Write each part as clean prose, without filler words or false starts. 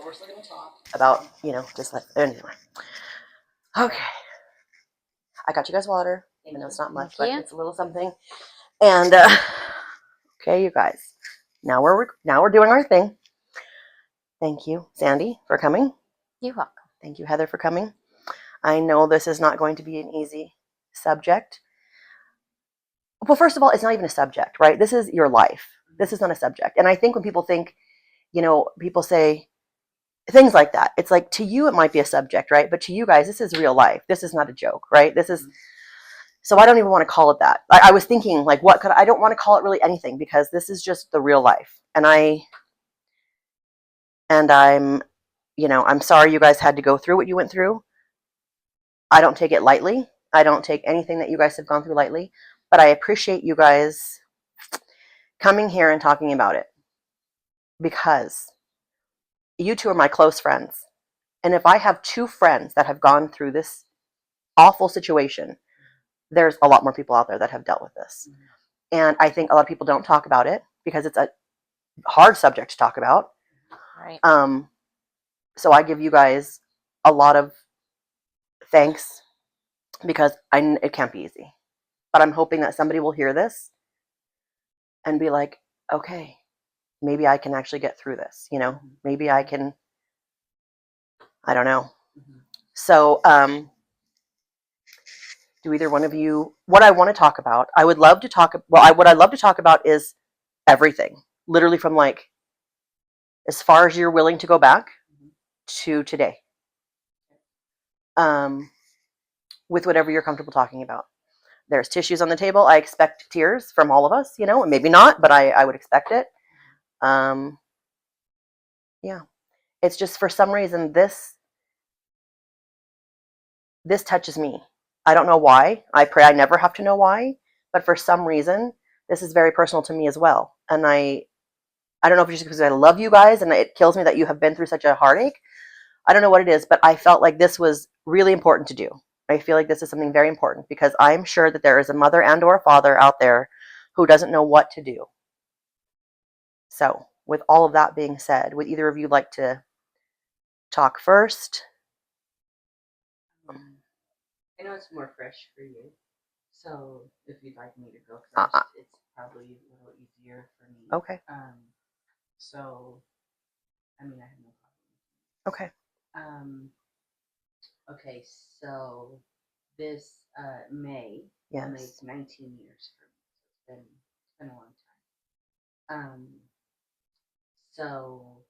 course, we're going to talk about, just like, anyway. Okay. I got you guys water. I know it's not much, but it's a little something. And, okay, you guys. Now we're doing our thing. Thank you, Sandy, for coming. You're welcome. Thank you, Heather, for coming. I know this is not going to be an easy subject. Well, first of all, it's not even a subject, right? This is your life. This is not a subject. And I think when people think, people say things like that, it's like, to you, it might be a subject, right? But to you guys, this is real life. This is not a joke, right? This is, so I don't even want to call it that. I was thinking, like, I don't want to call it really anything, because this is just the real life. And I'm sorry you guys had to go through what you went through. I don't take it lightly. I don't take anything that you guys have gone through lightly, but I appreciate you guys coming here and talking about it, because you two are my close friends. And if I have two friends that have gone through this awful situation, there's a lot more people out there that have dealt with this. And I think a lot of people don't talk about it because it's a hard subject to talk about. Right. So I give you guys a lot of thanks, because it can't be easy. But I'm hoping that somebody will hear this and be like, okay, maybe I can actually get through this. Maybe I can, I don't know. So, do either one of you, what I want to talk about, what I'd love to talk about is everything, literally from like, as far as you're willing to go back to today, with whatever you're comfortable talking about. There's tissues on the table. I expect tears from all of us, and maybe not, but I would expect it. Yeah, it's just, for some reason, this touches me. I don't know why. I pray I never have to know why, but for some reason, this is very personal to me as well. And I don't know if it's just because I love you guys and it kills me that you have been through such a heartache. I don't know what it is, but I felt like this was really important to do. I feel like this is something very important, because I'm sure that there is a mother and or a father out there who doesn't know what to do. So with all of that being said, would either of you like to talk first? I know it's more fresh for you, so if you'd like me to go first, it's probably a little easier for me. Okay. So, I have no problem. Okay. Okay, so this May makes 19 years for me. It's been a long time. So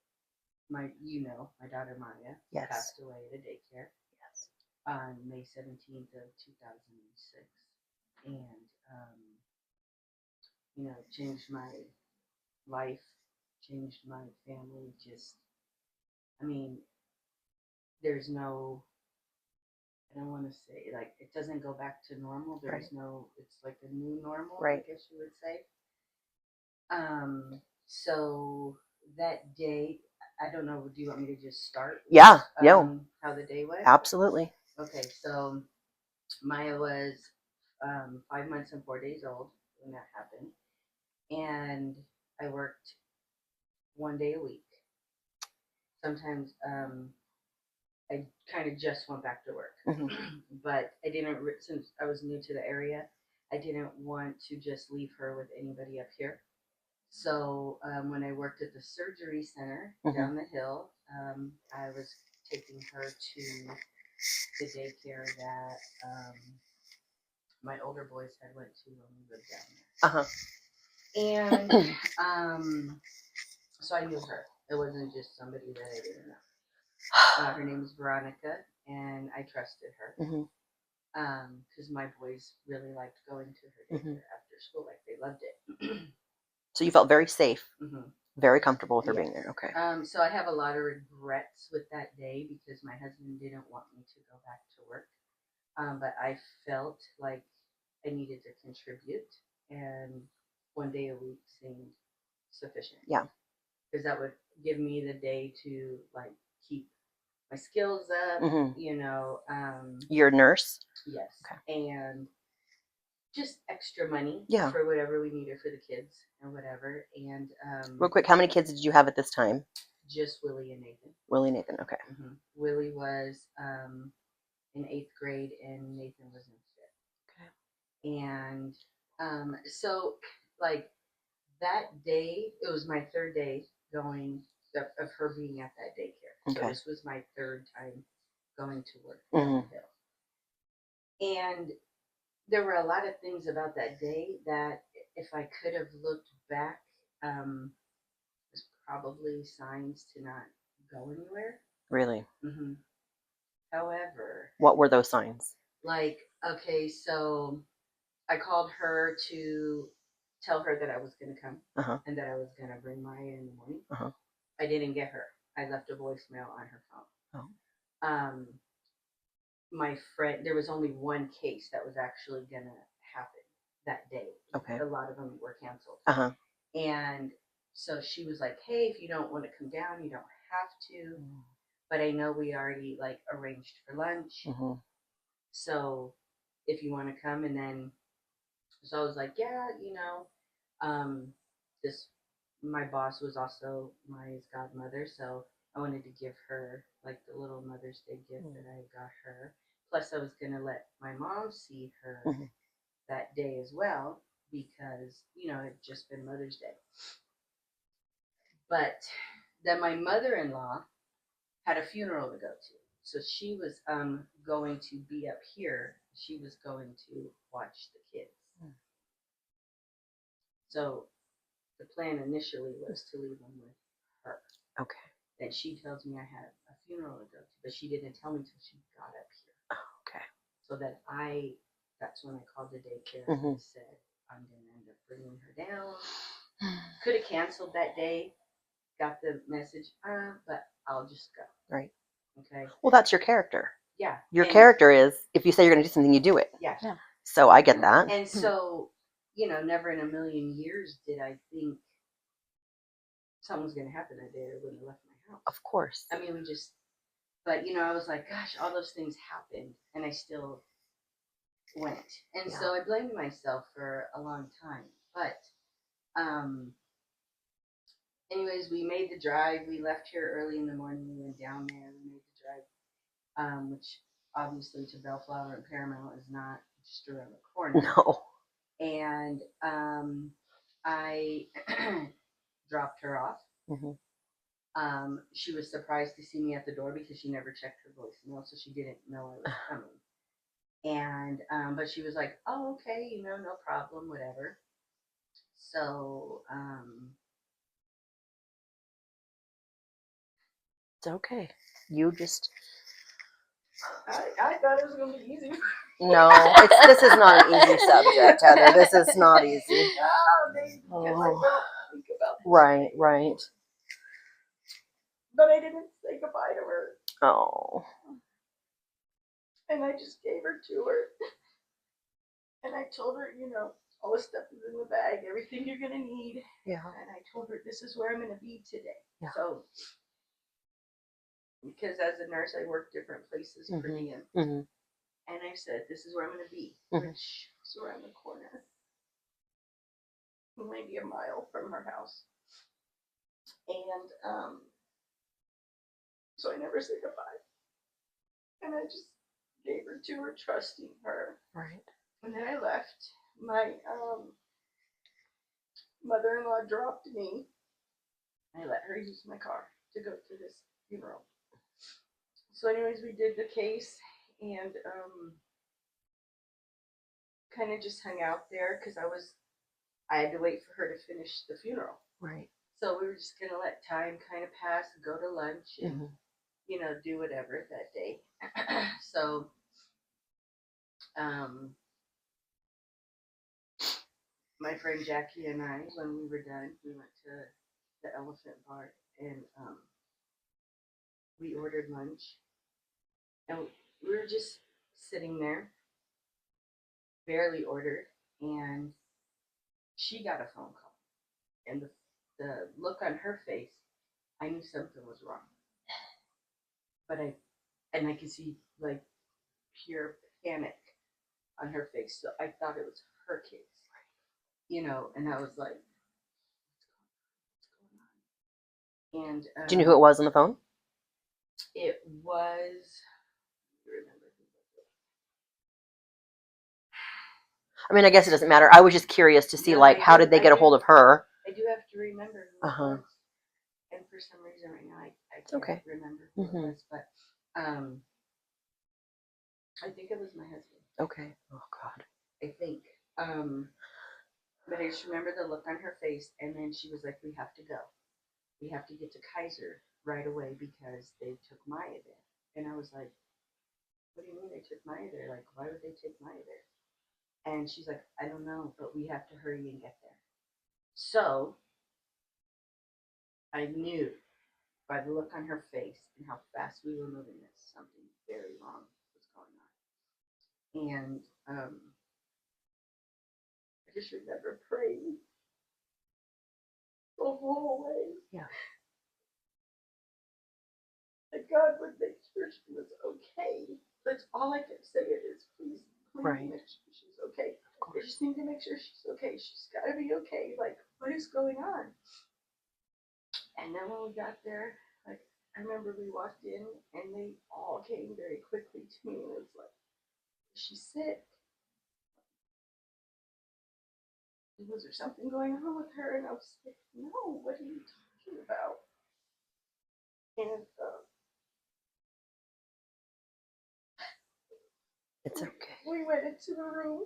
my daughter Maya passed away at a daycare. Yes. On May 17th of 2006, and changed my life, changed my family. Just, there's no, I don't want to say, like, it doesn't go back to normal. There's no, it's like a new normal, right. I guess you would say. So that day, I don't know, do you want me to just start? Yeah, how the day went? Absolutely. Okay, so Maya was 5 months and 4 days old when that happened, and I worked 1 day a week. Sometimes I kind of just went back to work, but I didn't, since I was new to the area, I didn't want to just leave her with anybody up here. So when I worked at the surgery center down the hill, I was taking her to the daycare that my older boys had went to when we lived down there. And so I knew her. It wasn't just somebody that I didn't know. Her name is Veronica, and I trusted her. Because my boys really liked going to her daycare after school. Like, they loved it. So you felt very safe, very comfortable with her being there. Okay. So I have a lot of regrets with that day, because my husband didn't want me to go back to work. But I felt like I needed to contribute, and 1 day a week seemed sufficient. Yeah. Because that would give me the day to, like, keep my skills up, You're a nurse? Yes. Okay. And just extra money for whatever we needed for the kids and whatever. And real quick, how many kids did you have at this time? just Willie and Nathan. Willie Nathan. Okay. Willie was in 8th grade and Nathan was in 5th. Okay. And so like that day, it was my 3rd day going of her being at that daycare. Okay. So this was my 3rd time going to work down the hill. And there were a lot of things about that day that if I could have looked back, was probably signs to not go anywhere. Really? However, what were those signs? Like, okay, so I called her to tell her that I was going to come and that I was going to bring Maya in the morning. I didn't get her. I left a voicemail on her phone. My friend, there was only one case that was actually going to happen that day. Okay. A lot of them were canceled. And so she was like, hey, if you don't want to come down, you don't have to. But I know we already like arranged for lunch. So if you want to come, and then, so I was like, yeah, this, my boss was also Maya's godmother. So I wanted to give her like the little Mother's Day gift that I got her. Plus I was going to let my mom see her that day as well, because, it'd just been Mother's Day. But then my mother-in-law had a funeral to go to. So she was going to be up here. She was going to watch the kids. So the plan initially was to leave them with her. Okay. Then she tells me I had a funeral to go to, but she didn't tell me till she got up here. Okay. So that that's when I called the daycare and said, I'm going to end up bringing her down. Could have canceled that day, got the message, but I'll just go. Right. Okay. Well, that's your character. Yeah. Your character is, if you say you're going to do something, you do it. Yeah. So I get that. And so, never in a million years did I think something was going to happen that day. I wouldn't have left my house. Of course. I mean, but I was like, gosh, all those things happened and I still went. And so I blamed myself for a long time. But, anyways, we made the drive. We left here early in the morning. We went down there. We made the drive, which obviously to Bellflower and Paramount is not just around the corner. No. And I dropped her off. She was surprised to see me at the door because she never checked her voicemail, so she didn't know I was coming. And but she was like, "Oh, okay, no problem, whatever." So it's okay. You just. I thought it was gonna be easy. No, this is not an easy subject, Heather. This is not easy. Oh, maybe because I don't think about this. Right, right. But I didn't say goodbye to her. Oh. And I just gave her to her. And I told her, all the stuff is in the bag, everything you're gonna need. Yeah. And I told her this is where I'm gonna be today. Yeah. So, because as a nurse, I work different places per diem. And I said, this is where I'm gonna be, which was around the corner, maybe a mile from her house. And so I never said goodbye. And I just gave her to her, trusting her. Right. And then I left. My mother-in-law dropped me. I let her use my car to go to this funeral. So anyways, we did the case and kind of just hung out there because I had to wait for her to finish the funeral. Right. So we were just going to let time kind of pass, go to lunch and, do whatever that day. So, my friend Jackie and I, when we were done, we went to the Elephant Bar and we ordered lunch. And we were just sitting there, barely ordered, and she got a phone call. And the look on her face, I knew something was wrong. But I could see like pure panic on her face. So I thought it was her case. And I was like, what's going on? And Do you know who it was on the phone? It was. I remember who it was. I mean, I guess it doesn't matter. I was just curious to see, No, like, I how do- did they I get a do- hold of her? I do have to remember who Uh-huh. it was, and for some reason right now I can't Okay. remember who it was, but I think it was my husband. Okay. Oh God. I think. But I just remember the look on her face, and then she was like, "We have to go. We have to get to Kaiser right away because they took Maya there." And I was like, "What do you mean they took Maya there? Like, why would they take Maya there?" And she's like, "I don't know, but we have to hurry and get there." So I knew by the look on her face and how fast we were moving that something very wrong was going on. And I just remember praying the whole way. Yeah. That God would make sure she was okay. That's all I kept saying is, please, Right. make sure she's okay. I just need to make sure she's okay. She's got to be okay. Like, what is going on? And then when we got there, like, I remember we walked in and they all came very quickly to me and it was like, is she sick? Was there something going on with her? And I was like, no, what are you talking about? And It's okay. we went into the room.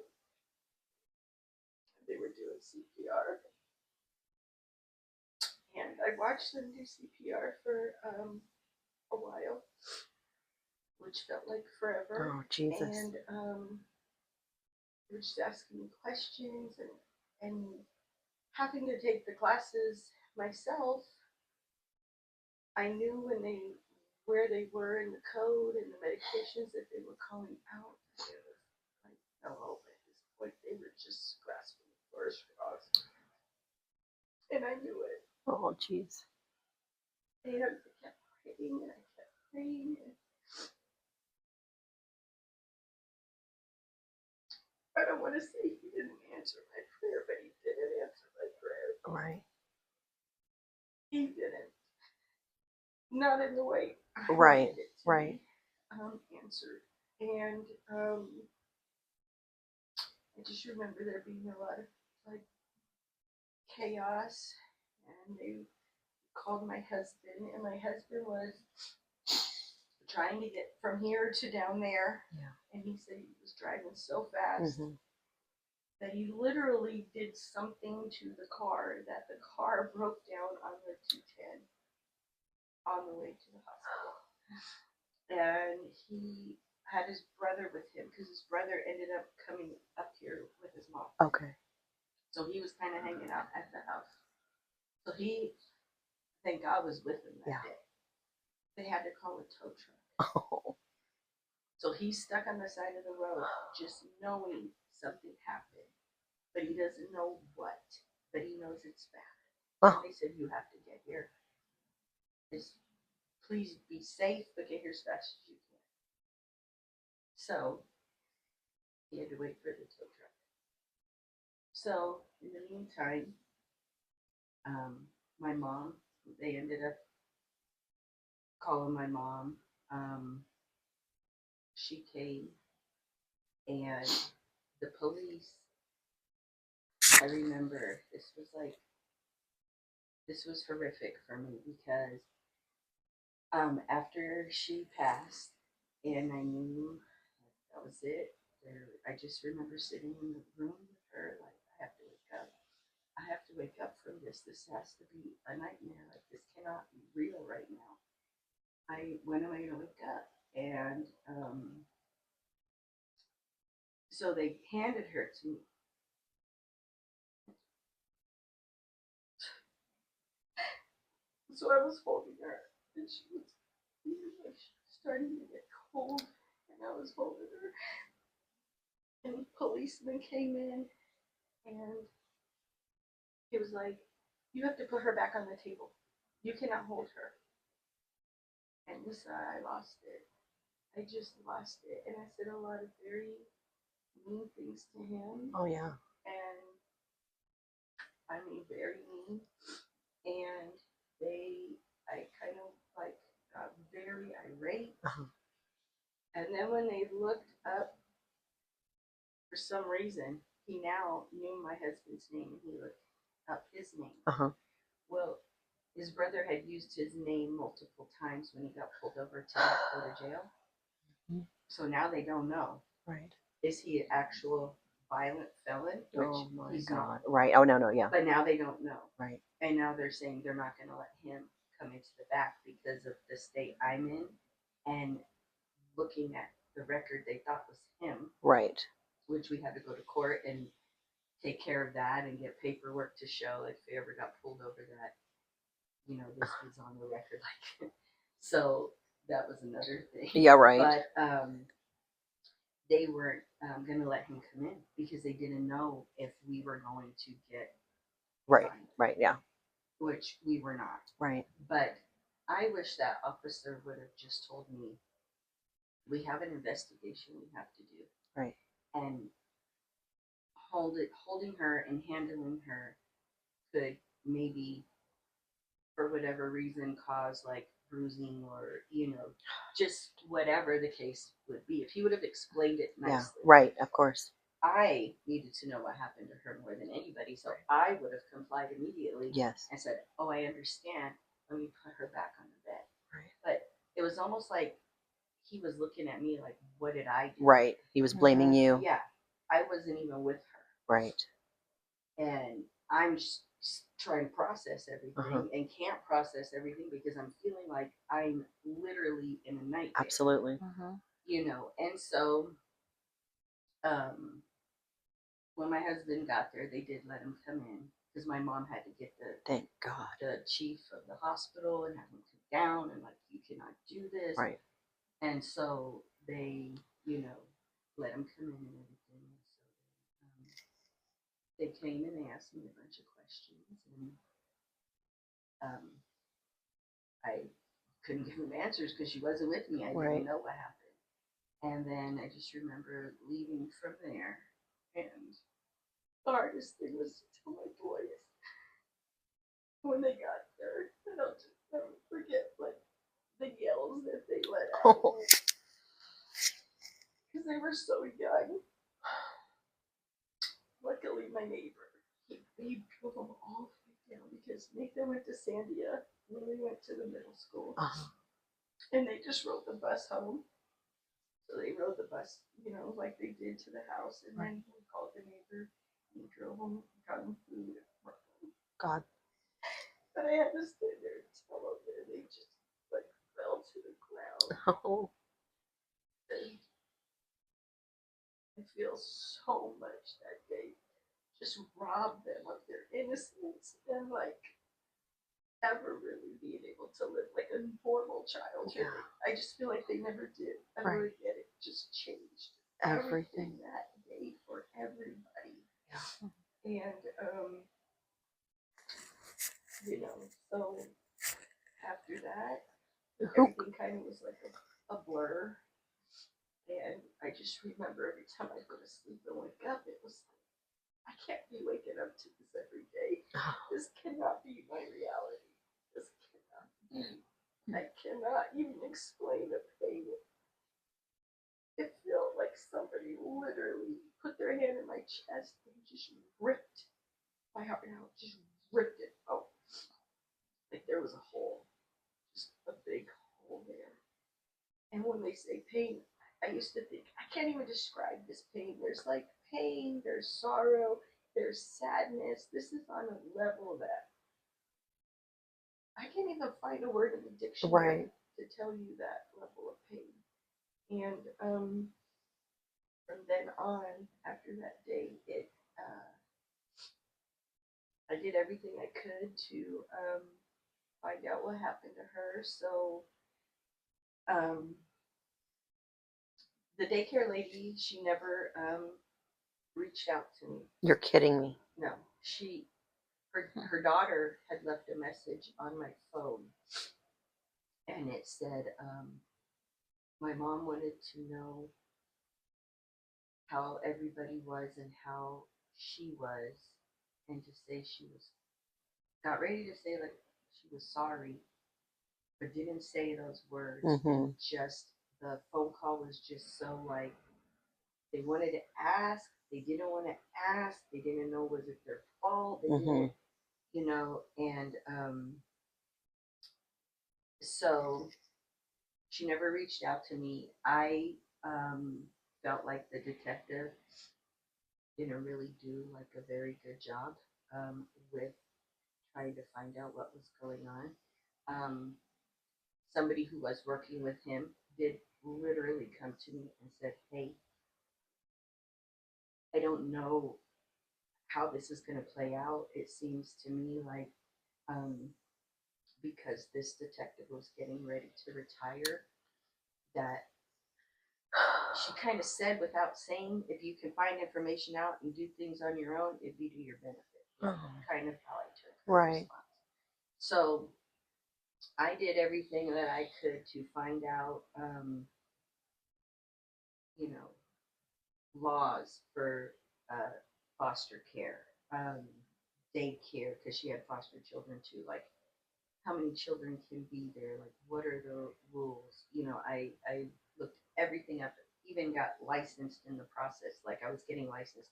They were doing CPR. And I watched them do CPR for a while, which felt like forever. Oh Jesus. And they were just asking me questions and having to take the classes myself. I knew where they were in the code and the medications that they were calling out. It was like no hope at this point. They were just grasping for straws, and I knew it. Oh jeez. And I kept praying and I kept praying. And I don't want to say he didn't answer my prayer, but he didn't answer my prayer. Right. He didn't. Not in the way I Right. wanted it to Right. be answered. And I just remember there being a lot of like chaos, and they called my husband, and my husband was trying to get from here to down there. Yeah. And he said he was driving so fast Mm-hmm. that he literally did something to the car that the car broke down on the 210 on the way to the hospital. And he had his brother with him because his brother ended up coming up here with his mom. Okay. So he was kind of hanging out at the house. So he, thank God, was with him that day. They had to call a tow truck. Oh. So he's stuck on the side of the road just knowing something happened. But he doesn't know what. But he knows it's bad. Oh. And they said, you have to get here. Just please be safe, but get here as fast as you can. So he had to wait for the tow truck. So in the meantime, my mom, they ended up calling my mom. She came, and the police, I remember this was horrific for me because after she passed and I knew that was it, I just remember sitting in the room with her like, I have to wake up. I have to wake up from this. This has to be a nightmare. Like, this cannot be real right now. When am I going to wake up? And so they handed her to me. So I was holding her, and she was starting to get cold, and I was holding her. And the policeman came in, and he was like, "You have to put her back on the table. You cannot hold her." And Lisa, I lost it. I just lost it, and I said a lot of very mean things to him. Oh yeah. And I mean, very mean. And they I kind of like got very irate. Uh-huh. And then when they looked up, for some reason, he now knew my husband's name and he looked up his name. Uh-huh. Well, his brother had used his name multiple times when he got pulled over to go to jail. Mhm. So now they don't know. Right. Is he an actual violent felon? Which Oh my he's God. not. Right. Oh, no, yeah. But now they don't know. Right. And now they're saying they're not going to let him come into the back because of the state I'm in. And looking at the record they thought was him, Right. which we had to go to court and take care of that and get paperwork to show if they ever got pulled over that, you know, this was on the record. Like, so that was another thing. Yeah, right. But they weren't going to let him come in because they didn't know if we were going to get Right. fined, Right. Yeah. which we were not. Right. But I wish that officer would have just told me, we have an investigation we have to do. Right. And holding her and handling her could maybe, for whatever reason, cause like bruising or, you know, just whatever the case would be. If he would have explained it nicely. Yeah. Right. Of course. I needed to know what happened to her more than anybody, so I would have complied immediately. Yes. And said, "Oh, I understand. Let me put her back on the bed." Right. But it was almost like he was looking at me like, "What did I do?" Right. He was blaming you. Yeah, I wasn't even with her. Right. And I'm just trying to process everything and can't process everything because I'm feeling like I'm literally in a nightmare. Absolutely. You know, and so when my husband got there, they did let him come in because my mom had to get Thank God. the chief of the hospital and have him come down and like, you cannot do this. Right. And so they, you know, let him come in and everything. So they came and they asked me a bunch of questions, and I couldn't give them answers because she wasn't with me. I didn't know what happened. And then I just remember leaving from there, and the hardest thing was to tell my boys when they got there, and I'll just never forget like the yells that they let out because they were so young. Luckily, my neighbor, he drove them all the way down because Nathan went to Sandia when we went to the middle school, and they just rode the bus home. So they rode the bus, you know, like they did to the house, and then we called the neighbor, and he drove them, got them food, and brought them. God. But I had to stand there and tell them, and they just like fell to the ground. Oh. And I feel so much that they just robbed them of their innocence and like ever really being able to live like a normal childhood. Yeah. I just feel like they never did ever get it. Just changed everything that day for everybody. Yeah. And you know, so after that, everything kind of was like a blur. And I just remember every time I go to sleep and wake up, it was like, I can't be waking up to this every day. This cannot be my reality. This cannot be. I cannot even explain the pain. It felt like somebody literally put their hand in my chest and just ripped my heart out, just ripped it out. Like there was a hole, just a big hole there. And when they say pain, I used to think, I can't even describe this pain. There's like pain, there's sorrow, there's sadness. This is on a level that I can't even find a word in the dictionary to tell you that level of pain. And from then on, after that day, I did everything I could to find out what happened to her. So the daycare lady, she never reached out to me. You're kidding me. No, her daughter had left a message on my phone, and it said, my mom wanted to know how everybody was and how she was, and to say she was got ready to say like she was sorry but didn't say those words. Mm-hmm. And just the phone call was just so like they wanted to ask, they didn't want to ask, they didn't know was it their fault, they Mm-hmm. didn't, you know, and so she never reached out to me. I felt like the detective didn't really do like a very good job with trying to find out what was going on. Somebody who was working with him did literally come to me and said, "Hey, I don't know how this is going to play out. It seems to me like um, because this detective was getting ready to retire, that she kind of said without saying, if you can find information out and do things on your own, it'd be to your benefit." Oh. Kind of how I took her Right. response. So I did everything that I could to find out, you know, laws for foster care, daycare, because she had foster children too. Like, how many children can be there? Like, what are the rules? You know, I looked everything up, even got licensed in the process. Like, I was getting licensed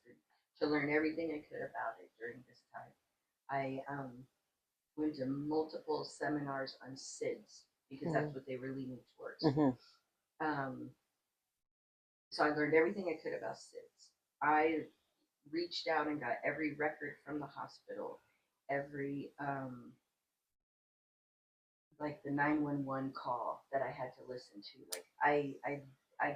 to learn everything I could about it during this time. I went to multiple seminars on SIDS because that's what they were leaning towards. Mm-hmm. So I learned everything I could about SIDS. I reached out and got every record from the hospital, every like the 911 call that I had to listen to. Like I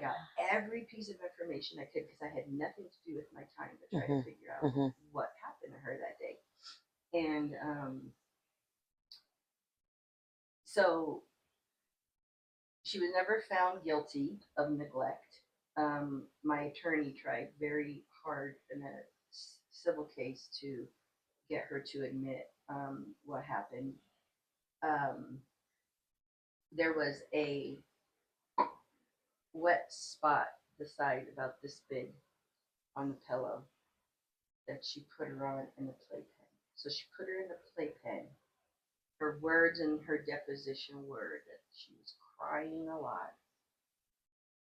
got every piece of information I could because I had nothing to do with my time to try to figure out what happened to her that day. And so she was never found guilty of neglect. My attorney tried very hard in a civil case to get her to admit what happened. There was a wet spot the side about this big on the pillow that she put her on in the playpen. So she put her in the playpen. Her words in her deposition were that she was crying a lot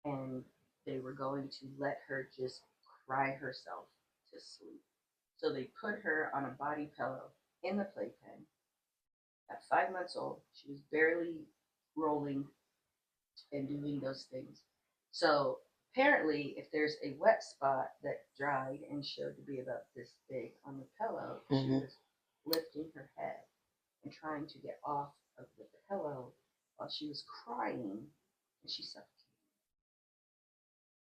and they were going to let her just cry herself to sleep. So they put her on a body pillow in the playpen. At 5 months old, she was barely rolling and doing those things. So apparently, if there's a wet spot that dried and showed to be about this big on the pillow, she was lifting her head and trying to get off of the pillow while she was crying and she suffocated.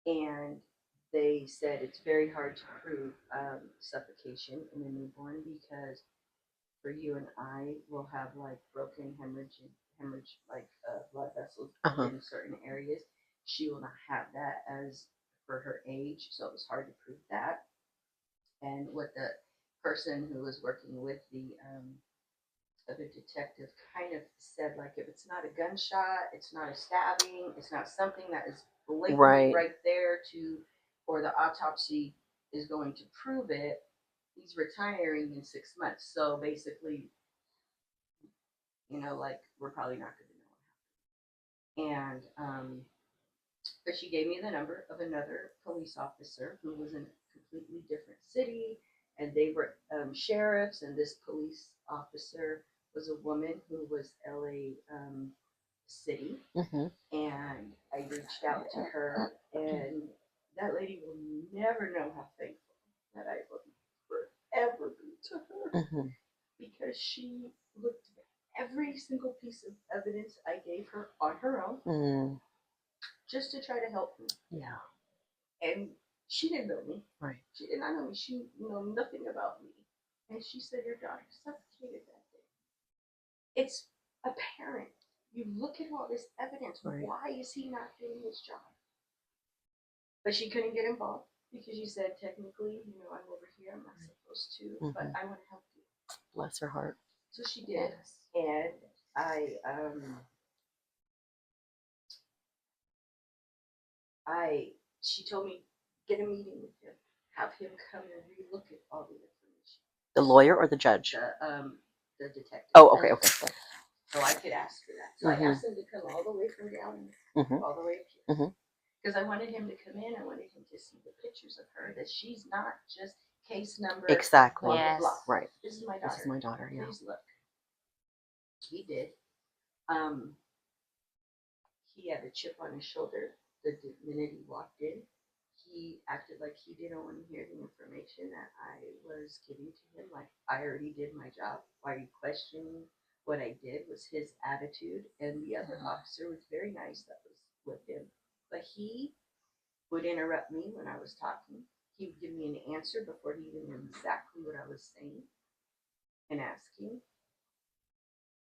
And they said it's very hard to prove suffocation in a newborn because for you and I will have like broken hemorrhage like blood vessels in certain areas. She will not have that as for her age, so it was hard to prove that. And what the person who was working with the other detective kind of said, like, if it's not a gunshot, it's not a stabbing, it's not something that is blatantly right there to, or the autopsy is going to prove it. He's retiring in 6 months, so basically, you know, like we're probably not going to know what happened. And but she gave me the number of another police officer who was in a completely different city, and they were sheriffs. And this police officer was a woman who was LA city, and I reached out to her, and that lady will never know how thankful that I will forever be to her because she looked at every single piece of evidence I gave her on her own just to try to help me. Yeah. And she didn't know me. Right. She did not know me. She knew nothing about me. And she said, your daughter suffocated that day. It's apparent. You look at all this evidence. Right. Why is he not doing his job? But she couldn't get involved because she said, technically, you know, I'm over here. I'm not supposed to, but I want to help you. Bless her heart. So she did. Yes. And she told me, get a meeting with him, have him come and relook at all the information. The lawyer or the judge? The detective. Oh, okay. So I could ask her that. So I asked him to come all the way from down here, all the way up here. Because I wanted him to come in. I wanted him to see the pictures of her, that she's not just case number. Exactly. Blah, Yes. blah, blah. Right. This is my daughter. This is my daughter, yeah. Please look. He did. He had a chip on his shoulder the minute he walked in. He acted like he didn't want to hear the information that I was giving to him. Like, I already did my job. Why are you questioning what I did? Was his attitude. And the other officer was very nice that was with him. But he would interrupt me when I was talking. He would give me an answer before he even knew exactly what I was saying and asking.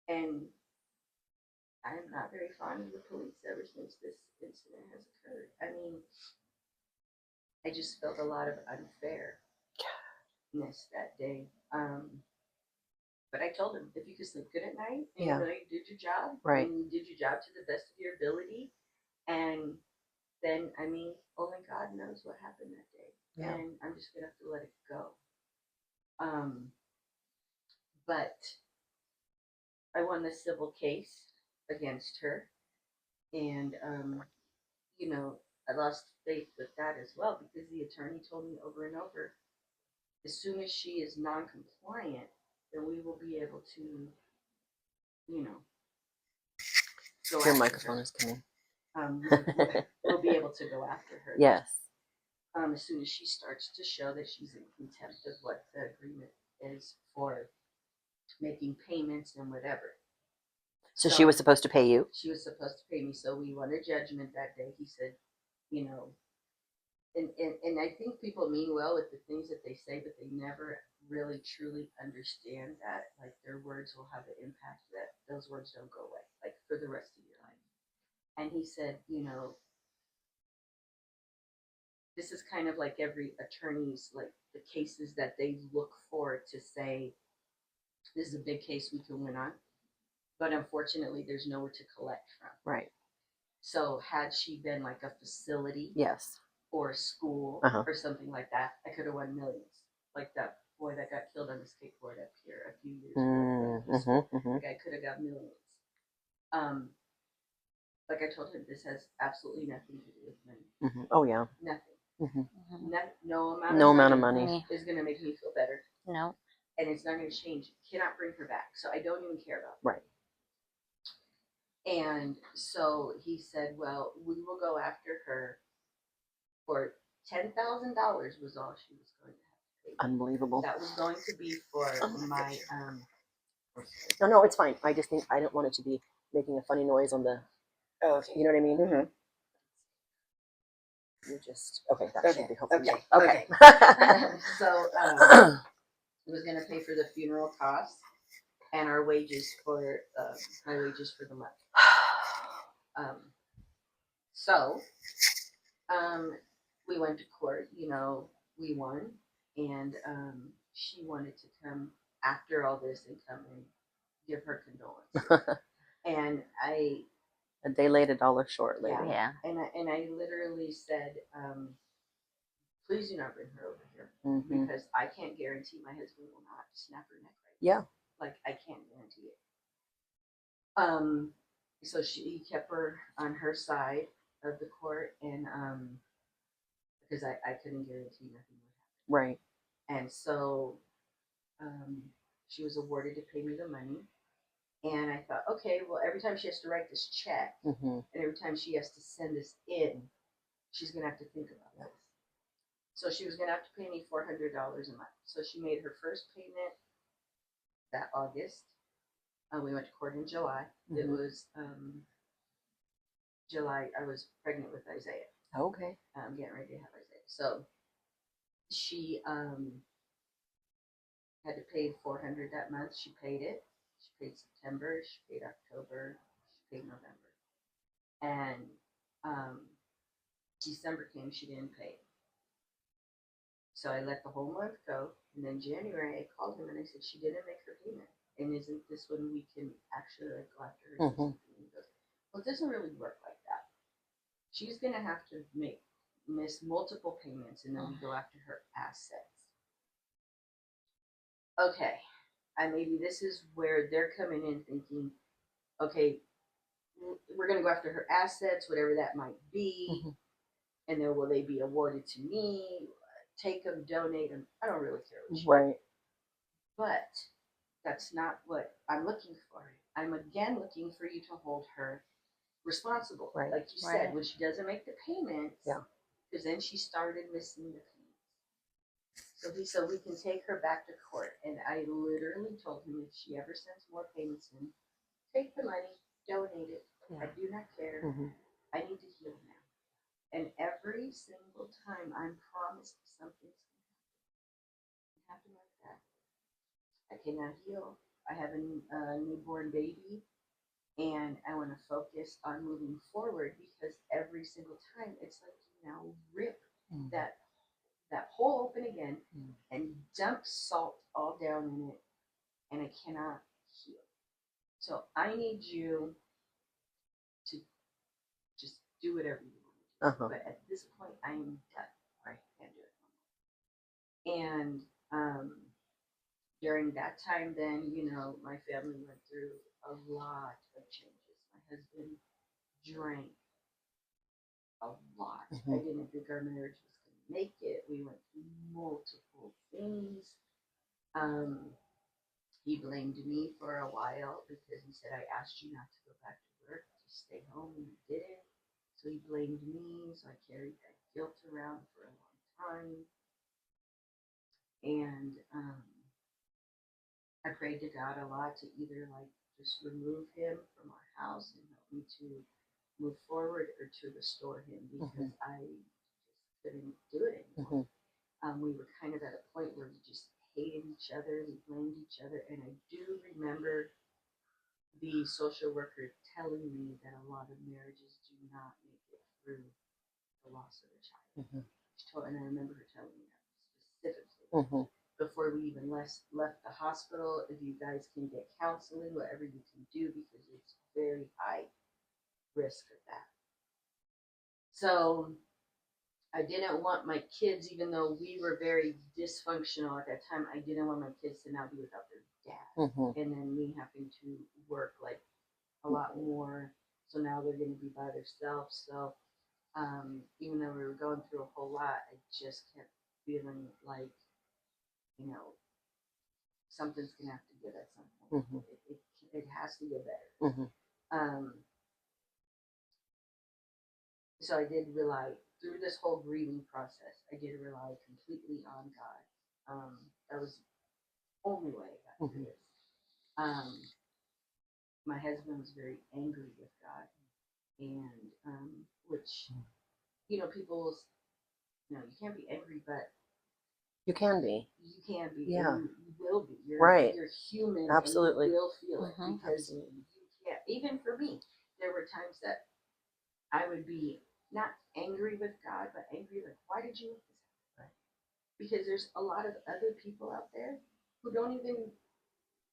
And I'm not very fond of the police ever since this incident has occurred. I mean, I just felt a lot of unfairness that day. But I told him, if you could sleep good at night and you know you did your job, right, and you did your job to the best of your ability, and then, I mean, only God knows what happened that day. Yeah. And I'm just going to have to let it go. But I won the civil case against her. And, you know, I lost faith with that as well, because the attorney told me over and over, as soon as she is non-compliant, then we will be able to, you know, go your after microphone her. is coming. We'll be able to go after her. Yes. As soon as she starts to show that she's in contempt of what the agreement is for making payments and whatever. So she was supposed to pay you? She was supposed to pay me. So we won a judgment that day. He said, you know, and I think people mean well with the things that they say, but they never really truly understand that, like, their words will have an impact, that those words don't go away, like, for the rest of your life. And he said, you know, this is kind of like every attorney's, like, the cases that they look for to say, this is a big case we can win on. But unfortunately, there's nowhere to collect from. Right. So had she been like a facility, yes, or a school, or something like that, I could have won millions. Like that boy that got killed on the skateboard up here a few years ago. Like, I could have got millions. Like I told him, this has absolutely nothing to do with money. Oh yeah. Nothing. No No amount of money money is going to make me feel better. No. And it's not going to change. You cannot bring her back. So I don't even care about it. Right. And so he said, well, we will go after her for $10,000 was all she was going to have to pay. Unbelievable. That was going to be for my No, it's fine. I just think I don't want it to be making a funny noise on the. Oh, okay. You know what I mean? Mm-hmm. You just that should be hopefully. Okay. Yeah. Okay. So it was going to pay for the funeral costs and our wages for my wages for the month. So we went to court. You know, we won, and she wanted to come after all this and come and give her condolences. And they laid $1 short later. Yeah. And I literally said, please do not bring her over here, because I can't guarantee my husband will not snap her neck right now. Like, I can't guarantee it. So he kept her on her side of the court, and because I couldn't guarantee nothing would happen. Right. And so she was awarded to pay me the money. And I thought, okay, well, every time she has to write this check, and every time she has to send this in, she's going to have to think about this. So she was going to have to pay me $400 a month. So she made her first payment that August. We went to court in July. It was July. I was pregnant with Isaiah. Okay. I'm getting ready to have Isaiah. So she had to pay $400 that month. She paid it. She paid September. She paid October. She paid November. And December came. She didn't pay. So I let the whole month go. And then January, I called him and I said, she didn't make her payment. And isn't this when we can actually, like, go after her? And he goes, well, it doesn't really work like that. She's going to have to miss multiple payments, and then we go after her assets. Okay. And maybe this is where they're coming in thinking, okay, we're going to go after her assets, whatever that might be, and then will they be awarded to me? Take them, donate them. I don't really care. Right. But that's not what I'm looking for. I'm again looking for you to hold her responsible. Right. Like you said, when she doesn't make the payments, yeah, because then she started missing the payments. So he said we can take her back to court. And I literally told him if she ever sends more payments in, take the money, donate it. I do not care. I need to heal now. And every single time I'm promised something's going to happen like that. I cannot heal. I have a newborn baby, and I want to focus on moving forward because every single time it's like you now rip that hole open again and dump salt all down in it, and I cannot heal. So I need you to just do whatever you want to do. But at this point, I am done. I can't do it anymore. And during that time, then, my family went through a lot of changes. My husband drank a lot. I didn't think our marriage was going to make it. We went through multiple things. He blamed me for a while because he said, I asked you not to go back to work, just stay home, and you didn't. So he blamed me, so I carried that guilt around for a long time. And I prayed to God a lot to either just remove him from our house and help me to move forward or to restore him because I just couldn't do it anymore. We were kind of at a point where we just hated each other, we blamed each other, and I do remember the social worker telling me that a lot of marriages do not make it through the loss of a child. And I remember her telling me that specifically. Before we even left the hospital, if you guys can get counseling, whatever you can do, because it's very high risk of that. So I didn't want my kids, even though we were very dysfunctional at that time, I didn't want my kids to now be without their dad. And then me having to work a lot more. So now they're going to be by themselves. So even though we were going through a whole lot, I just kept feeling like, something's going to have to give at some point. It has to get better. So I did rely, through this whole grieving process, I did rely completely on God. That was the only way I got through this. My husband was very angry with God, and which, people, you can't be angry, but you can be. You can be. Yeah. You will be. You're human. Absolutely. And you will feel it because you can't. Even for me, there were times that I would be not angry with God, but angry like, why did you let this happen? Right. Because there's a lot of other people out there who don't even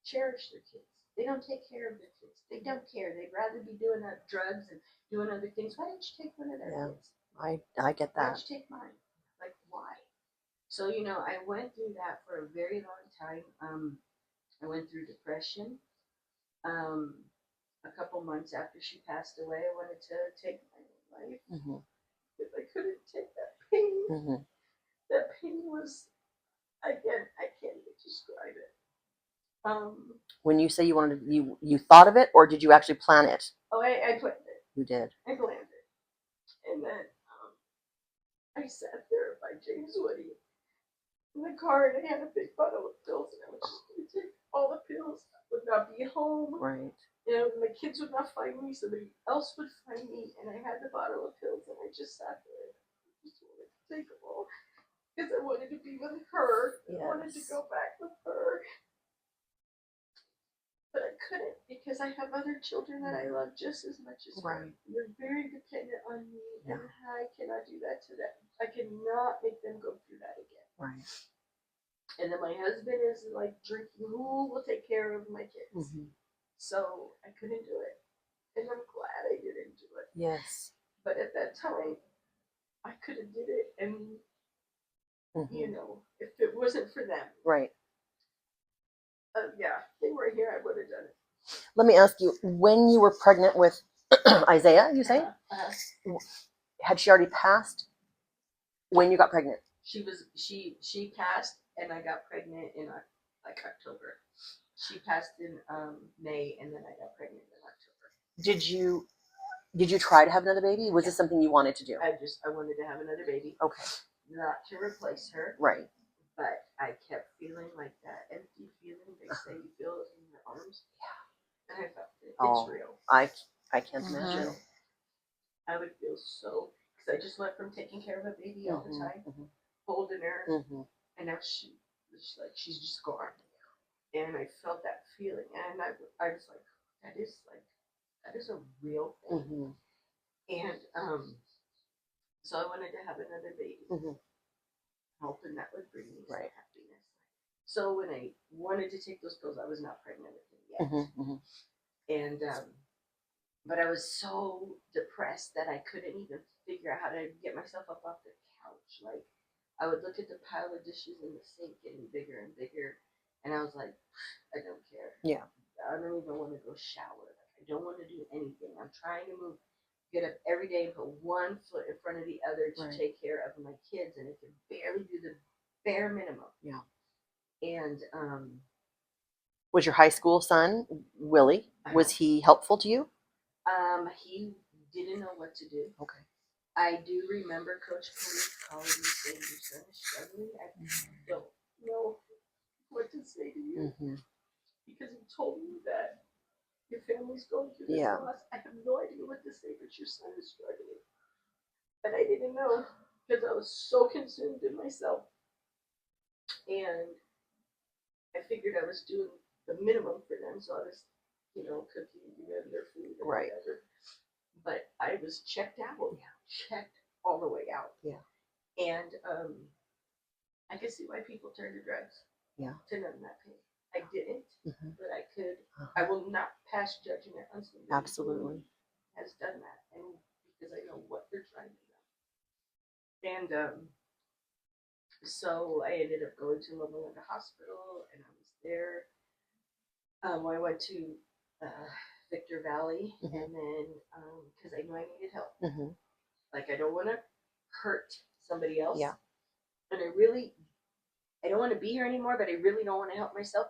cherish their kids. They don't take care of their kids. They don't care. They'd rather be doing drugs and doing other things. Why didn't you take one of their kids? I get that. Why did you take mine? Like, why? So, I went through that for a very long time. I went through depression. A couple months after she passed away, I wanted to take my own life because I couldn't take that pain. That pain was, again, I can't even describe it. When you say you wanted, you thought of it, or did you actually plan it? Oh, I planned it. You did. I planned it, and then I sat there by James Woody in the car, and I had a big bottle of pills, and I was just going to take all the pills. I would not be home. Right. My kids would not find me, somebody else would find me, and I had the bottle of pills, and I just sat there. I just wanted to take them all because I wanted to be with her. Yes. I wanted to go back with her. But I couldn't because I have other children that I love just as much as her. They're very dependent on me, and I cannot do that to them. I cannot make them go through that again. Right. And then my husband is drinking. Who will take care of my kids? So I couldn't do it, and I'm glad I didn't do it. Yes. But at that time, I could have did it, and if it wasn't for them, right? Yeah, they were here, I would have done it. Let me ask you, when you were pregnant with Isaiah, you say, had she already passed when you got pregnant? She passed, and I got pregnant in like October. She passed in May, and then I got pregnant in October. Did you try to have another baby? Was this something you wanted to do? I wanted to have another baby. Okay. Not to replace her. Right. But I kept feeling like that empty feeling they say you feel in your arms. Yeah. And I felt it. It's real. I can't imagine. I would feel so, because I just went from taking care of a baby all the time, holding her, and now she's just gone. And I felt that feeling, and I was like, that is a real thing. And so I wanted to have another baby, hoping that would bring me some happiness. So when I wanted to take those pills, I was not pregnant with him yet, and but I was so depressed that I couldn't even figure out how to get myself up off the couch. Like, I would look at the pile of dishes in the sink getting bigger and bigger, and I was like, I don't care. Yeah. I don't even want to go shower. I don't want to do anything. I'm trying to get up every day and put one foot in front of the other to take care of my kids, and I can barely do the bare minimum. Yeah. And was your high school son, Willie, was he helpful to you? He didn't know what to do. Okay. I do remember Coach Cody calling me saying, your son is struggling. I don't know what to say to you. Because he told me that your family's going through this loss. I have no idea what to say, but your son is struggling. But I didn't know because I was so consumed in myself. And I figured I was doing the minimum for them. So I was, cooking their food or whatever. But I was checked out. Checked all the way out. Yeah. And I could see why people turn to drugs. Yeah. To numb that pain. I didn't, but I could. I will not pass judgment on somebody. Absolutely. Who has done that, and because I know what they're trying to do. And so I ended up going to Loma Linda Hospital, and I was there. I went to Victor Valley, and then because I knew I needed help. Like, I don't want to hurt somebody else. Yeah. And I don't want to be here anymore, but I really don't want to help myself,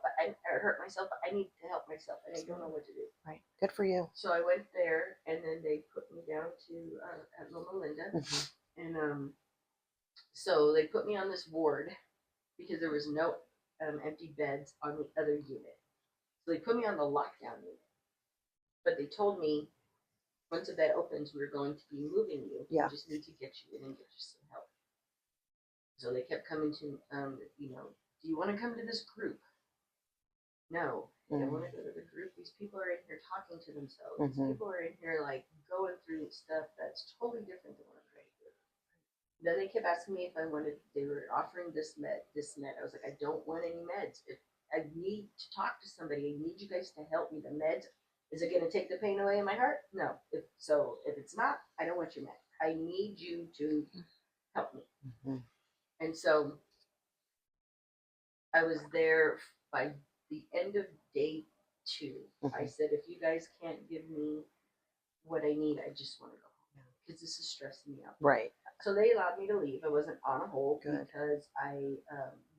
or hurt myself, but I need to help myself, and I don't know what to do. Right. Good for you. So I went there, and then they put me down to at Loma Linda, and so they put me on this ward because there was no empty beds on the other unit. So they put me on the lockdown unit, but they told me once a bed opens, we're going to be moving you. Yeah. We just need to get you in and get you some help. So they kept coming to, do you want to come to this group? No, I don't want to go to the group. These people are in here talking to themselves. These people are in here, like, going through stuff that's totally different than what I'm trying to do. Then they kept asking me if I wanted, they were offering this med. I was like, I don't want any meds. I need to talk to somebody. I need you guys to help me. The meds, is it going to take the pain away in my heart? No. If it's not, I don't want your med. I need you to help me. And so I was there by the end of day 2. I said, if you guys can't give me what I need, I just want to go home because this is stressing me out. Right. So they allowed me to leave. I wasn't on a hold because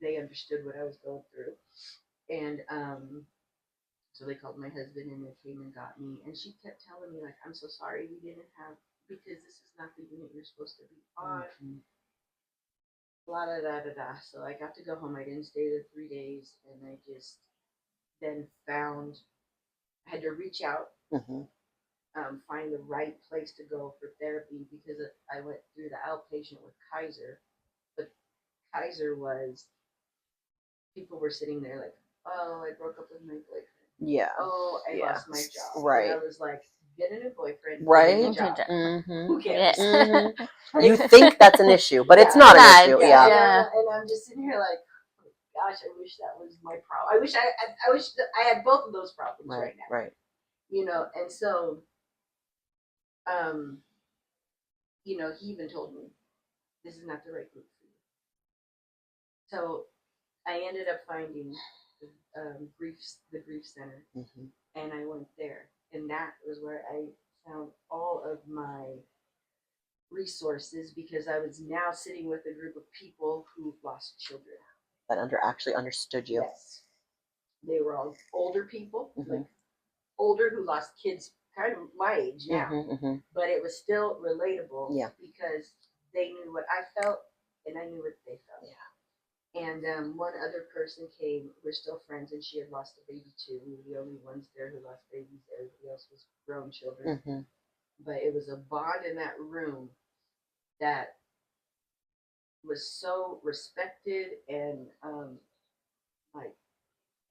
they understood what I was going through. And so they called my husband and they came and got me. And she kept telling me, like, I'm so sorry we didn't have, because this is not the unit you're supposed to be on. Blah, da, da, da, da. So I got to go home. I didn't stay there 3 days, and I just then I had to reach out, find the right place to go for therapy because I went through the outpatient with Kaiser, but Kaiser was, people were sitting there like, oh, I broke up with my boyfriend. Yeah. Oh, I lost my job. Right. And I was like, get a new boyfriend. Right. Get a job. Who cares? You think that's an issue, but it's not an issue. Yeah. And I'm just sitting here like, oh, gosh, I wish that was my problem. I wish that I had both of those problems right now. Right. And so, he even told me, this is not the right group for you. So I ended up finding the grief center, and I went there, and that was where I found all of my resources because I was now sitting with a group of people who lost children. That actually understood you. Yes, they were all older people, Mhm. like older who lost kids, kind of my age now, Mhm. but it was still relatable. Yeah. Because they knew what I felt, and I knew what they felt. Yeah. And one other person came. We're still friends, and she had lost a baby too. We were the only ones there who lost babies. Everybody else was grown children. Mhm. But it was a bond in that room that was so respected and like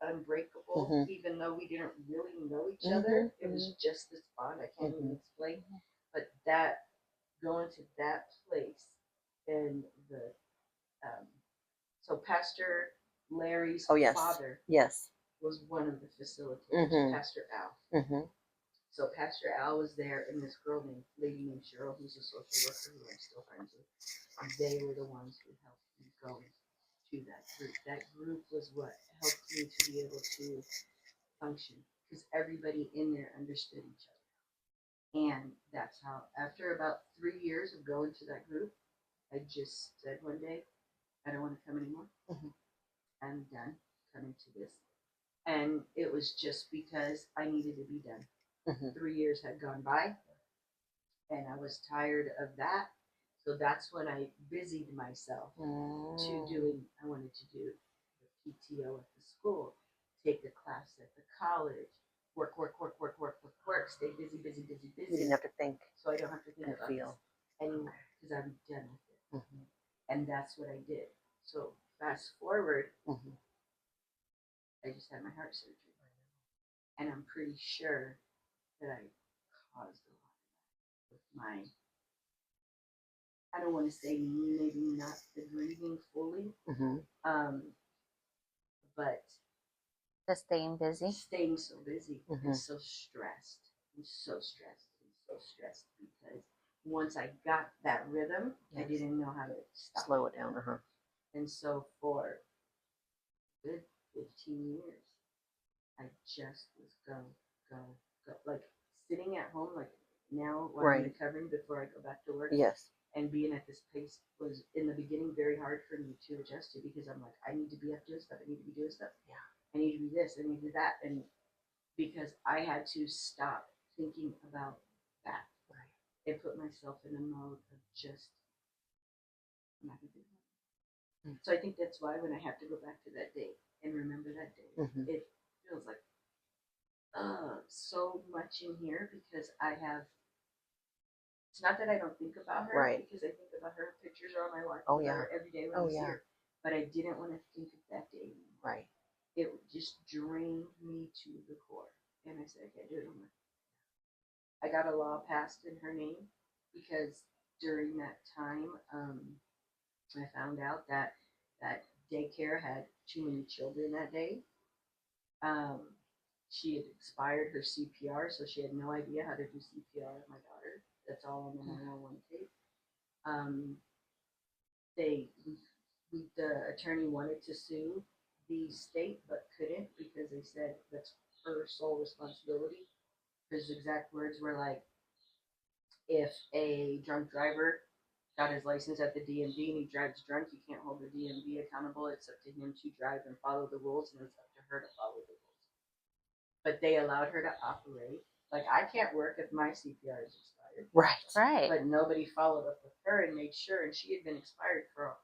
unbreakable. Mhm. Even though we didn't really know each Mhm. other, it was just this bond. I can't even explain. But that going to that place and the so Pastor Larry's Oh yes. father Yes. was one of the facilitators, Mhm. Pastor Al. Mhm. So Pastor Al was there, and this lady named Cheryl, who's a social worker who I'm still friends with. And they were the ones who helped me go to that group. That group was what helped me to be able to function because everybody in there understood each other. And that's how, after about 3 years of going to that group, I just said one day, I don't want to come anymore. Mhm. I'm done coming to this. And it was just because I needed to be done. Mhm. 3 years had gone by, and I was tired of that. So that's when I busied myself to doing, I wanted to do the PTO at the school, take a class at the college, work, stay busy, busy, busy, You busy. didn't have to think So I don't have to think and about feel this anymore because I'm done with it. Mhm. And that's what I did. So fast forward, Mhm. I just had my heart surgery. And I'm pretty sure that I caused a lot with my, I don't want to say maybe not the grieving fully, Mhm. but Just staying busy. staying so busy Mhm. and so stressed and so stressed and so stressed because once I got that rhythm, I Yes. didn't know how to stop. Slow it down. Uh-huh. And so for good 15 years, I just was go, go, go. Like sitting at home, like now when I'm Right. recovering before I go back to work, Yes. and being at this pace was in the beginning very hard for me to adjust to because I'm like, I need to be up doing stuff. I need to be doing stuff. Yeah. I need to be this. I need to do that. And because I had to stop thinking about that Right. and put myself in a mode of just, I'm not going to do that. So I think that's why when I have to go back to that day and remember that day, Mhm. it feels like so much in here because I have. It's not that I don't think about her, Right. because I think about her. Pictures are on my wall. Oh, yeah. Every day when Oh, I see yeah. her, but I didn't want to think of that day anymore. Right. It just drained me to the core, and I said I can't do it anymore. I got a law passed in her name because during that time, I found out that that daycare had too many children that day. Um, she had expired her CPR, so she had no idea how to do CPR with my daughter. That's all on the 911 tape. Um, the attorney wanted to sue the state but couldn't because they said that's her sole responsibility. His exact words were like, if a drunk driver got his license at the DMV and he drives drunk, you can't hold the DMV accountable. It's up to him to drive and follow the rules, and it's up to her to follow the rules. But they allowed her to operate. Like, I can't work if my CPR is expired. Right. Right. But nobody followed up with her and made sure, and she had been expired for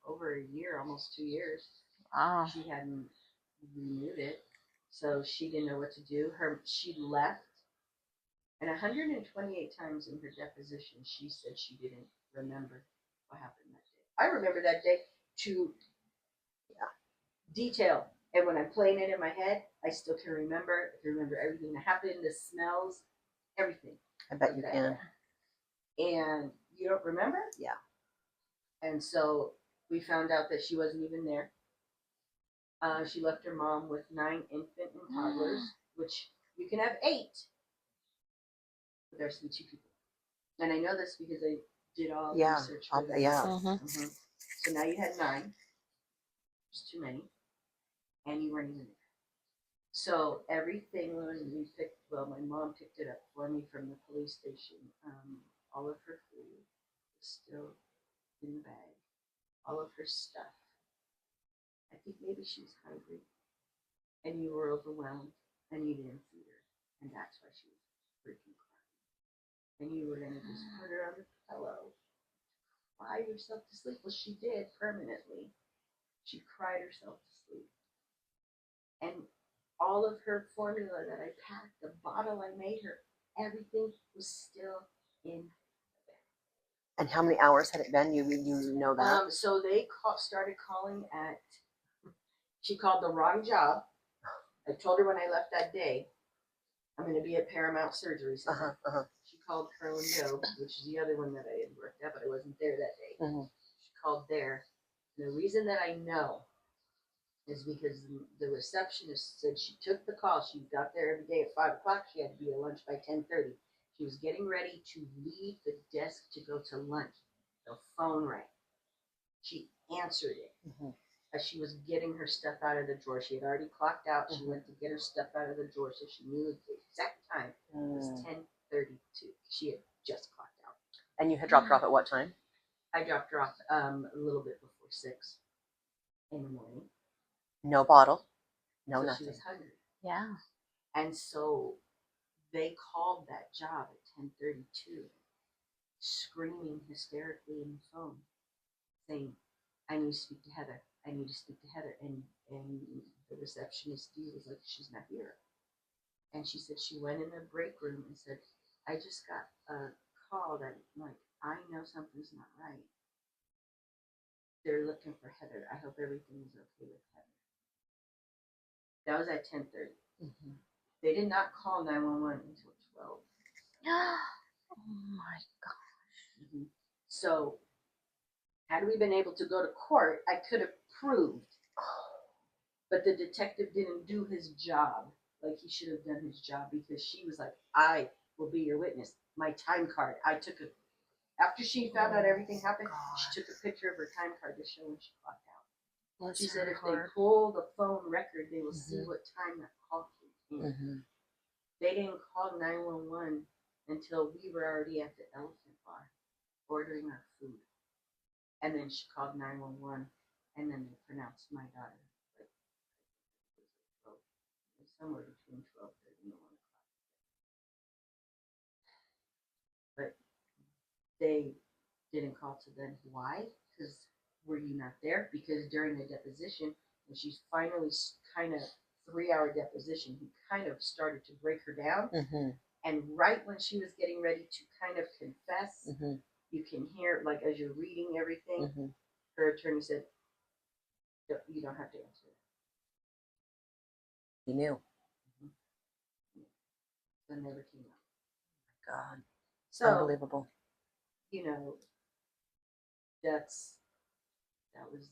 over a year, almost 2 years. Wow. She hadn't renewed it, so she didn't know what to do. She left, and 128 times in her deposition, she said she didn't remember what happened that day. I remember that day to detail, and when I'm playing it in my head, I still can remember. I can remember everything that happened, the smells, everything. I bet you can. And you don't remember? Yeah. And so we found out that she wasn't even there. She left her mom with 9 infant and toddlers, which you can have 8, but there's to be 2 people. And I know this because I did all the research for that. Yeah. Mm-hmm. So now you had 9. There's too many, and you weren't even there. So everything when we picked, well, my mom picked it up for me from the police station. All of her food was still in the bag. All of her stuff. I think maybe she was hungry, and you were overwhelmed, and you didn't feed her, and that's why she was freaking crying. And you were gonna just put her on the pillow, cry yourself to sleep. Well, she did permanently. She cried herself to sleep, and all of her formula that I packed, the bottle I made her, everything was still in the bag. And how many hours had it been? You know that? So they started calling at. She called the wrong job. I told her when I left that day, I'm going to be at Paramount Surgery Center. She called Carolyn Joe, which is the other one that I had worked at, but I wasn't there that day. She called there. And the reason that I know is because the receptionist said she took the call. She got there every day at 5 o'clock. She had to be at lunch by 10:30. She was getting ready to leave the desk to go to lunch. The phone rang. She answered it as she was getting her stuff out of the drawer. She had already clocked out. She went to get her stuff out of the drawer, so she knew the exact time. It was 10:32. She had just clocked out. And you had dropped her off at what time? I dropped her off a little bit before 6 in the morning. No bottle. No, so nothing. She was hungry. Yeah. And so they called that job at 10:32, screaming hysterically in the phone, saying, I need to speak to Heather. I need to speak to Heather. And the receptionist was like, she's not here. And she said she went in the break room and said, I just got a call that, like, I know something's not right. They're looking for Heather. I hope everything is okay with Heather. That was at 10:30. They did not call 911 until 12. Oh my gosh. So, had we been able to go to court, I could have proved. But the detective didn't do his job like he should have done his job, because she was like, I will be your witness. My time card. I took a. After she found out everything happened, she took a picture of her time card to show when she clocked out. She said if they pull the phone record, they will see what time that call came in. They didn't call 911 until we were already at the Elephant Bar ordering our food. And then she called 911, and then they pronounced my daughter. Like, somewhere between 12:30 and 1 o'clock. But they didn't call to then. Why? Because were you not there? Because during the deposition, when she's finally kind of 3-hour deposition, he kind of started to break her down. And right when she was getting ready to kind of confess, you can hear, like, as you're reading everything, her attorney said, you don't have to answer that. He knew. That never came out. God. So, unbelievable. You know, that was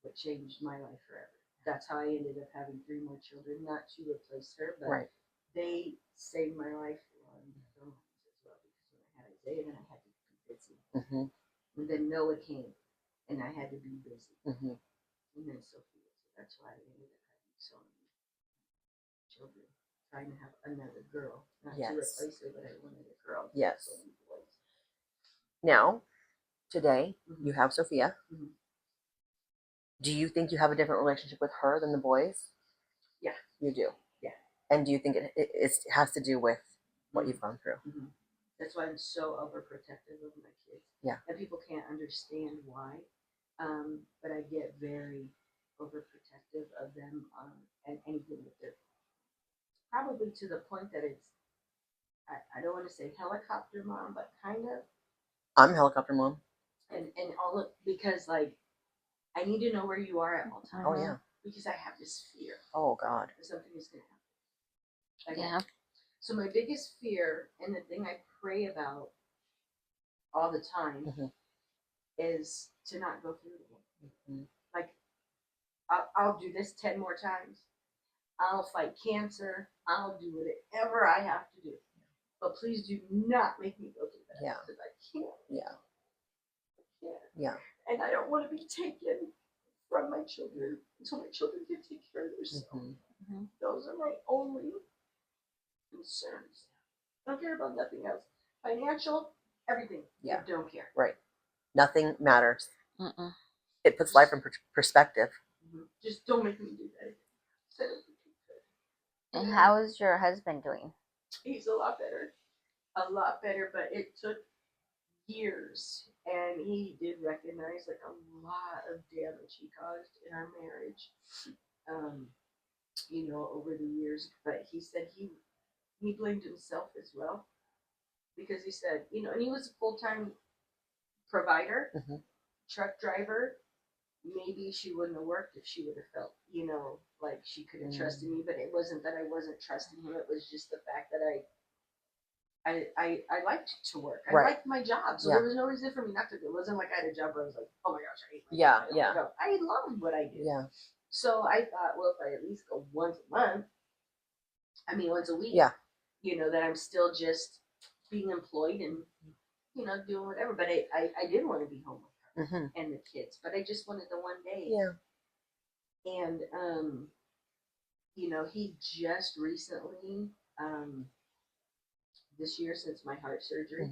what changed my life forever. That's how I ended up having 3 more children, not to replace her, but they saved my life on their lives as well. Because when I had Isaiah, then I had to be busy. And then Noah came, and I had to be busy. And then Sophia. So that's why I ended up having so many children, trying to have another girl, not to replace her, but I wanted a girl. Yes. So many boys. Now, today, you have Sophia. Do you think you have a different relationship with her than the boys? Yeah. You do? Yeah. And do you think it has to do with what you've gone through? That's why I'm so overprotective of my kids. Yeah. And people can't understand why. But I get very overprotective of them and anything that they're probably to the point that it's, I don't want to say helicopter mom, but kind of. I'm helicopter mom. And all of, because like, I need to know where you are at all times. Oh, yeah. Because I have this fear. Oh, God. That something is going to happen. Yeah. So my biggest fear, and the thing I pray about all the time, is to not go through it again. Like, I'll do this 10 more times. I'll fight cancer. I'll do whatever I have to do. But please do not make me go through that. Yeah. Because I can't. Yeah. I can't. Yeah. And I don't want to be taken from my children until my children can take care of themselves. Mhm. Those are my only concerns. I don't care about nothing else. Financial, everything. Yeah. I don't care. Right. Nothing matters. Mm-mm. It puts life in perspective. Just don't make me do that. And how is your husband doing? He's a lot better. A lot better, but it took years. And he did recognize like a lot of damage he caused in our marriage. Over the years. But he said he blamed himself as well. Because he said, and he was a full-time provider, truck driver. Maybe she wouldn't have worked if she would have felt, like she could have trusted me. But it wasn't that I wasn't trusting him. It was just the fact that I liked to work. I liked my job. So there was no reason for me not to do it. It wasn't like I had a job where I was like, oh my gosh, I hate my job. I loved what I did. Yeah. So I thought, well, if I at least go once a week, that I'm still just being employed and, doing whatever. But I did want to be home with her and the kids, but I just wanted the one day. Yeah. And, he just recently, this year since my heart surgery,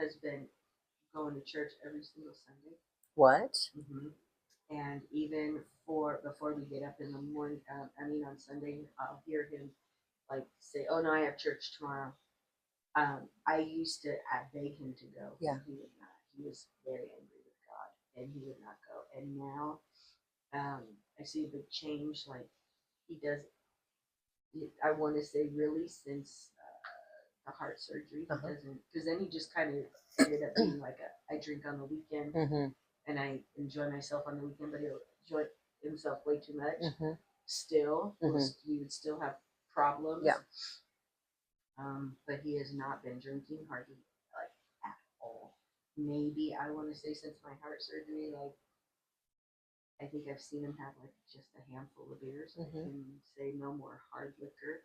has been going to church every single Sunday. What? And even before we get up in the morning, on Sunday, I'll hear him like say, "Oh no, I have church tomorrow." I used to beg him to go. Yeah. He would not. He was very angry with God, and he would not go. And now, I see a big change. Like he does. I want to say really since the heart surgery, he doesn't. Because then he just kind of ended up being like I drink on the weekend, and I enjoy myself on the weekend, but he'll enjoy himself way too much. Still, we would still have problems. Yeah. But he has not been drinking hardly like at all. Maybe I want to say since my heart surgery, like I think I've seen him have like just a handful of beers. I can say no more hard liquor.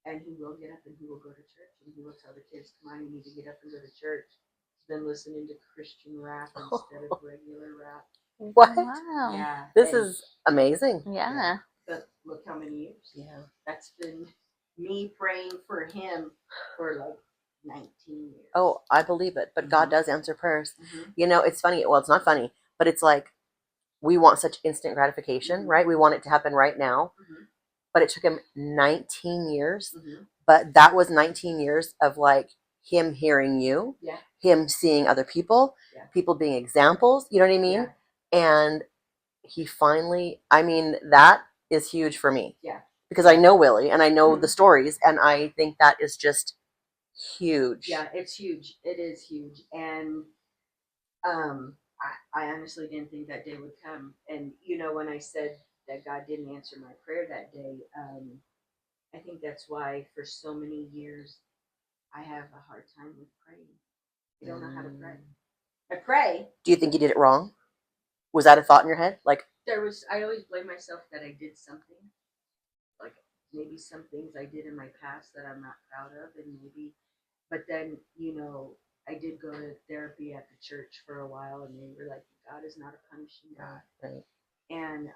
And he will get up and he will go to church and he will tell the kids, come on, you need to get up and go to church. He's been listening to Christian rap instead of regular rap. What? Wow. Yeah. This is amazing. Yeah. But look how many years. Yeah. That's been me praying for him for like 19 years. Oh, I believe it. But God does answer prayers. It's funny. Well, it's not funny, but it's like we want such instant gratification, right? We want it to happen right now. But it took him 19 years. But that was 19 years of like him hearing you, him seeing other people, people being examples. You know what I mean? And he finally, that is huge for me. Yeah. Because I know Willie and I know the stories, and I think that is just huge. Yeah, it's huge. It is huge. And I honestly didn't think that day would come. And when I said that God didn't answer my prayer that day, I think that's why for so many years I have a hard time with praying. I don't know how to pray. I pray. Do you think you did it wrong? Was that a thought in your head? Like I always blame myself that I did something. Like maybe some things I did in my past that I'm not proud of, but then, I did go to therapy at the church for a while, and they were like, God is not a punishing God. Right. And,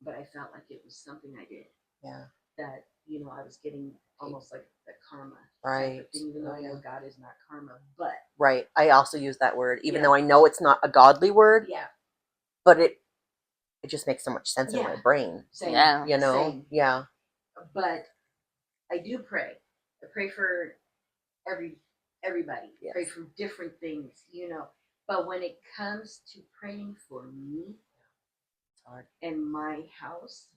but I felt like it was something I did. Yeah. That, I was getting almost like the karma. Right. Thing, even though I know God is not karma, but. Right. I also use that word, even though I know it's not a godly word. Yeah. But it just makes so much sense in my brain. Same. Yeah. Same. Yeah. But I do pray. I pray for everybody. Yes. Pray for different things, But when it comes to praying for me, it's hard. In my house,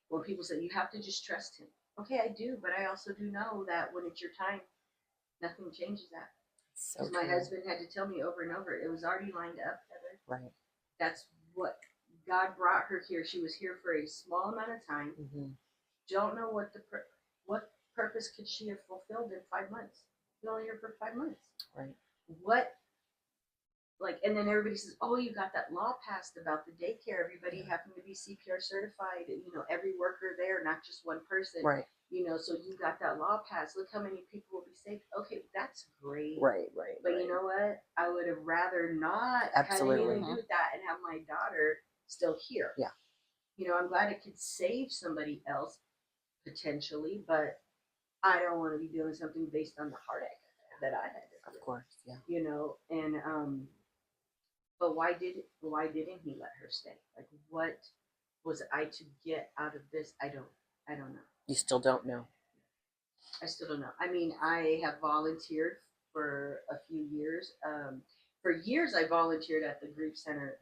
when people say you have to just trust him. Okay, I do, but I also do know that when it's your time, nothing changes that. Because my husband had to tell me over and over, it was already lined up, Heather. Right. That's what God brought her here. She was here for a small amount of time. Don't know what what purpose could she have fulfilled in 5 months. She's only here for 5 months. Right. And then everybody says, oh, you got that law passed about the daycare, everybody having to be CPR certified, every worker there, not just one person. Right. So you got that law passed. Look how many people will be saved. Okay, that's great. Right. But you know what? I would have rather not Absolutely had anything to do with that and have my daughter still here. Yeah. you know, I'm glad it could save somebody else potentially, but I don't want to be doing something based on the heartache that I had to Of feel, course, yeah. you know, and but why didn't he let her stay? Like, what was I to get out of this? I don't know. You still don't know. I still don't know. I mean, I have volunteered for a few years. For years, I volunteered at the grief center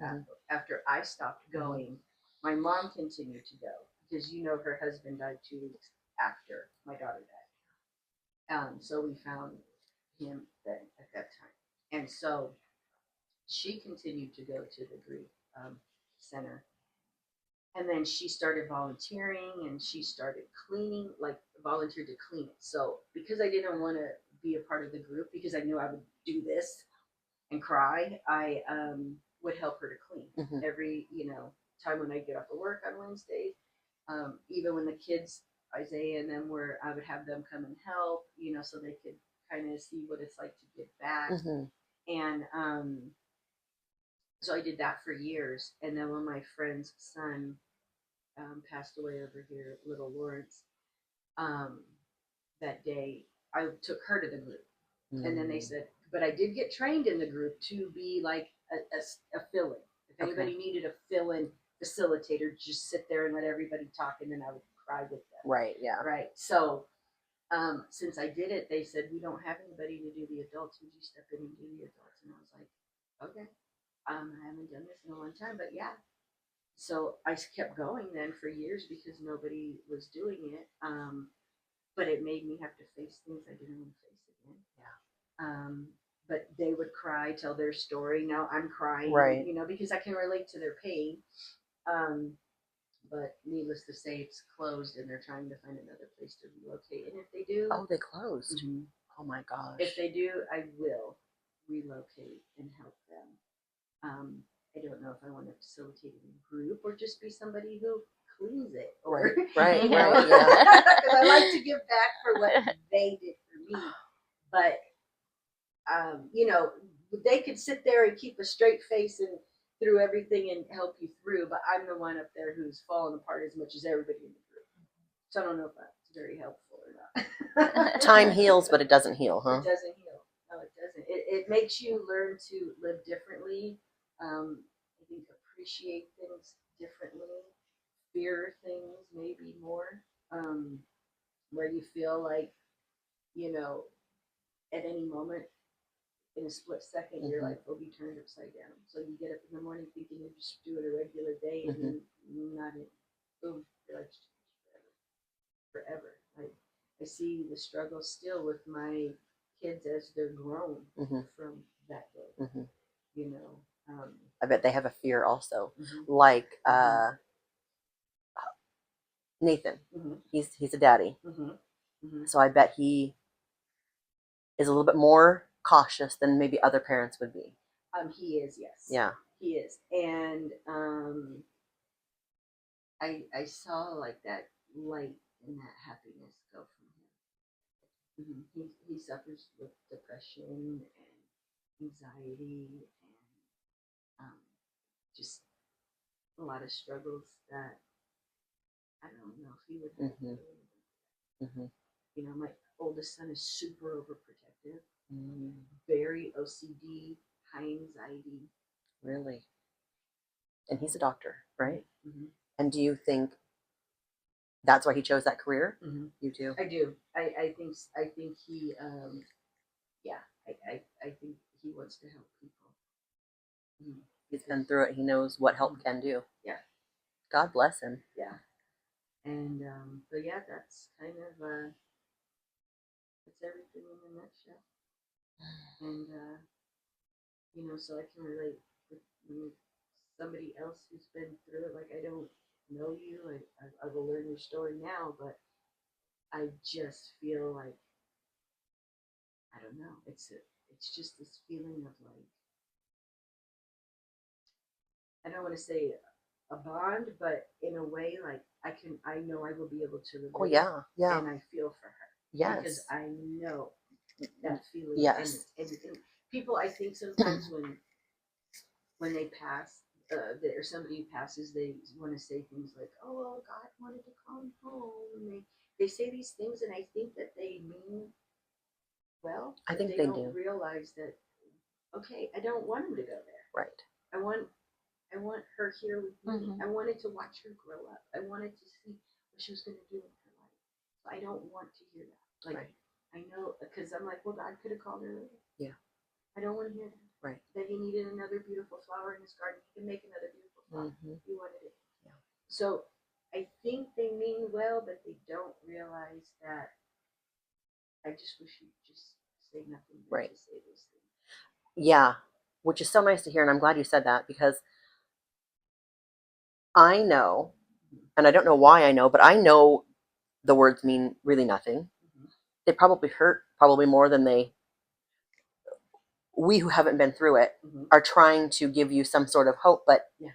after I stopped going. My mom continued to go because, you know, her husband died 2 weeks after my daughter died. So we found him then at that time. And so she continued to go to the grief center. And then she started volunteering and she started cleaning, like volunteered to clean it. So because I didn't want to be a part of the group because I knew I would do this and cry, I would help her to clean every, you know, time when I get off of work on Wednesdays. Even when the kids, Isaiah and them were, I would have them come and help, you know, so they could kind of see what it's like to give back. And so I did that for years. And then when my friend's son passed away over here, little Lawrence, that day, I took her to the group. And then they said, but I did get trained in the group to be like a fill-in. If anybody needed a fill-in facilitator, just sit there and let everybody talk, and then I would cry with them. Right, yeah. Right. So since I did it, they said, we don't have anybody to do the adults. Would you step in and do the adults? And I was like, okay. I haven't done this in a long time, but yeah. So I kept going then for years because nobody was doing it. But it made me have to face things I didn't want to face again. Yeah. But they would cry, tell their story. Now I'm crying, right, you know, because I can relate to their pain. But needless to say, it's closed and they're trying to find another place to relocate. And if they do. Oh, they closed. Oh my gosh. If they do, I will relocate and help them. I don't know if I want to facilitate it in a group or just be somebody who cleans it. Or, right, you know, right, yeah. because I like to give back for what they did for me. But, you know, they could sit there and keep a straight face and through everything and help you through. But I'm the one up there who's falling apart as much as everybody in the group. So I don't know if that's very helpful or not. Time heals, but it doesn't heal, huh? It doesn't heal. No, it doesn't. It makes you learn to live differently. I think appreciate things differently, fear things maybe more, where you feel like, you know, at any moment in a split second, your life will be turned upside down. So you get up in the morning thinking you're just doing a regular day and then not in, boom, your life's changed forever. I see the struggle still with my kids as they're grown from that day, you know. I bet they have a fear also, like Nathan. He's a daddy, so I bet he is a little bit more cautious than maybe other parents would be. He is, yes. Yeah, he is, and I saw like that light and that happiness go from him. He suffers with depression and anxiety and just a lot of struggles that I don't know if he would have. You know, my oldest son is super overprotective, very OCD, high anxiety. Really? And he's a doctor, right? And do you think that's why he chose that career? You too? I do. I think he yeah, I think he wants to help people. He's been through it. He knows what help can do. Yeah. God bless him. Yeah. And but yeah, that's kind of that's everything in a nutshell. And you know, so I can relate with somebody else who's been through it. Like, I don't know you. I will learn your story now, but I just feel like, I don't know. It's just this feeling of like, I don't want to say a bond, but in a way, like I know I will be able to relate. Oh yeah, yeah. And I feel for her. Yes. Because I know that feeling. Yes. And people, I think sometimes when they pass, there's somebody who passes, they want to say things like, "Oh, well, God wanted to come home," and they say these things, and I think that they mean well, I but think they they don't do. realize that. Okay, I don't want him to go there. Right. I want her here with me. Mhm. I wanted to watch her grow up. I wanted to see what she was going to do in her life. So I don't want to hear that. Like, Right. I know, because I'm like, well, God could have called her later. Yeah. I don't want to hear that. Right. That he needed another beautiful flower in his garden. He can make another beautiful flower. Mhm. He wanted it. Yeah. So I think they mean well, but they don't realize that. I just wish you'd just say nothing than Right. to say those things. Yeah, which is so nice to hear, and I'm glad you said that because I know, and I don't know why I know, but I know the words mean really nothing. Mhm. They probably hurt, probably more than we who haven't been through it Mhm. are trying to give you some sort of hope, but Yeah.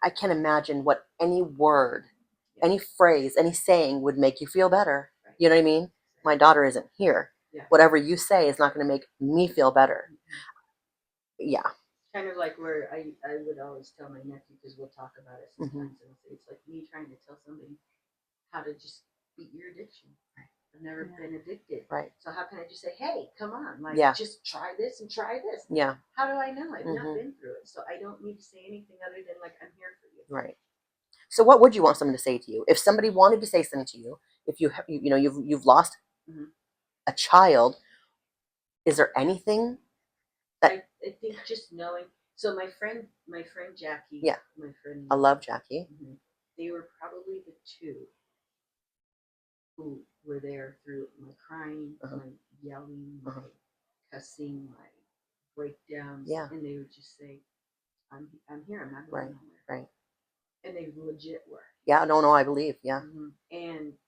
I can't imagine what any word, Yeah. any phrase, any saying would make you feel better. Right. You know what I mean? My daughter isn't here. Yeah. Whatever you say is not going to make me feel better. Yeah. Kind of like where I would always tell my nephew, because we'll talk about it sometimes, and I'll say it's like me trying to tell somebody how to just beat your addiction. Right. I've never Yeah. been addicted. Right. So how can I just say, hey, come on, like Yeah. just try this and try this? Yeah. How do I know? I've not Mhm. been through it, so I don't need to say anything other than like I'm here for you. Right. So what would you want someone to say to you? If somebody wanted to say something to you, if you have, you know, you've lost Mhm. a child, is there anything that I think just knowing. So my friend Jackie, Yeah. my friend, I love Jackie. mhm, they were probably the two who were there through my crying, Uh-huh. my yelling, my Uh-huh. cussing, my breakdowns, Yeah. and they would just say, I'm here. I'm not Right. going nowhere." Right. And they legit were. Yeah. No. I believe. Yeah. And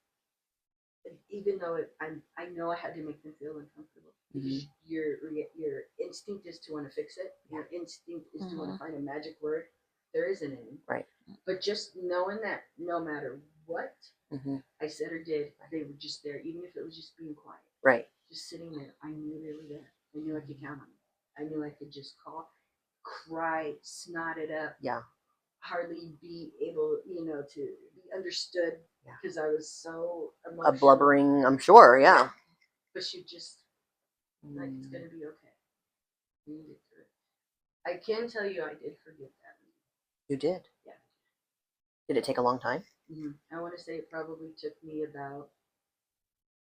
even though I know I had to make them feel uncomfortable, because your instinct is to want to fix it. Your instinct is to want to find a magic word. There isn't any. Right. But just knowing that no matter what Mhm. I said or did, they were just there, even if it was just being quiet. Right. Just sitting there. I knew they were there. I knew I could count on them. I knew I could just call, cry, snot it up, Yeah. hardly be able, to be understood, Yeah. because I was so A emotional. blubbering, I'm sure. Yeah. But she just, like, it's going to be okay. We need it through it. I can tell you I did forgive that. You did. Yeah. Did it take a long time? I want to say it probably took me about,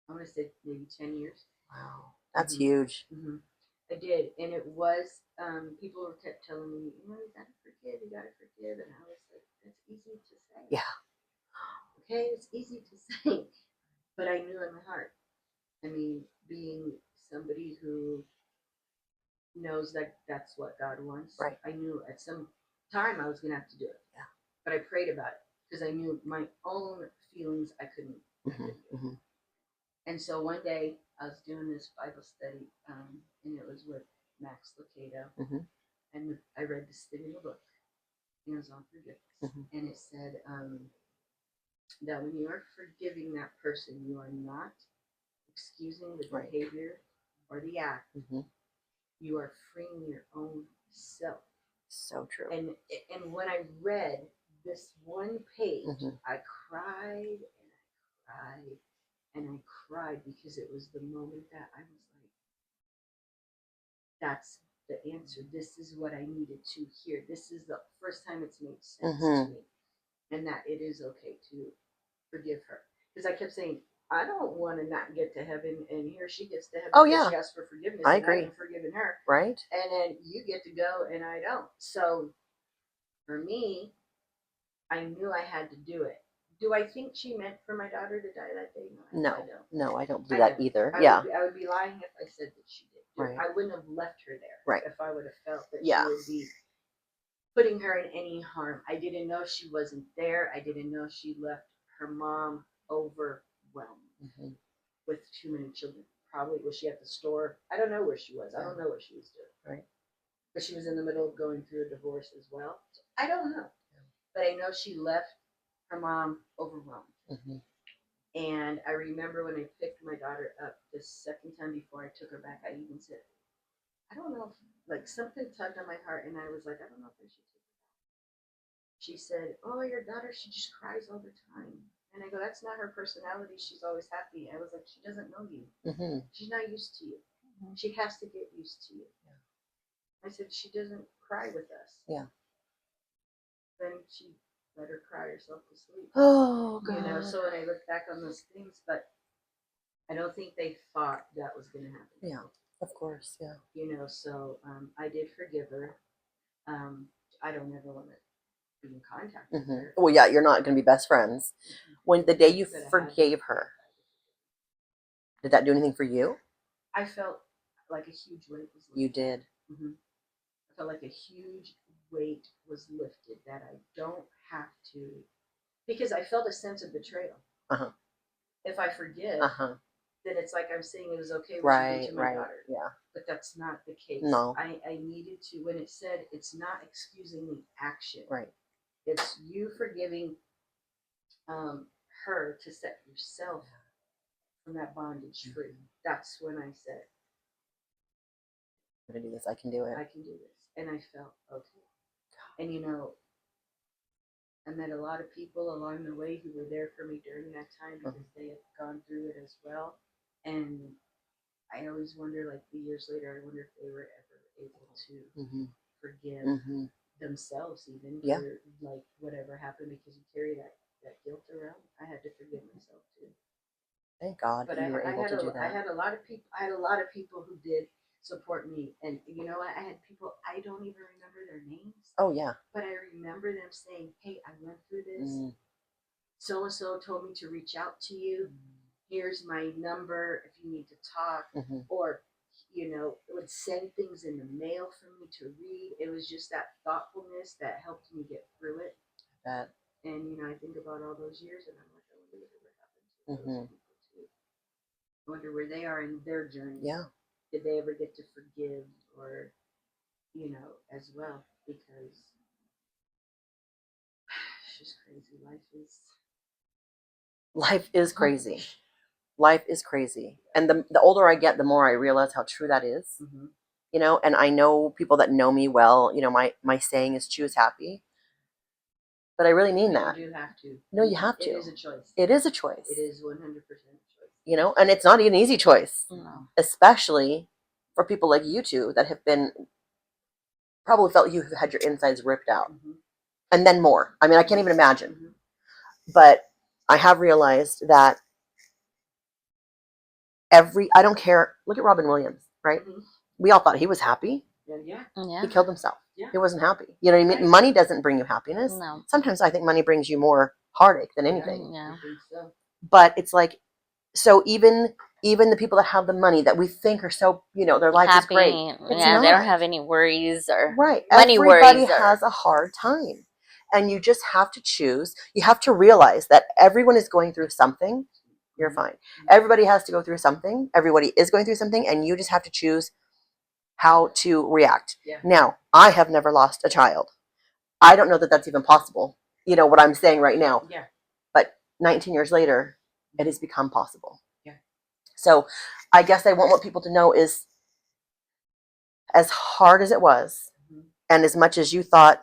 I want to say maybe 10 years. Wow. That's Mhm. huge. I did, and it was. People were kept telling me, you gotta forgive, and I was like, that's easy to say. Yeah. Okay, it's easy to say, but I knew in my heart. I mean, being somebody who knows that that's what God wants, Right. I knew at some time I was gonna have to do it. Yeah. But I prayed about it because I knew my own feelings I couldn't. Mhm. And so one day I was doing this Bible study, and it was with Max Lucado, Mhm. and I read this thing in the book. And it was on forgiveness, and it said that when you are forgiving that person, you are not excusing the Right. behavior or the act. Mhm. You are freeing your own self. So true. And when I read this one page, Mhm. I cried and I cried and I cried, because it was the moment that I was like, that's the answer. This is what I needed to hear. This is the first time it's made sense to me, and that it is okay to forgive her. Because I kept saying, I don't want to not get to heaven, and here she gets to heaven Oh, because yeah. she asked for forgiveness, I and agree. I haven't forgiven her, Right. and then you get to go and I don't. So for me, I knew I had to do it. Do I think she meant for my daughter to die that day? No, I don't. No, I don't believe I that don't. either. I Yeah. would be lying if I said that she did. Right. I wouldn't have left her there. Right. If I would have felt that Yeah. she would be putting her in any harm. I didn't know she wasn't there. I didn't know she left her mom overwhelmed with too many children. Probably was she at the store? I don't know where she was. I don't know what she was doing. Right. But she was in the middle of going through a divorce as well. So I don't know. But I know she left her mom overwhelmed. And I remember when I picked my daughter up the second time before I took her back, I even said, I don't know if, like, something tugged on my heart, and I was like, I don't know if I should take her she said, "Oh, your daughter, she just cries all the time." And I go, "That's not her personality. She's always happy." I was like, "She doesn't know you. Mm-hmm. She's not used to you. Mhm. She has to get used to you." I said, "She doesn't cry with us." Yeah. Then she let her cry herself to sleep. Oh, You know, God. so when I look back on those things, but I don't think they thought that was going to happen. Yeah. Of course, yeah. You know, so I did forgive her. I don't ever want to be in contact with Mm-hmm. her. Well, yeah, you're not going to be best friends. When the day you But I had- forgave her, did that do anything for you? I felt like a huge weight was lifted. You did. I felt like a huge weight was lifted that I don't have to, because I felt a sense of betrayal. Uh-huh. If I forgive, Uh-huh. then it's like I'm saying it was okay what you Right, did to my right. daughter. Yeah. But that's not the case. No. I needed to, when it said it's not excusing the action. Right. It's you forgiving her to set yourself from that bondage free. That's when I said, I'm going to do this. I can do it. I can do this. And I felt okay. And you know, I met a lot of people along the way who were there for me during that time because they had gone through it as well. And I always wonder, like the years later, I wonder if they were ever able to forgive themselves even for like whatever happened, because you carry that guilt around. I had to forgive myself too. Thank God But that you were able to do I that. had a lot of people. I had a lot of people who did support me, and you know what? I had people I don't even remember their names. Oh, yeah. But I remember them saying, "Hey, I went through this. So and so told me to reach out to you. Here's my number if you need to talk." Or, you know, it would send things in the mail for me to read. It was just that thoughtfulness that helped me get through it. That. And you know, I think about all those years, and I'm like, I wonder what happened to those people too. I wonder where they are in their journey. Yeah. Did they ever get to forgive, or you know, as well? Because it's just crazy. Life is crazy. Life is crazy. And the older I get, the more I realize how true that is. You know, and I know people that know me well, you know, my saying is choose happy. But I really mean that. You do have to. No, you have to. It is a choice. It is a choice. It is 100% a choice. You know, and it's not an easy choice. No. Especially for people like you two that have been, probably felt you have had your insides ripped out. And then more. I mean, I can't even imagine. But I have realized that I don't care. Look at Robin Williams, right? We all thought he was happy. Yeah. He killed himself. Yeah. He wasn't happy. You know what I mean? Right. Money doesn't bring you happiness. No. Sometimes I think money brings you more heartache than anything. Yeah. I think so. But it's like, so even the people that have the money that we think are so, you know, their life is Happy. great. It's Yeah, not. they don't have any worries or Right. money Everybody worries. has a hard time. And you just have to choose. You have to realize that everyone is going through something. You're fine. Everybody has to go through something. Everybody is going through something. And you just have to choose how to react. Yeah. Now, I have never lost a child. I don't know that that's even possible. You know what I'm saying right now. Yeah. But 19 years later, it has become possible. Yeah. So I guess I want what people to know is, as hard as it was, and as much as you thought,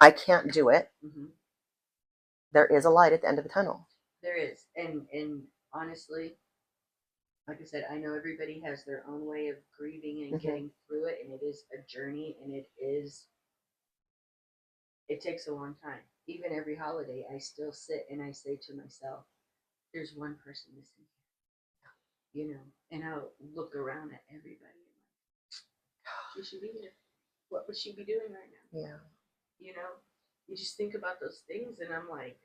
I can't do it, there is a light at the end of the tunnel. There is. And honestly, like I said, I know everybody has their own way of grieving and getting through it, and it is a journey, and it takes a long time. Even every holiday, I still sit and I say to myself, there's one person missing here, you know, and I'll look around at everybody and like, she should be here. What would she be doing right now? Yeah. You know, you just think about those things, and I'm like,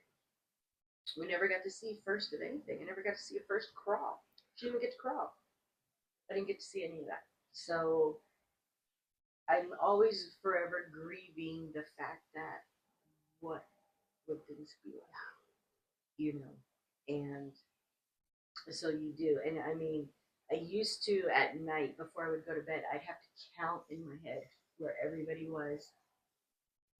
we never got to see first of anything. I never got to see a first crawl. She didn't get to crawl. I didn't get to see any of that. So I'm always forever grieving the fact that what would things be like, you know? And so you do. And I mean, I used to at night before I would go to bed, I'd have to count in my head where everybody was.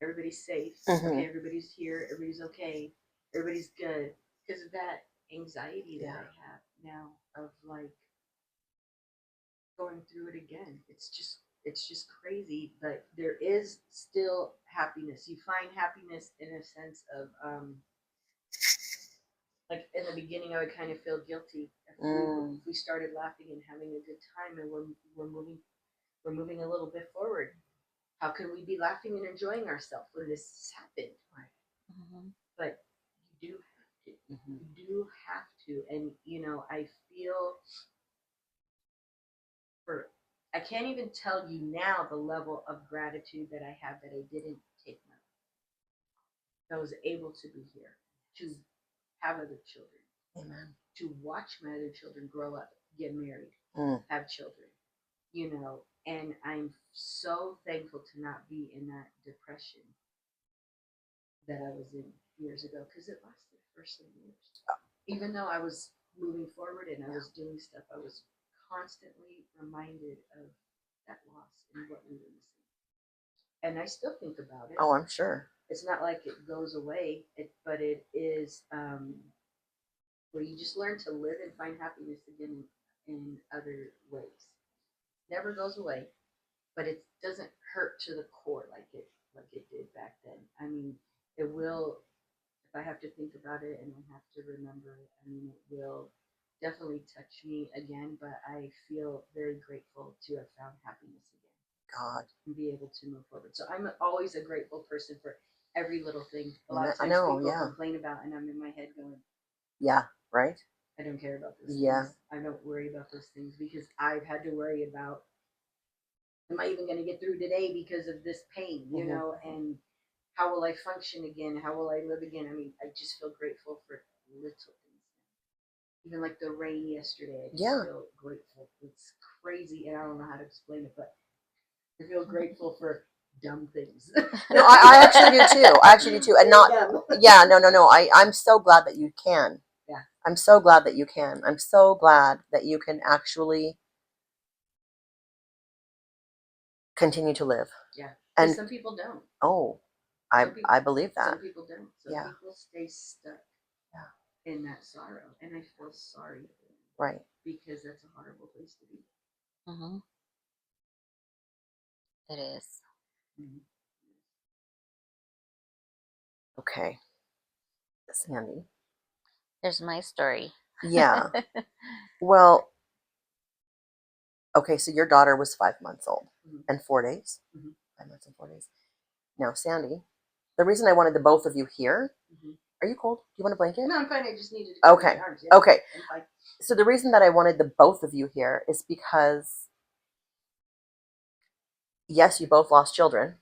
Everybody's safe. Okay, everybody's here. Everybody's okay. Everybody's good. Because of that anxiety that I have now of like going through it again. It's just crazy. But there is still happiness. You find happiness in a sense of like in the beginning, I would kind of feel guilty if we started laughing and having a good time, and we're moving a little bit forward. How can we be laughing and enjoying ourselves when this has happened? Mm-hmm. But you do have to. You do have to, and I feel for. I can't even tell you now the level of gratitude that I have that I didn't take my life. I was able to be here, to have other children, Amen. to watch my other children grow up, get married, have children, and I'm so thankful to not be in that depression that I was in years ago, because it lasted for some years. Even though I was moving forward and I was doing stuff, I was constantly reminded of that loss and what we were missing. And I still think about it. Oh, I'm sure. It's not like it goes away, but it is where you just learn to live and find happiness again in other ways. Never goes away, but it doesn't hurt to the core like it did back then. I mean, it will, if I have to think about it and I have to remember it, I mean, it will definitely touch me again, but I feel very grateful to have found happiness again. God. And be able to move forward. So I'm always a grateful person for every little thing. A lot of I times know, people yeah. complain about, and I'm in my head going, yeah, right? I don't care about those Yeah. things. I don't worry about those things because I've had to worry about, am I even going to get through today because of this pain, and how will I function again? How will I live again? I mean, I just feel grateful for little things. Even like the rain yesterday, I just feel grateful. It's crazy, and I don't know how to explain it, but I feel grateful for dumb things. No, I actually do too. I actually do too. And not, yeah, no. I'm so glad that you can. Yeah. I'm so glad that you can. I'm so glad that you can actually continue to live. Yeah. And some people don't. Oh, I believe that. Some people don't. Some people stay stuck in that sorrow. And I feel sorry for them. Right. Because that's a horrible place to be. Mm-hmm. It is. Mm-hmm. Okay. Sandy. There's my story. Yeah. Well, okay, so your daughter was 5 months old and 4 days. 5 months and 4 days. Now, Sandy, the reason I wanted the both of you here, are you cold? Do you want a blanket? No, I'm fine. I just needed to Okay. my arms. Yeah, okay. I'm fine. So the reason that I wanted the both of you here is because, yes, you both lost children,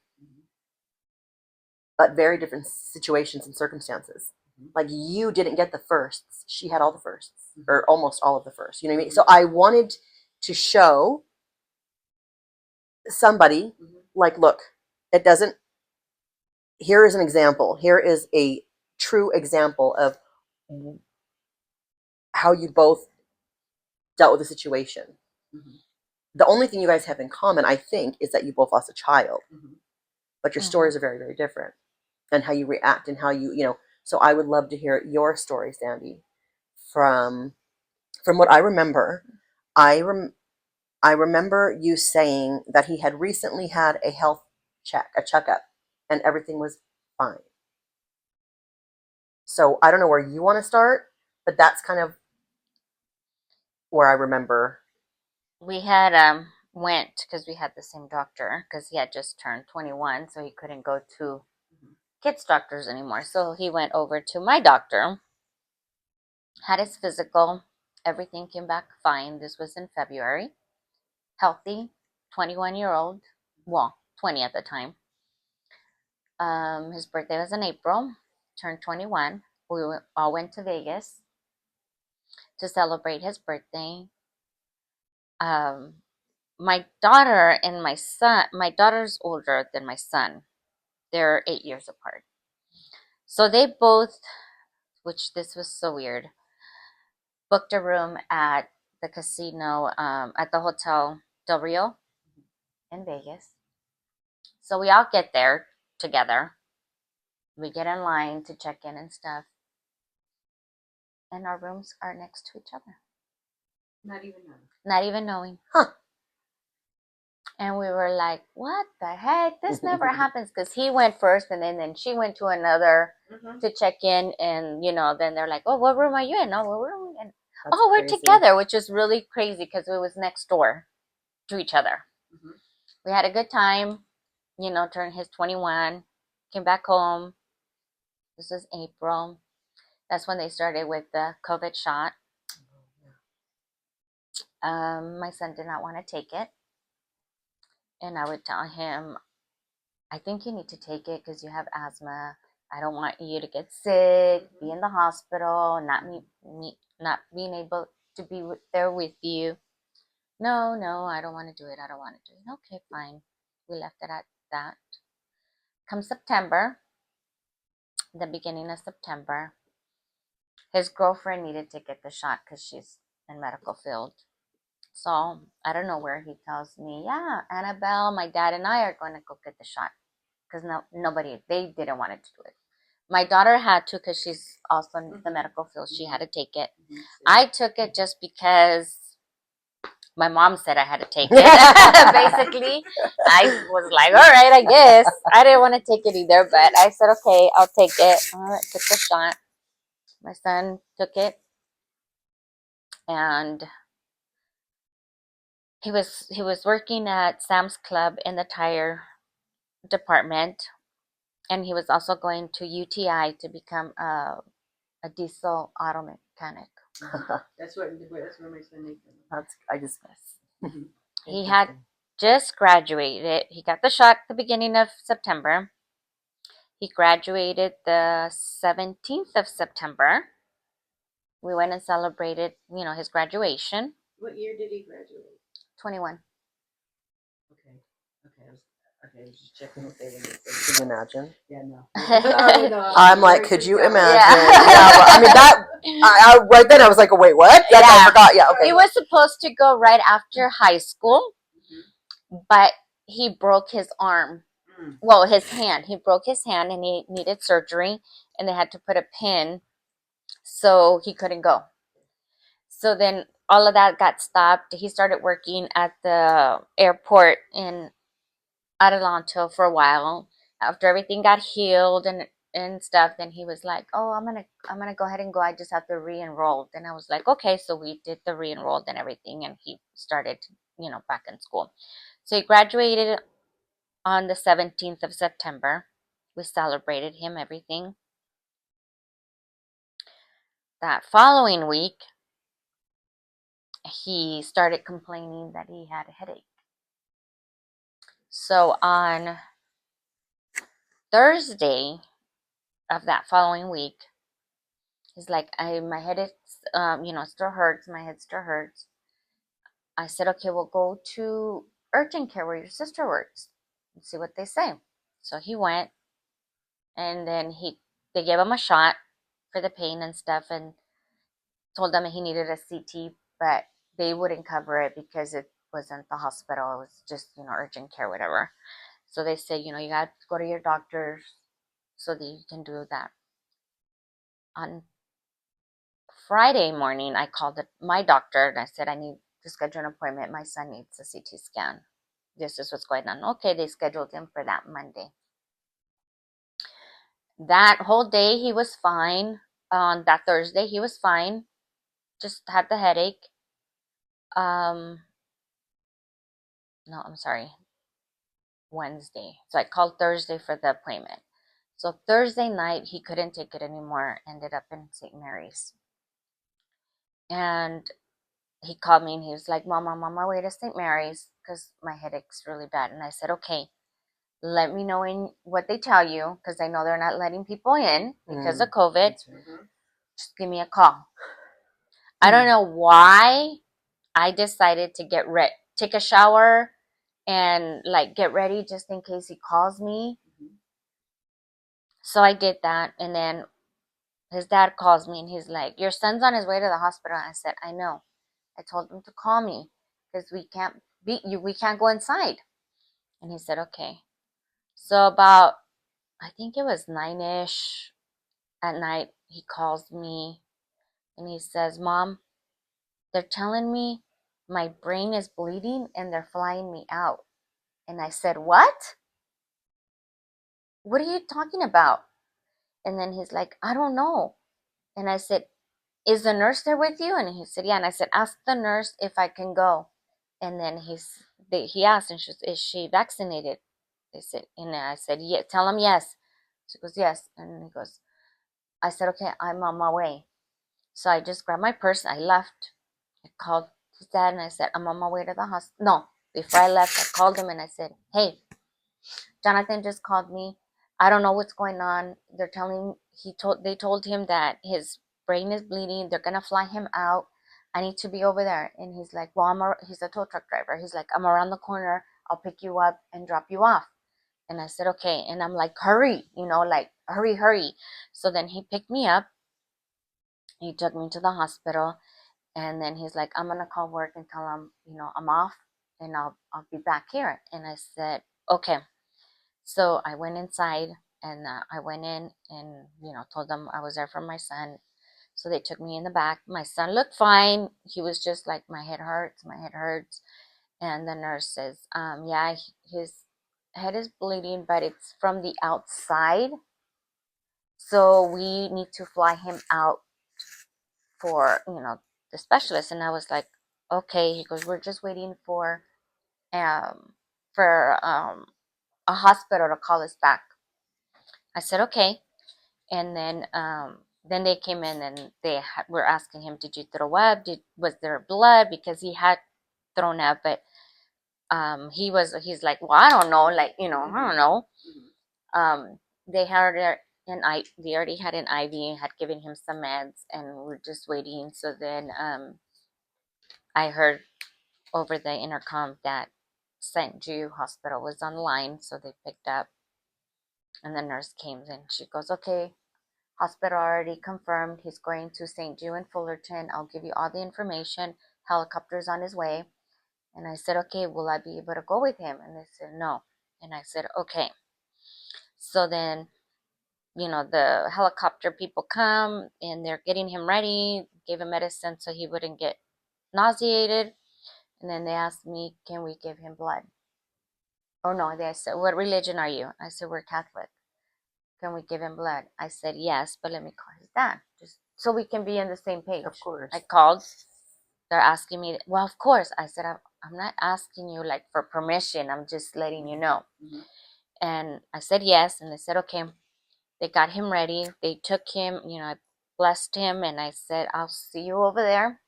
but very different situations and circumstances. Like, you didn't get the firsts. She had all the firsts, or almost all of the firsts. You know what I mean? So I wanted to show somebody, like, look, it doesn't, here is an example. Here is a true example of how you both dealt with the situation. The only thing you guys have in common, I think, is that you both lost a child. But your stories are very, very different. And how you react and how you. So I would love to hear your story, Sandy. From what I remember, I remember you saying that he had recently had a health checkup, and everything was fine. So I don't know where you want to start, but that's kind of where I remember. We had went because we had the same doctor because he had just turned 21, so he couldn't go to kids doctors anymore. So he went over to my doctor, had his physical, everything came back fine. This was in February. Healthy, 21-year-old, well, 20 at the time. His birthday was in April, turned 21. We all went to Vegas to celebrate his birthday. My daughter and my son, my daughter's older than my son. They're 8 years apart. So they both, which this was so weird, booked a room at the casino, at the Hotel Del Rio in Vegas. So we all get there together. We get in line to check in and stuff. And our rooms are next to each other. Not even knowing. Not even knowing. Huh. And we were like, what the heck? This never happens, because he went first, and then she went to another to check in, and then they're like, oh, what room are you in? Oh, what room are you in? That's We're crazy. together, which is really crazy because it was next door to each other. We had a good time, turned his 21, came back home. This was April. That's when they started with the COVID shot. My son did not want to take it. And I would tell him, I think you need to take it because you have asthma. I don't want you to get sick, be in the hospital, not being able to be there with you. No, I don't want to do it. I don't want to do it. Okay, fine. We left it at that. Come September, the beginning of September, his girlfriend needed to get the shot because she's in medical field. So I don't know where he tells me, yeah, Annabelle, my dad and I are going to go get the shot, because they didn't want to do it. My daughter had to because she's also in the medical field. She had to take it. I took it just because my mom said I had to take it. Basically, I was like, all right, I guess. I didn't want to take it either, but I said, okay, I'll take it. I took the shot. My son took it, and he was working at Sam's Club in the tire department, and he was also going to UTI to become a diesel auto mechanic. That's where my son is. I just. He had just graduated. He got the shot at the beginning of September. He graduated the 17th of September. We went and celebrated, his graduation. What year did he graduate? 21. Okay. I was just checking if they were. Can you imagine? Yeah, no. I'm like, could you imagine? Yeah. Well, I mean, that, I right then I was like, oh, wait, what? Yes, I forgot. Yeah, okay. He was supposed to go right after high school, but he broke his arm. Well, his hand. He broke his hand and he needed surgery, and they had to put a pin, so he couldn't go. So then all of that got stopped. He started working at the airport in Adelanto for a while. After everything got healed and stuff, then he was like, oh, I'm gonna go ahead and go. I just have to re-enroll. Then I was like, okay. So we did the re-enrolled and everything, and he started, back in school. So he graduated on the 17th of September. We celebrated him, everything. That following week, he started complaining that he had a headache. So on Thursday of that following week, he's like, my head is, still hurts. My head still hurts. I said, okay, we'll go to urgent care where your sister works and see what they say. So he went, and then they gave him a shot for the pain and stuff, and told them he needed a CT, but they wouldn't cover it because it wasn't the hospital. It was just, urgent care, whatever. So they said, you got to go to your doctors so that you can do that. On Friday morning, I called my doctor and I said, I need to schedule an appointment. My son needs a CT scan. This is what's going on. Okay, they scheduled him for that Monday. That whole day, he was fine. On that Thursday, he was fine. Just had the headache. No, I'm sorry. Wednesday. So I called Thursday for the appointment. So Thursday night, he couldn't take it anymore. Ended up in St. Mary's. And he called me and he was like, Mom, I'm on my way to St. Mary's because my headache's really bad. And I said, okay, let me know what they tell you, because I know they're not letting people in because of COVID. Just give me a call. I don't know why I decided to take a shower and get ready just in case he calls me. So I did that, and then his dad calls me and he's like, your son's on his way to the hospital. I said, I know. I told him to call me because we can't go inside. And he said, okay. So about, I think it was 9-ish at night, he calls me and he says, Mom, they're telling me my brain is bleeding and they're flying me out. And I said, what? What are you talking about? And then he's like, I don't know. And I said, is the nurse there with you? And he said, yeah. And I said, ask the nurse if I can go. And then he asked, and she said, is she vaccinated? They said, and I said, yeah, tell him yes. She goes, yes. And he goes, I said, okay, I'm on my way. So I just grabbed my purse. I left. I called his dad and I said, I'm on my way to the hospital. No, before I left, I called him and I said, hey, Jonathan just called me. I don't know what's going on. They told him that his brain is bleeding. They're gonna fly him out. I need to be over there. And he's like, well, he's a tow truck driver. He's like, I'm around the corner. I'll pick you up and drop you off. And I said, okay. And I'm like, hurry, like hurry, hurry. So then he picked me up. He took me to the hospital. And then he's like, I'm gonna call work and tell him, I'm off and I'll be back here. And I said, okay. So I went inside and I went in and, told them I was there for my son. So they took me in the back. My son looked fine. He was just like, my head hurts, my head hurts. And the nurse says, yeah, his head is bleeding, but it's from the outside. So we need to fly him out for, the specialist. And I was like, okay. He goes, we're just waiting for um, a hospital to call us back. I said, okay. And then they came in and were asking him, did you throw up? Was there blood? Because he had thrown up, but he's like, well, I don't know. Like, I don't know. They had they already had an IV, had given him some meds, and we're just waiting. So then I heard over the intercom that St. Jude Hospital was online, so they picked up, and the nurse came in. She goes, okay, hospital already confirmed he's going to St. Jude in Fullerton. I'll give you all the information. Helicopter's on his way. And I said, okay, will I be able to go with him? And they said, no. And I said, okay. So then, the helicopter people come and they're getting him ready, gave him medicine so he wouldn't get nauseated. And then they asked me, can we give him blood? Oh, no, they said, what religion are you? I said, we're Catholic. Can we give him blood? I said, yes, but let me call his dad, just so we can be on the same page. Of course. I called. They're asking me, well, of course. I said, I'm not asking you like for permission. I'm just letting you know. Mhm. And I said, yes. And they said, okay. They got him ready. They took him, I blessed him. And I said, I'll see you over there.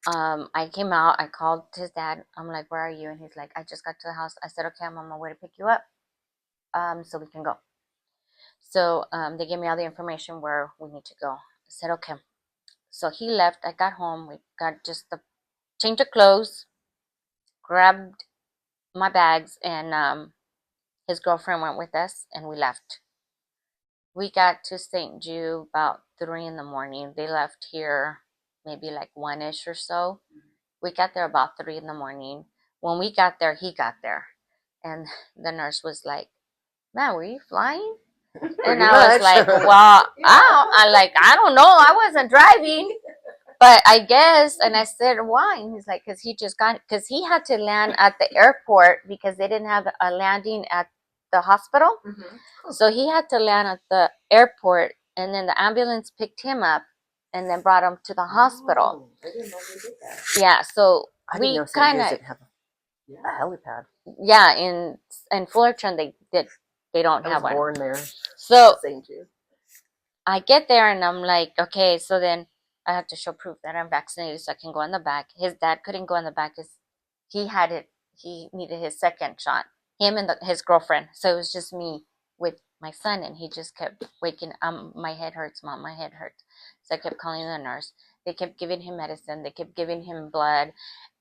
I came out. I called his dad. I'm like, where are you? And he's like, I just got to the house. I said, okay, I'm on my way to pick you up. So we can go. So they gave me all the information where we need to go. I said, okay. So he left. I got home. We got just the change of clothes, grabbed my bags, and his girlfriend went with us, and we left. We got to St. Jude about 3 in the morning. They left here maybe like 1-ish or so. We got there about 3 in the morning. When we got there, he got there. And the nurse was like, man, were you flying? And I was like, well, I don't know. I wasn't driving, but I guess. And I said, why? And he's like, because he had to land at the airport because they didn't have a landing at the hospital. Mhm. So he had to land at the airport, and then the ambulance picked him up and then brought him to the hospital. I didn't know they did that. Yeah, so I didn't we know St. kind Jude's of, didn't have a helipad. yeah, in Fullerton they don't I have was one. born there. So St. Jude. I get there and I'm like, okay, so then I have to show proof that I'm vaccinated so I can go in the back. His dad couldn't go in the back because he needed his second shot. Him and his girlfriend. So it was just me with my son, and he just kept waking. My head hurts, mom. My head hurts. So I kept calling the nurse. They kept giving him medicine. They kept giving him blood,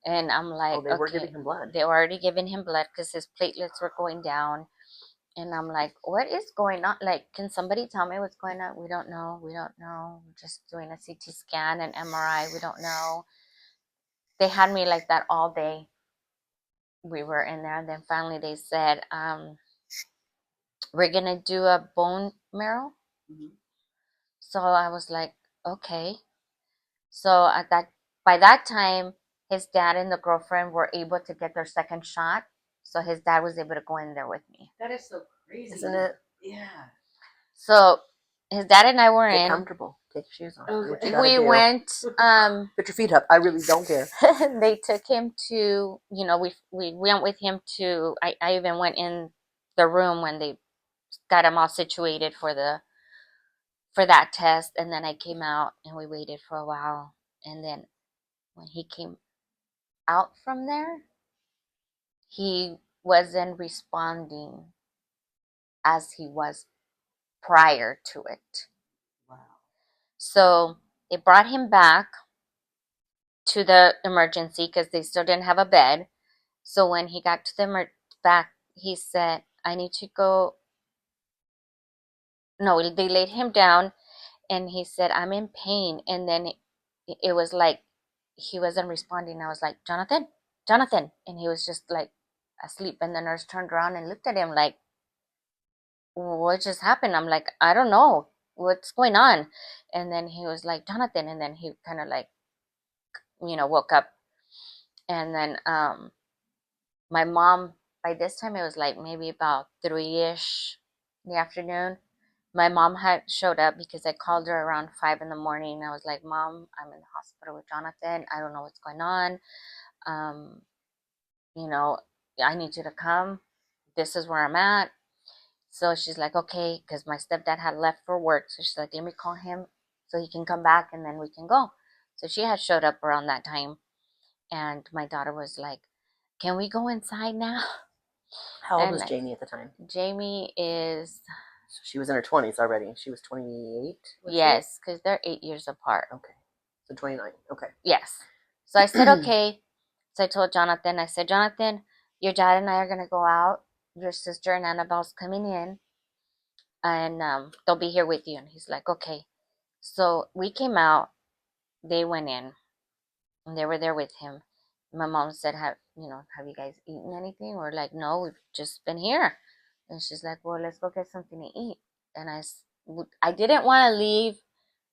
and I'm like, They were okay. giving him blood. They were already giving him blood because his platelets were going down. And I'm like, what is going on? Like, can somebody tell me what's going on? We don't know. We don't know. We're just doing a CT scan and MRI. We don't know. They had me like that all day. We were in there. And then finally they said, we're going to do a bone marrow. Mhm. So I was like, okay. So by that time, his dad and the girlfriend were able to get their second shot. So his dad was able to go in there with me. That is so crazy. Isn't it? Yeah. So his dad and I were Get in. comfortable. Take your shoes off. Do what you Okay. gotta We do. went. Put your feet up. I really don't care. They took him to. We went with him to. I even went in the room when they got him all situated for that test, and then I came out and we waited for a while, and then when he came out from there, he wasn't responding as he was prior to it. Wow. So they brought him back to the emergency because they still didn't have a bed. So when he got to the back, he said, I need to go. No, they laid him down and he said, I'm in pain. And then it was like he wasn't responding. I was like, Jonathan, Jonathan. And he was just like asleep. And the nurse turned around and looked at him like, what just happened? I'm like, I don't know. What's going on? And then he was like, Jonathan. And then he kind of like, woke up. And then my mom, by this time, it was like maybe about 3-ish in the afternoon. My mom had showed up because I called her around 5 in the morning. I was like, Mom, I'm in the hospital with Jonathan. I don't know what's going on. Um, I need you to come. This is where I'm at. So she's like, okay, because my stepdad had left for work. So she's like, let me call him so he can come back and then we can go. So she had showed up around that time. And my daughter was like, can we go inside now? How old And was Jamie at the time? Jamie is, So she was in her 20s already. She was 28. yes, because they're 8 years apart. Okay. So 29. Okay. Yes. So I said, okay. So I told Jonathan, I said, Jonathan, your dad and I are going to go out. Your sister and Annabelle's coming in. And they'll be here with you. And he's like, okay. So we came out. They went in. And they were there with him. My mom said, have you guys eaten anything? We're like, no, we've just been here. And she's like, well, let's go get something to eat. And I didn't want to leave,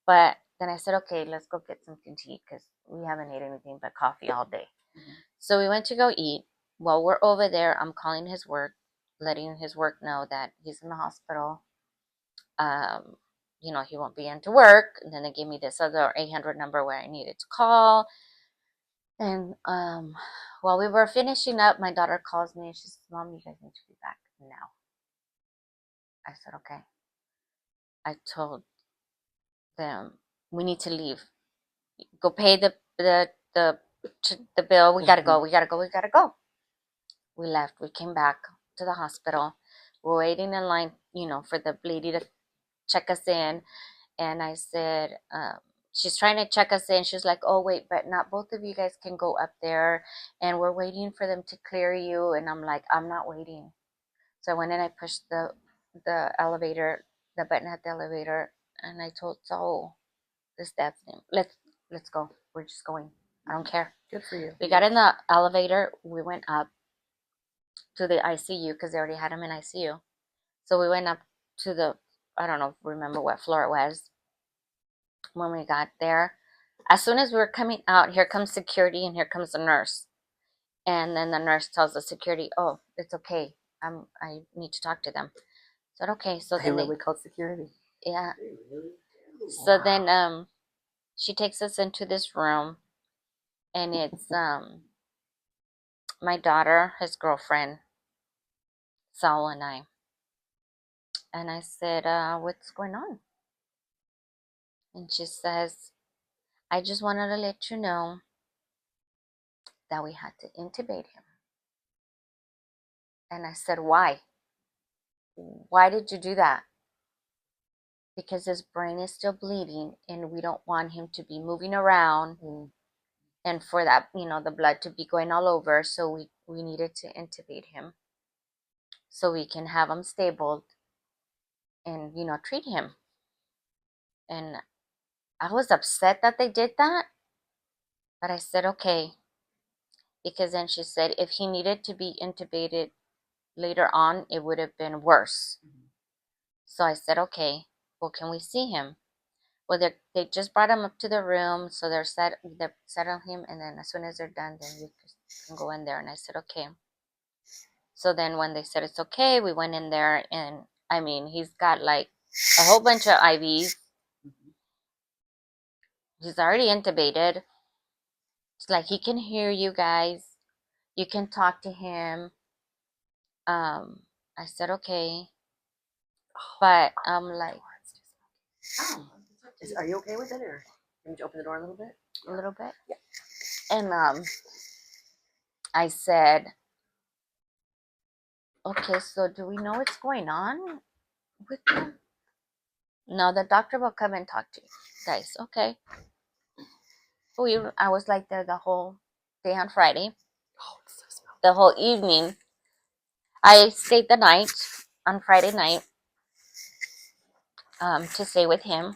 but then I said, okay, let's go get something to eat because we haven't ate anything but coffee all day. Mhm. So we went to go eat. While we're over there, I'm calling his work, letting his work know that he's in the hospital. He won't be into work. And then they gave me this other 800 number where I needed to call. And while we were finishing up, my daughter calls me and she says, Mom, you guys need to be back now. I said, okay. I told them, we need to leave. Go pay the bill. We gotta go. We gotta go. We gotta go. We left. We came back to the hospital. We're waiting in line, for the lady to check us in. And I said, she's trying to check us in. She's like, oh, wait, but not both of you guys can go up there. And we're waiting for them to clear you. And I'm like, I'm not waiting. So I went and I pushed the elevator, the button at the elevator. And I told Saul, this dad's name, let's go. We're just going. I don't care. Good for you. We got in the elevator. We went up to the ICU because they already had him in ICU. So we went up to I don't remember what floor it was. When we got there, as soon as we were coming out, here comes security and here comes the nurse. And then the nurse tells the security, oh, it's okay. I need to talk to them. I said, okay. So They then really called security. yeah. Really? So then she takes us into this room, and it's my daughter, his girlfriend, Saul, and I. And I said, what's going on? And she says, I just wanted to let you know that we had to intubate him. And I said, why? Why did you do that? Because his brain is still bleeding and we don't want him to be moving around and for that, the blood to be going all over. So we needed to intubate him so we can have him stable and, treat him. And I was upset that they did that. But I said, okay. Because then she said if he needed to be intubated later on, it would have been worse. Mhm. So I said, okay, well, can we see him? Well, they just brought him up to the room, so they're settling him, and then as soon as they're done, then we can go in there. And I said, okay. So then when they said it's okay, we went in there, and I mean, he's got like a whole bunch of IVs. He's already intubated. It's like he can hear you guys. You can talk to him. I said okay, but I'm like Oh, Are you okay with it, or can you open the door a little bit? a little bit. Yeah. And I said, okay, so do we know what's going on with him? No, the doctor will come and talk to you guys. Okay. I was like there the whole day on Friday, Oh, it's so smelly. the whole evening. I stayed the night on Friday night to stay with him.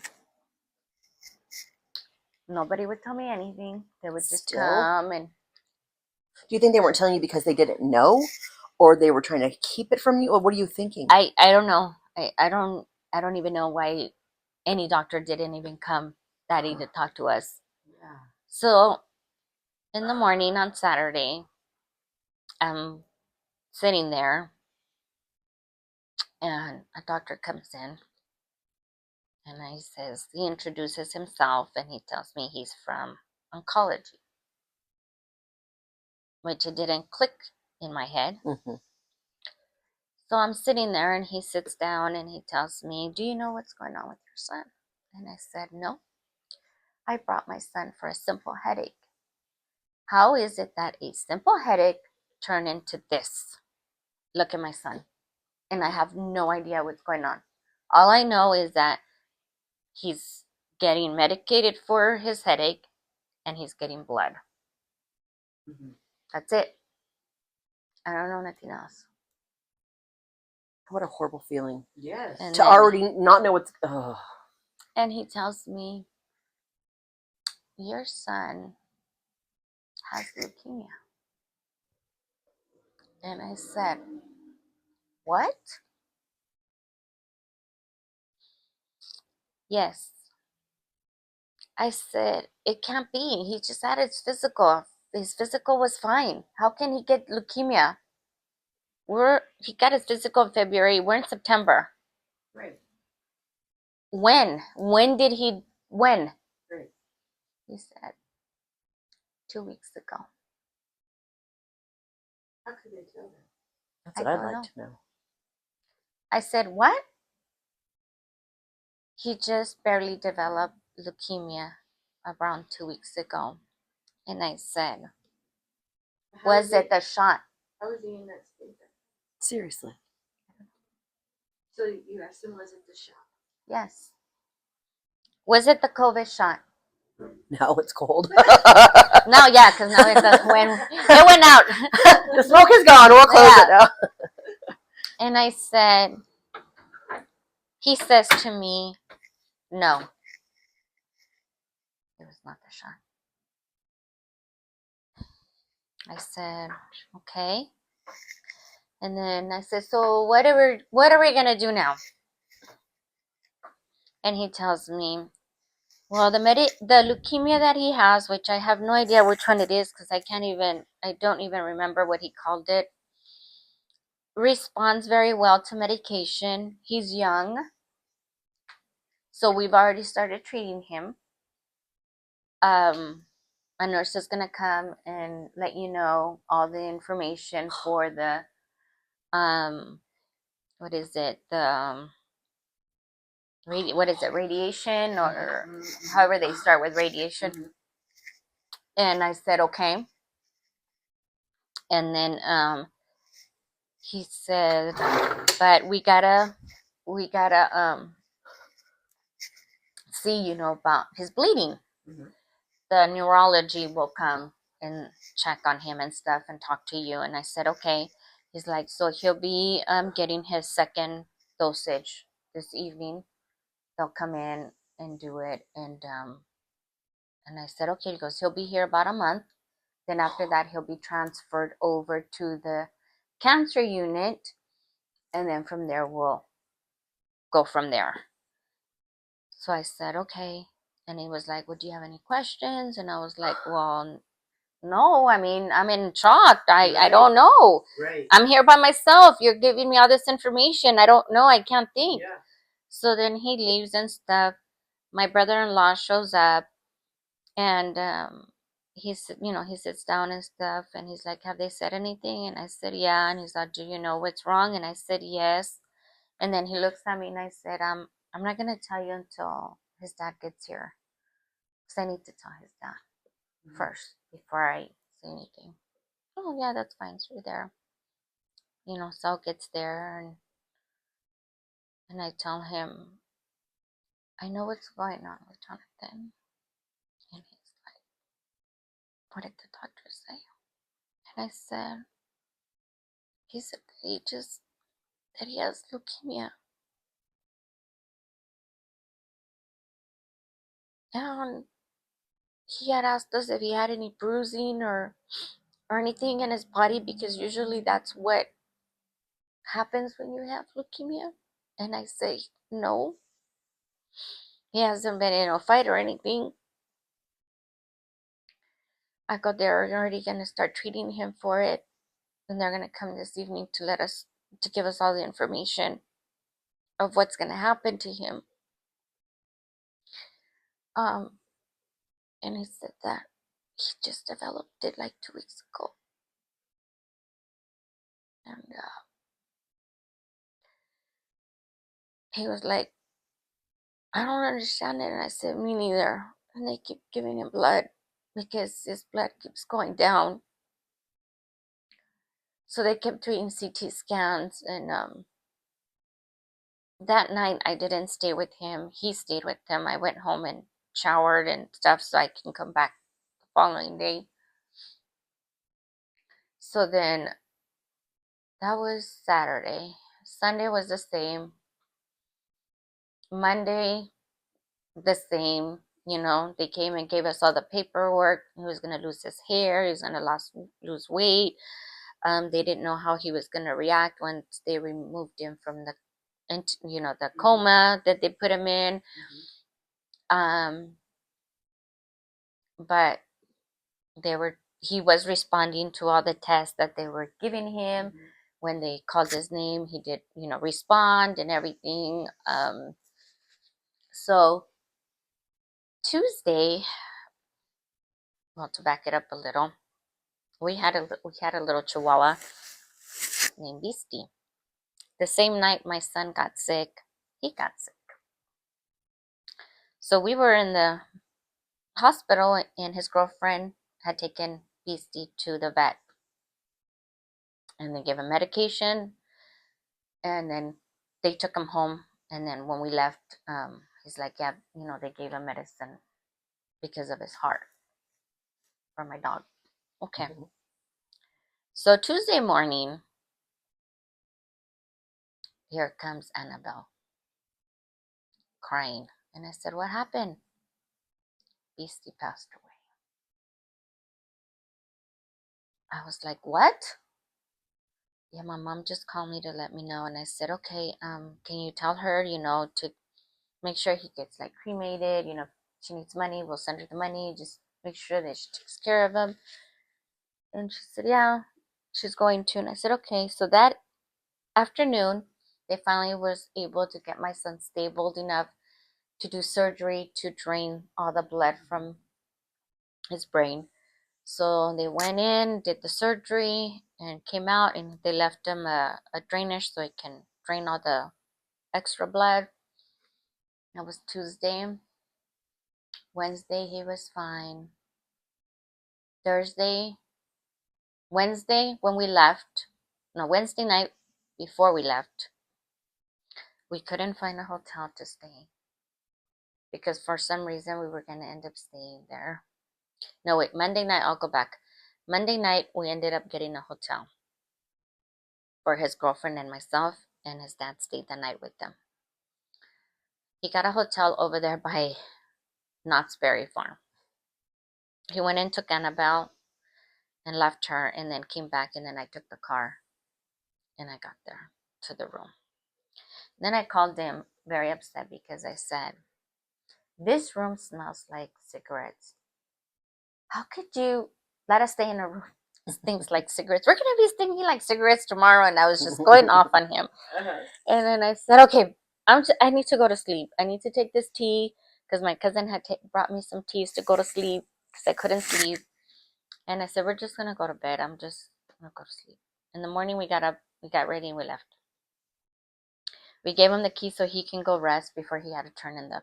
Nobody would tell me anything. They would just Still? come and Do you think they weren't telling you because they didn't know, or they were trying to keep it from you, or what are you thinking? I don't know. I don't even know why any doctor didn't even come that day to talk to us. yeah. So in the morning on Saturday, I'm sitting there, and a doctor comes in, and he introduces himself, and he tells me he's from oncology, which it didn't click in my head. Mm-hmm. So I'm sitting there, and he sits down, and he tells me, do you know what's going on with your son? And I said, no, I brought my son for a simple headache. How is it that a simple headache turned into this? Look at my son. And I have no idea what's going on. All I know is that he's getting medicated for his headache, and he's getting blood. Mm-hmm. That's it. I don't know nothing else. What a horrible feeling. Yes. And To then- already not know what's. Ugh. And he tells me, your son has leukemia. And I said, what? Yes. I said, it can't be. He just had his physical. His physical was fine. How can he get leukemia? He got his physical in February. We're in September. Right. When? When? Right. He said, 2 weeks ago. How could they tell that? That's what I I'd don't like know. to know. I said, what? He just barely developed leukemia around 2 weeks ago. And I said, was it the shot? How was he in that state then? Seriously. So you asked him, was it the shot? Yes. Was it the COVID shot? No, it's cold. No, yeah, because now it went out. The smoke is gone. We'll close it now. And I said, he says to me, no, it was not the shot. I said, okay. And then I said, so what are we gonna do now? And he tells me, well, the leukemia that he has, which I have no idea which one it is because I don't even remember what he called it, responds very well to medication. He's young, so we've already started treating him. A nurse is gonna come and let you know all the information for the what is it, the radiation, or however they start with radiation. Mm-hmm. And I said okay. And then he said, but we gotta see, about his bleeding. Mm-hmm. The neurology will come and check on him and stuff and talk to you. And I said okay. He's like, so he'll be getting his second dosage this evening. They'll come in and do it. And I said okay. He goes, he'll be here about a month. Then after that, he'll be transferred over to the cancer unit, and then from there we'll go from there. So I said okay. And he was like, well, do you have any questions? And I was like, well, no, I mean, I'm in shock. I Right. don't know. Right. I'm here by myself. You're giving me all this information. I don't know. I can't think. Yeah. So then he leaves and stuff. My brother-in-law shows up, and he's, he sits down and stuff, and he's like, have they said anything? And I said, yeah. And he's like, do you know what's wrong? And I said, yes. And then he looks at me and I said, I'm not gonna tell you until his dad gets here, because I need to tell his dad first before I say anything. Oh yeah, that's fine. So there, Sal gets there, and I tell him, I know what's going on with Jonathan. And he's like, what did the doctor say? And I said, he said that he has leukemia. And he had asked us if he had any bruising or anything in his body, because usually that's what happens when you have leukemia. And I say, no, he hasn't been in a fight or anything. I go, they're already going to start treating him for it, and they're going to come this evening to give us all the information of what's going to happen to him. Um, and he said that he just developed it like 2 weeks ago. And he was like, I don't understand it. And I said, me neither. And they keep giving him blood because his blood keeps going down. So they kept doing CT scans. And that night I didn't stay with him. He stayed with them. I went home and showered and stuff so I can come back the following day. So then that was Saturday. Sunday was the same. Monday, the same. They came and gave us all the paperwork. He was going to lose his hair. He was going to lose weight. They didn't know how he was going to react once they removed him from the coma that they put him in. But he was responding to all the tests that they were giving him. When they called his name, he did, respond and everything. So Tuesday, well, to back it up a little, we had a little Chihuahua named Beastie. The same night my son got sick, he got sick. So we were in the hospital, and his girlfriend had taken Beastie to the vet, and they gave him medication, and then they took him home. And then when we left, he's like, yeah, they gave him medicine because of his heart for my dog. Okay. So Tuesday morning, here comes Annabelle crying. And I said, what happened? Beastie passed away. I was like, what? Yeah, my mom just called me to let me know. And I said, okay, can you tell her, to make sure he gets like cremated, if she needs money, we'll send her the money, just make sure that she takes care of him. And she said, yeah, she's going to. And I said, okay. So that afternoon, they finally was able to get my son stable enough to do surgery to drain all the blood from his brain. So they went in, did the surgery, and came out, and they left him a drainage so it can drain all the extra blood. That was Tuesday. Wednesday, he was fine. Wednesday, when we left, no, Wednesday night before we left, we couldn't find a hotel to stay because for some reason we were going to end up staying there. No, wait, Monday night, I'll go back. Monday night, we ended up getting a hotel for his girlfriend and myself, and his dad stayed the night with them. He got a hotel over there by Knott's Berry Farm. He went and took Annabelle and left her, and then came back, and then I took the car and I got there to the room. Then I called him very upset because I said, this room smells like cigarettes. How could you let us stay in a room. Stinks like cigarettes. We're gonna be stinking like cigarettes tomorrow. And I was just going off on him. And then I said, okay, I need to go to sleep. I need to take this tea because my cousin had brought me some teas to go to sleep because I couldn't sleep. And I said, we're just gonna go to bed. I'm just gonna go to sleep. In the morning, we got up, we got ready, and we left. We gave him the keys so he can go rest before he had to turn in the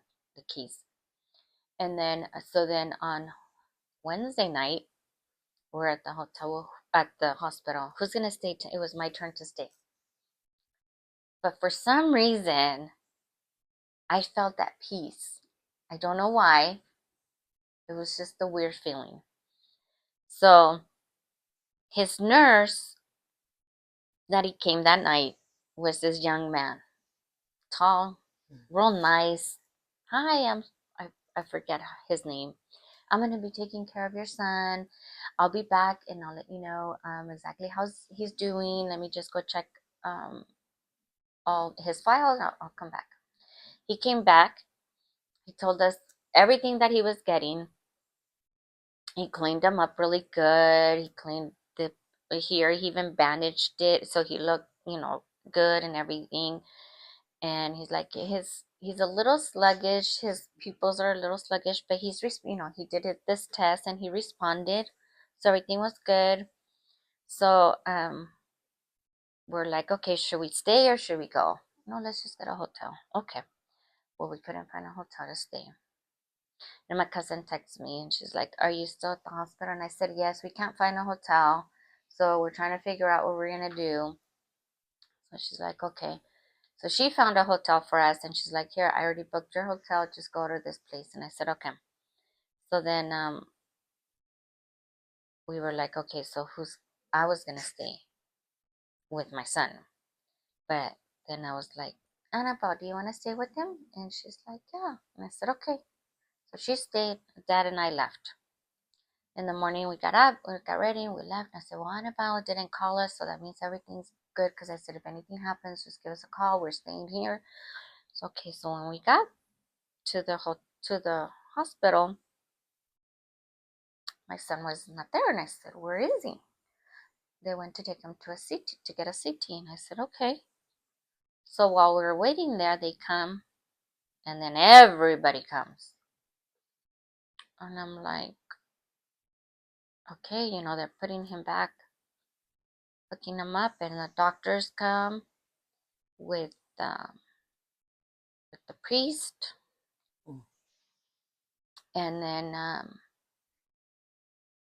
keys. And then, so then on Wednesday night, we're at the hotel, at the hospital. Who's gonna stay? It was my turn to stay. But for some reason, I felt that peace. I don't know why. It was just a weird feeling. So his nurse that he came that night was this young man, tall, real nice. Hi, I forget his name. I'm gonna be taking care of your son. I'll be back and I'll let you know exactly how he's doing. Let me just go check all his files. I'll come back. He came back. He told us everything that he was getting. He cleaned him up really good. He cleaned the here. He even bandaged it so he looked, good and everything. And he's like, he's a little sluggish. His pupils are a little sluggish, but he did this test and he responded, so everything was good. So we're like, okay, should we stay or should we go? No, let's just get a hotel. Okay. Well, we couldn't find a hotel to stay. And my cousin texts me and she's like, are you still at the hospital? And I said, yes, we can't find a hotel. So we're trying to figure out what we're going to do. So she's like, okay. So she found a hotel for us and she's like, here, I already booked your hotel. Just go to this place. And I said, okay. So then we were like, okay, so I was going to stay with my son. But then I was like, Annabelle, do you want to stay with him? And she's like, yeah. And I said, okay. So she stayed. Dad and I left. In the morning, we got up, we got ready, and we left. And I said, well, Annabelle didn't call us, so that means everything's good. Because I said, if anything happens, just give us a call. We're staying here. So, okay, so when we got to the hospital, my son was not there. And I said, where is he? They went to take him to a CT, to get a CT. And I said, okay. So while we were waiting there, they come, and then everybody comes. And I'm like, okay, they're putting him back, hooking him up, and the doctors come with the priest. And then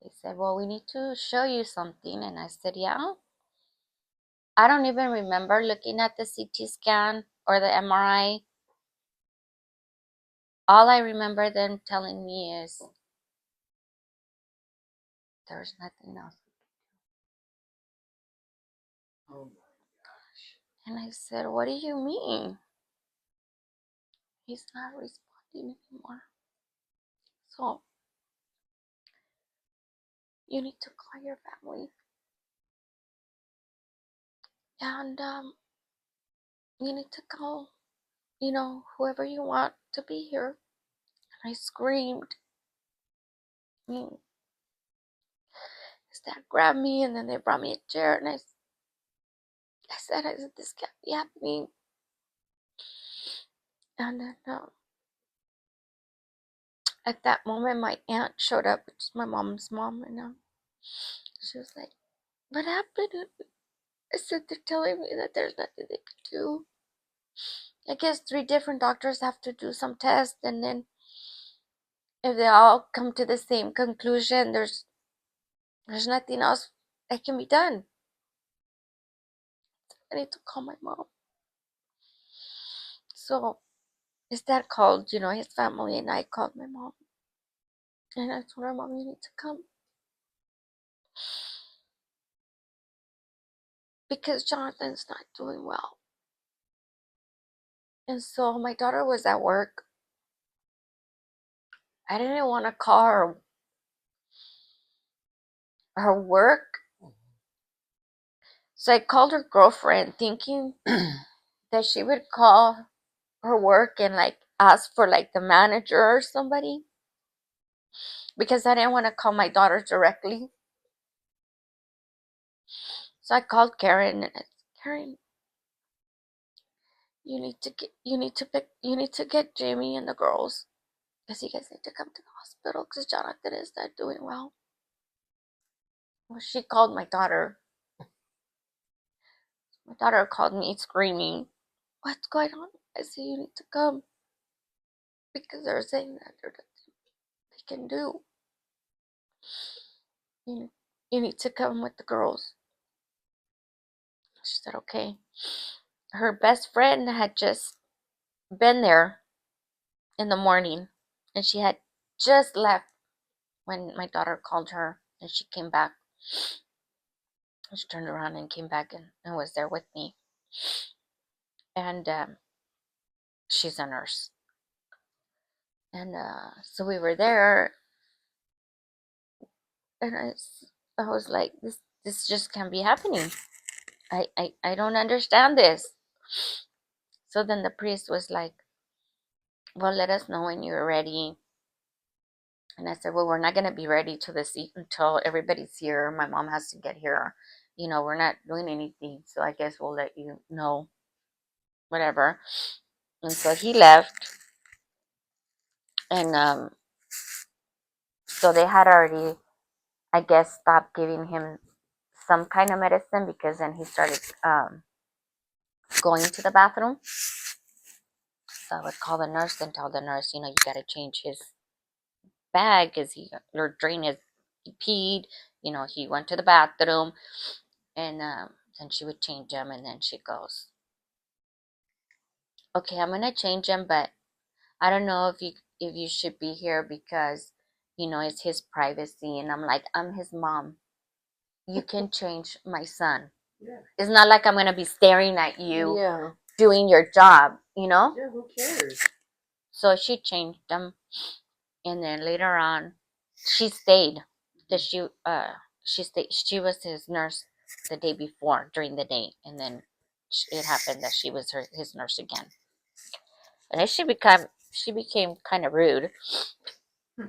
they said, well, we need to show you something. And I said, yeah. I don't even remember looking at the CT scan or the MRI. All I remember them telling me is there's nothing else. Oh my gosh. And I said, what do you mean? He's not responding anymore. So you need to call your family. And you need to call, whoever you want to be here. And I screamed. His dad grabbed me, and then they brought me a chair, and I said, this can't be happening. And then at that moment, my aunt showed up, which is my mom's mom, and she was like, what happened? I said, they're telling me that there's nothing they can do. I guess 3 different doctors have to do some tests, and then if they all come to the same conclusion, there's nothing else that can be done. I need to call my mom. So his dad called, his family, and I called my mom. And I told her, Mom, you need to come. Because Jonathan's not doing well. And so my daughter was at work. I didn't want to call her work. So I called her girlfriend thinking that she would call her work and ask for the manager or somebody. Because I didn't want to call my daughter directly. So I called Karen and I said, Karen, you need to get Jamie and the girls because you guys need to come to the hospital because Jonathan is not doing well. Well, she called my daughter. My daughter called me screaming, what's going on? I said, you need to come because they're saying that there's nothing they can do. You need to come with the girls. She said, okay. Her best friend had just been there in the morning and she had just left when my daughter called her and she came back. She turned around and came back and was there with me. And she's a nurse. And so we were there and I was like, this just can't be happening. I don't understand this. So then the priest was like, well, let us know when you're ready. And I said, well, we're not going to be ready until everybody's here. My mom has to get here. You know, we're not doing anything. So I guess we'll let you know, whatever. And so he left. And so they had already, I guess, stopped giving him some kind of medicine because then he started going to the bathroom. So I would call the nurse and tell the nurse, you know, you got to change his bag because he peed. You know, he went to the bathroom. And then she would change him, and then she goes, okay, I'm gonna change him, but I don't know if you should be here because you know it's his privacy. And I'm like, I'm his mom. You can change my son. Yeah. It's not like I'm gonna be staring at you Yeah. doing your job, you know. Yeah, who cares? So she changed him, and then later on, she stayed because she stayed. She was his nurse the day before during the day, and then it happened that she was his nurse again. And then she became kind of rude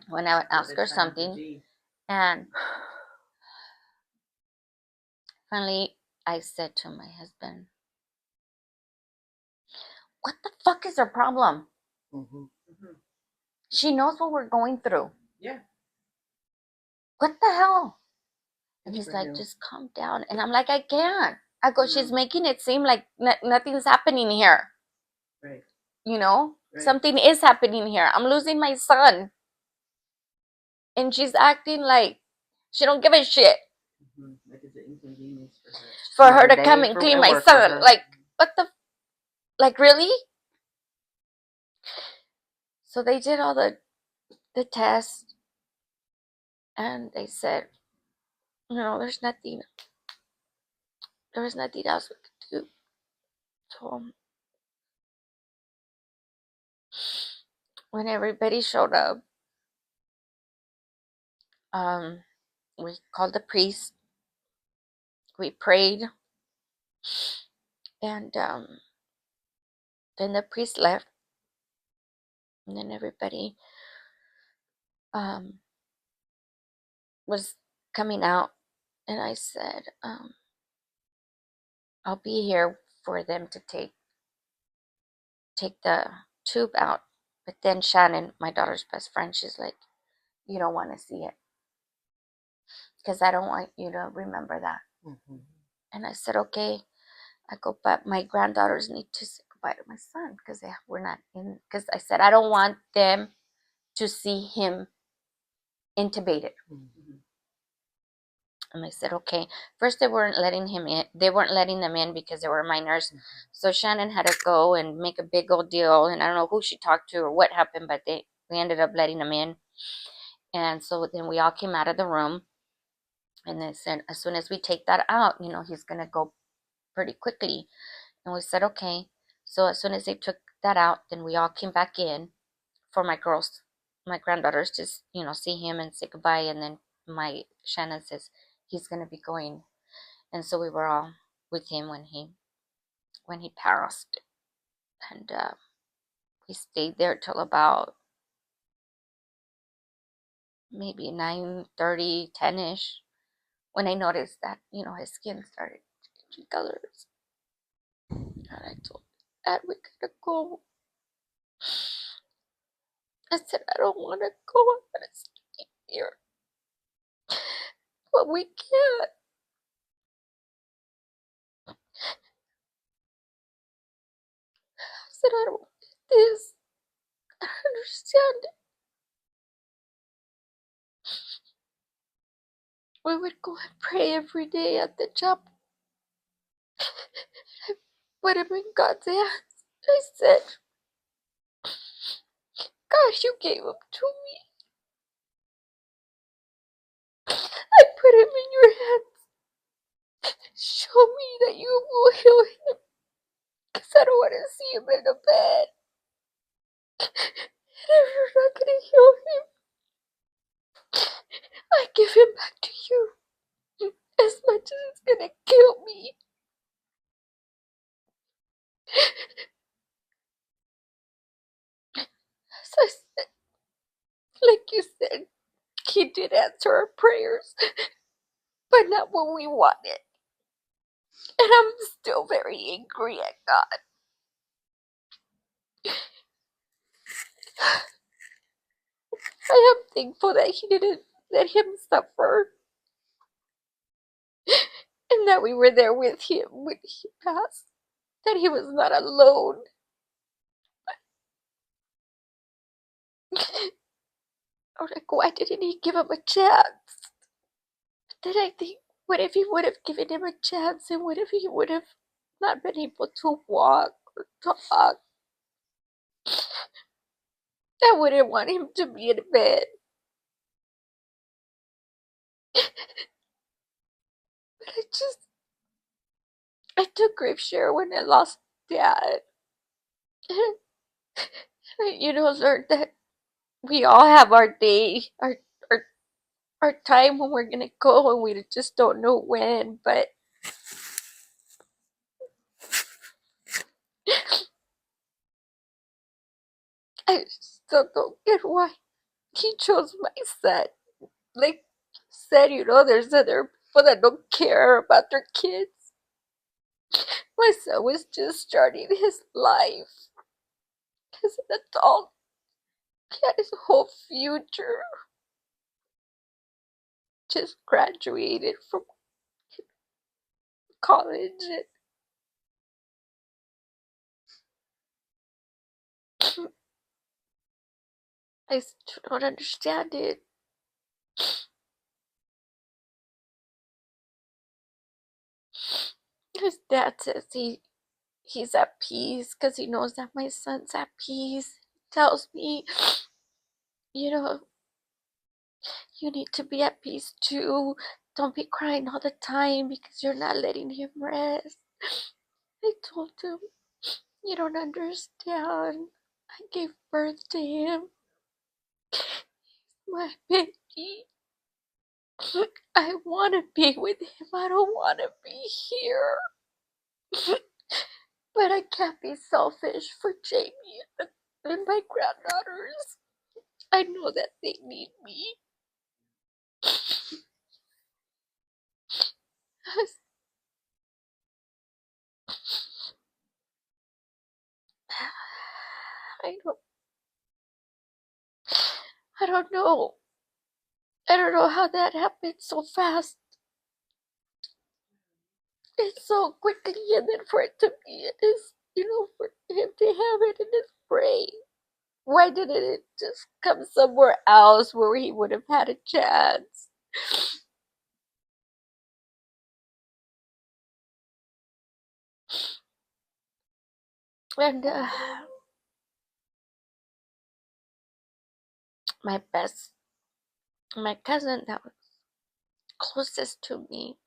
when I would ask her something. And finally, I said to my husband, "What the fuck is her problem? Mm-hmm. She knows what we're going through. Yeah. What the hell?" And Good he's for like, you. "Just calm down." And I'm like, "I can't." I go, "She's making it seem like nothing's happening here. Right. You know, Right. something is happening here. I'm losing my son, and she's acting like she don't give a shit Like it's an inconvenience for her. for her Another to come day and for clean at my work for son. her. Like, what the, like, really?" So they did all the tests, and they said, "No, there's nothing. There was nothing else we could do." So when everybody showed up, um, we called the priest. We prayed, and then the priest left, and then everybody um, was coming out, and I said, "I'll be here for them to take the tube out." But then Shannon, my daughter's best friend, she's like, "You don't want to see it because I don't want you to remember that." Mm-hmm. And I said, "Okay." I go, "But my granddaughters need to say goodbye to my son because we're not in." Because I said, I don't want them to see him intubated. Mm-hmm. And I said, okay. First, they weren't letting him in. They weren't letting them in because they were minors. Mm-hmm. So Shannon had to go and make a big old deal. And I don't know who she talked to or what happened, but we ended up letting them in. And so then we all came out of the room. And they said, as soon as we take that out, you know, he's going to go pretty quickly. And we said, okay. So as soon as they took that out, then we all came back in for my granddaughters to, you know, see him and say goodbye. And then my Shannon says he's going to be going. And so we were all with him when he passed. And we stayed there till about maybe 9:30, 10ish when I noticed that, you know, his skin started changing colors. And I told Dad, we gotta go. I said, I don't want to go. I'm gonna stay here. But we can't. I said, I don't get this. I don't understand it. We would go and pray every day at the chapel. I put him in God's hands. I said, God, you gave him to me. I put him in your hands. Show me that you will heal him. Because I don't want to see him in a bed. And if you're not going to heal him, I give him back to you. As much as it's going to kill me. So I said, like you said, he did answer our prayers, but not what we wanted. And I'm still very angry at God. I am thankful that he didn't let him suffer. And that we were there with him when he passed. That he was not alone. I was like, why didn't he give him a chance? Then I think, what if he would have given him a chance, and what if he would have not been able to walk or talk? I wouldn't want him to be in bed. But I took grief share when I lost Dad. And I, learned that we all have our day, our, our time when we're gonna go, and we just don't know when, but I still don't get why he chose my son. Like you said, there's other people that don't care about their kids. My son was just starting his life as an adult. He had his whole future. Just graduated from college, and I still don't understand it. His dad says he's at peace because he knows that my son's at peace. He tells me, you know, you need to be at peace too. Don't be crying all the time because you're not letting him rest. I told him, you don't understand. I gave birth to him. My baby. I want to be with him. I don't want to be here. But I can't be selfish for Jamie and my granddaughters. I know that they need me. I don't I don't know. I don't know how that happened so fast. It's so quickly, and then for it to be in his, for him to have it in his brain. Why didn't it just come somewhere else where he would have had a chance? And my cousin that was closest to me,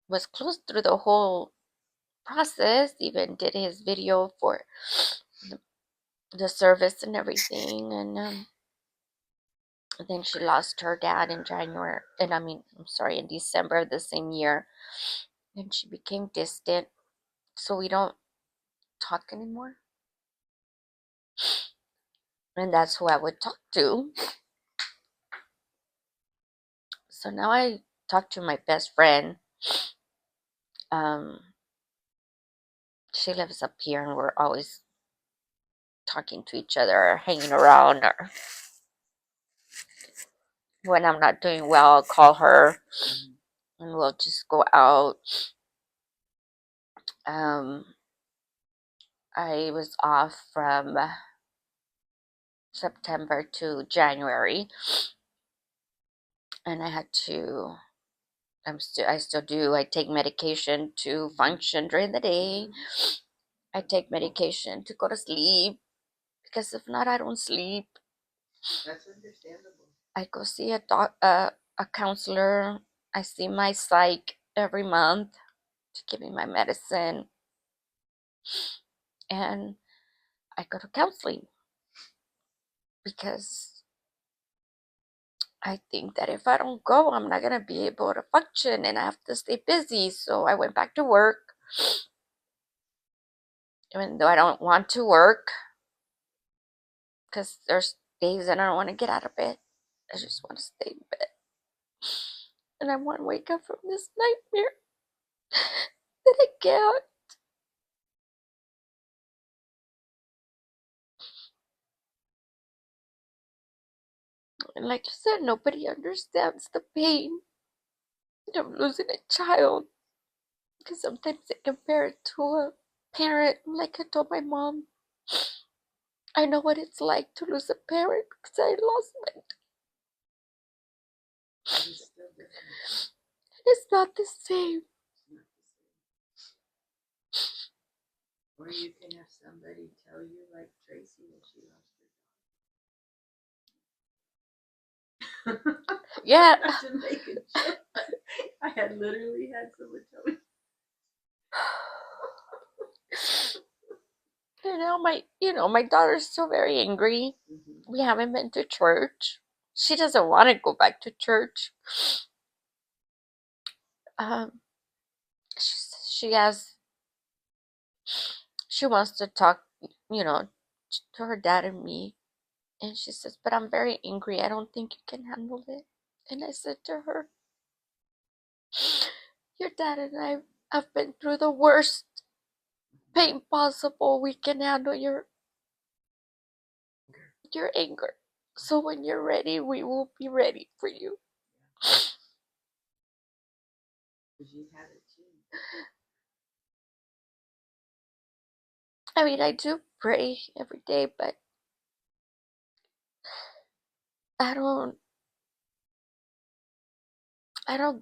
was close through the whole process, even did his video for the service and everything, and then she lost her dad in January, and in December of the same year, and she became distant, so we don't talk anymore. And that's who I would talk to. So now I talk to my best friend. She lives up here, and we're always talking to each other, or hanging around, or when I'm not doing well, I'll call her and we'll just go out. I was off from September to January, and I had to. I still do. I take medication to function during the day. I take medication to go to sleep, because if not, I don't sleep. That's understandable. I go see a counselor. I see my psych every month to give me my medicine, and I go to counseling because I think that if I don't go, I'm not gonna be able to function, and I have to stay busy. So I went back to work, even though I don't want to work, because there's days that I don't want to get out of bed. I just want to stay in bed, and I want to wake up from this nightmare that I can't. And like you said, nobody understands the pain of losing a child, because sometimes they compare it to a parent. Like I told my mom, I know what it's like to lose a parent because I lost my. It's still different. It's not the same. It's not the same. Or you can have somebody tell you, like Tracy, when she lost her dog. Yeah. Not to make a joke, but I had literally had someone tell me. My daughter's still very angry. Mm-hmm. We haven't been to church. She doesn't want to go back to church. Um, she has. She wants to talk, to her dad and me, and she says, "But I'm very angry. I don't think you can handle it." And I said to her, "Your dad and I have been through the worst pain possible. We can handle your anger. So when you're ready, we will be ready for you." Because you had it too. I mean, I do pray every day, but I don't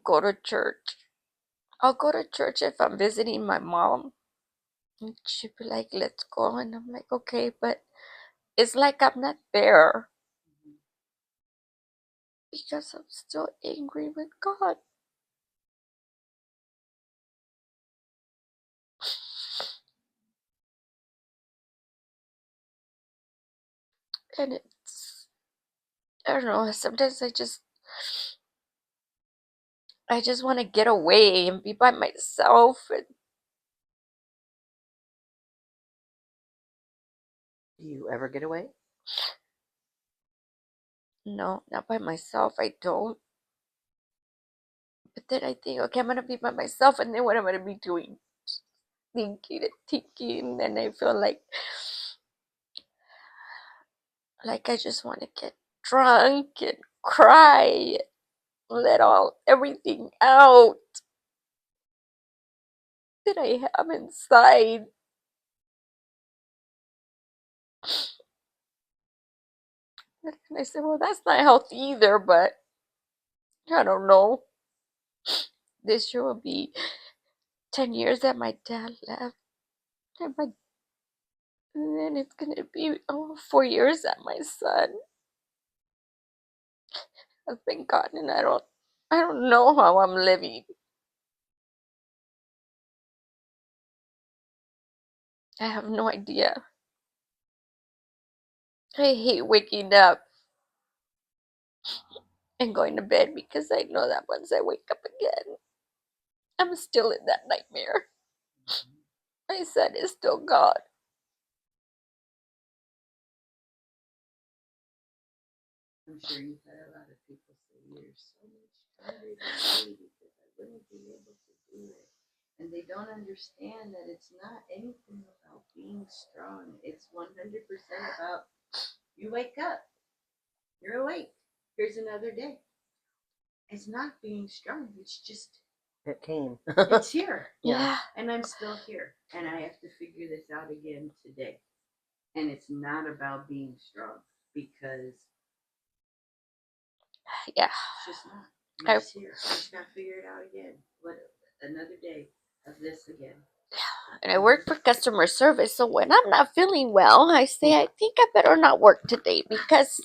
go to church. I'll go to church if I'm visiting my mom. And she'd be like, "Let's go." And I'm like, "Okay," but it's like I'm not there because I'm still angry with God. And I don't know, sometimes I just want to get away and be by myself. And Do you ever get away? no, not by myself. I don't. But then I think, okay, I'm gonna be by myself, and then what am I gonna be doing? Thinking and thinking, and I feel like I just want to get drunk and cry, let all everything out that I have inside. And I said, well, that's not healthy either, but I don't know. This year will be 10 years that my dad left. And then it's gonna be 4 years that my son has been gone, and I don't know how I'm living. I have no idea. I hate waking up and going to bed because I know that once I wake up again, I'm still in that nightmare. My son is still gone. I'm sure you've had a lot of people say you're so much stronger than me because I wouldn't be able to do it. And they don't understand that it's not anything about being strong. It's 100% about you wake up, you're awake. Here's another day. It's not being strong. It's just It came. it's here. Yeah. And I'm still here. And I have to figure this out again today. And it's not about being strong because Yeah. it's just not. I- You're just here. I just gotta figure it out again. What another day of this again. And I work for customer service, so when I'm not feeling well, I say I think I better not work today because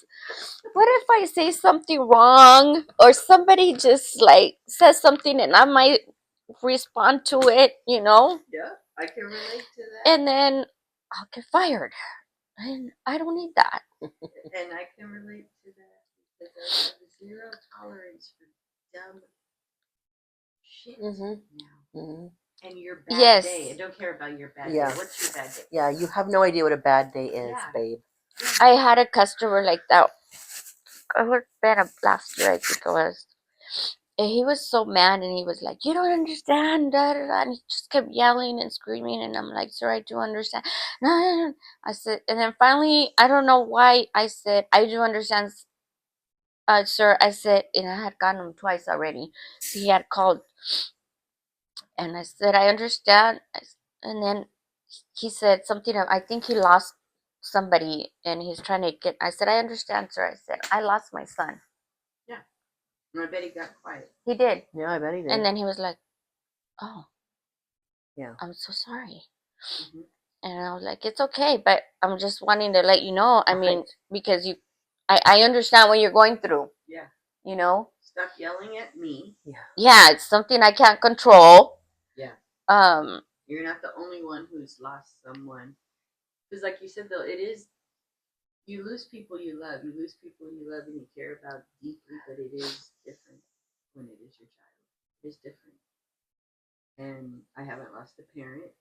what if I say something wrong or somebody just like says something and I might respond to it, you know, Yeah, I can relate to that. and then I'll get fired. And I don't need that. And I can relate to that because I have zero tolerance for dumb shit now. And your bad Yes. day. I don't care about your bad Yeah. day. What's your bad day? Yeah, you have no idea what a bad day is, Yeah. babe. I had a customer like that. I would have been last year, I think it was. And he was so mad and he was like, "You don't understand, da, da, da," and he just kept yelling and screaming, and I'm like, "Sir, I do understand." No, no, no. I said, and then finally, I don't know why I said, "I do understand, sir." I said, and I had gotten him twice already. He had called and I said, "I understand." And then he said something of, I think he lost somebody and he's trying to get, I said, "I understand, sir." I said, "I lost my son." Yeah. And I bet he got quiet. He did. Yeah, I bet he did. And then he was like, "Oh, yeah. I'm so sorry." Mhm. And I was like, "It's okay, but I'm just wanting to let you know. I mean, Right. because I understand what you're going through, Yeah. you know? Stop yelling at me. Yeah, it's something I can't control. Yeah. Um, You're not the only one who's lost someone. Because, like you said, though, it is, you lose people you love. You lose people you love and you care about deeply, but it is different when it is your child. It is different. And I haven't lost a parent.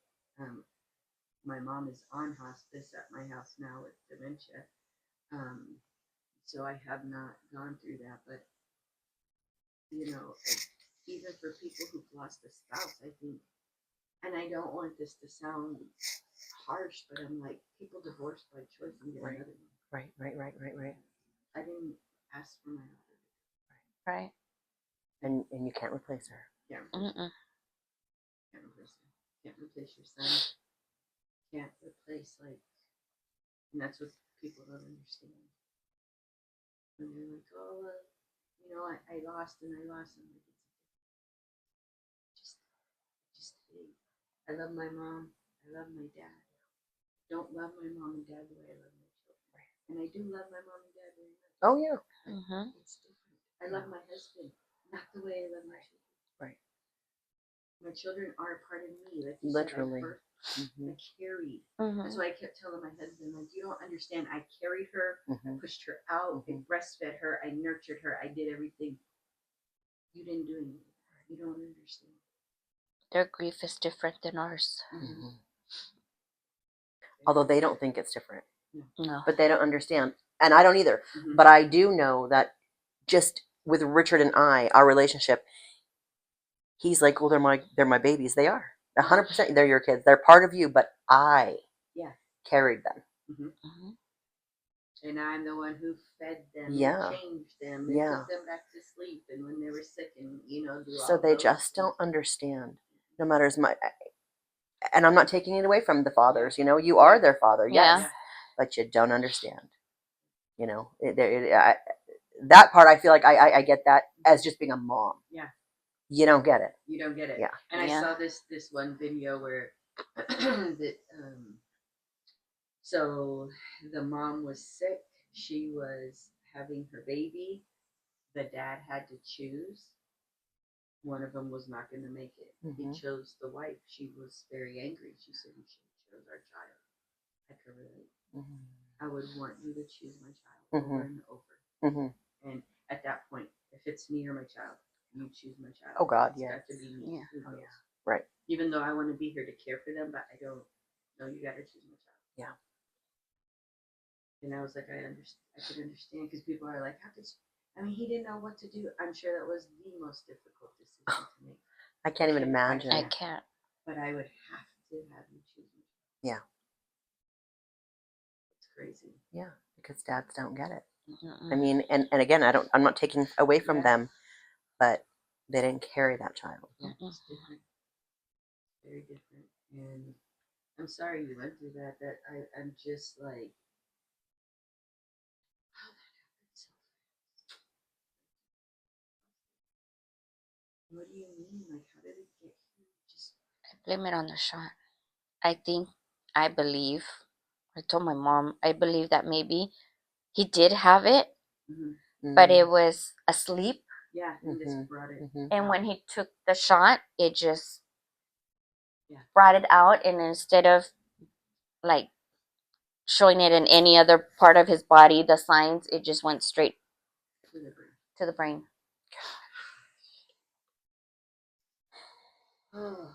My mom is on hospice at my house now with dementia. So I have not gone through that. But, you know, even for people who've lost a spouse, I think, and I don't want this to sound harsh, but I'm like, people divorce by choice and get another one. Right. I didn't ask for my daughter. right. And you can't replace her. Can't replace her. Mm-mm. Can't replace her. Can't replace your son. Can't replace, like, and that's what people don't understand. When they're like, oh, you know, I lost and I lost. And like, it's just hey, I love my mom. I love my dad. Don't love my mom and dad the way I love my children. And I do love my mom and dad very much. Oh yeah. Mm-hmm. It's different. I love my husband, not the way I love my children. Right. My children are a part of me. Like you Literally. said, I carried. Mm-hmm. That's why I kept telling my husband, like, you don't understand. I carried her, I pushed her out, I breastfed her, I nurtured her, I did everything. You didn't do anything. You don't understand. Their grief is different than ours. Although they don't think it's different. No. But they don't understand. And I don't either. Mhm. But I do know that just with Richard and I, our relationship, he's like, well, they're my babies. They are. 100% they're your kids. They're part of you, but I carried them. Mm-hmm. And I'm the one who fed them, Yeah. changed them, and Yeah. took them back to sleep, and when they were sick, and do So all they those just things. don't understand. No matter as much. And I'm not taking it away from the fathers. You know, you are their father, yes. Yeah. But you don't understand. You know, that part I feel like I get that as just being a mom. Yeah. You don't get it. You don't get it. Yeah. And I saw this one video where that so the mom was sick. She was having her baby. The dad had to choose. One of them was not going to make it. He chose the wife. She was very angry. She said, "You should have chose our child." I could relate. I would want you to choose my child over and over. And at that point, if it's me or my child, you choose my child. Oh God, It's got to be me. Yeah. Who knows? Right. Even though I want to be here to care for them, but I don't know. You got to choose my child. Yeah. And I was like, I could understand because people are like, how could you? I mean, he didn't know what to do. I'm sure that was the most difficult decision to make. I can't even I imagine. I can't. But I would have to have you choose me. Yeah. It's crazy. Yeah, because dads don't get it. Mm-mm. I mean, and again, I'm not taking away from Yeah. them, but they didn't carry that child. Yeah, it's different. Very different. And I'm sorry you went through that. I'm just like, how that happened so fast. What do you mean? Like, how did it get here? Just I blame it on the shot. I believe, I told my mom, I believe that maybe he did have it, but it was asleep. yeah, he just Mhm. brought it. Mhm. And when he took the shot, it just Yeah. brought it out. And instead of like showing it in any other part of his body, the signs, it just went straight To the brain. to the brain. Oh,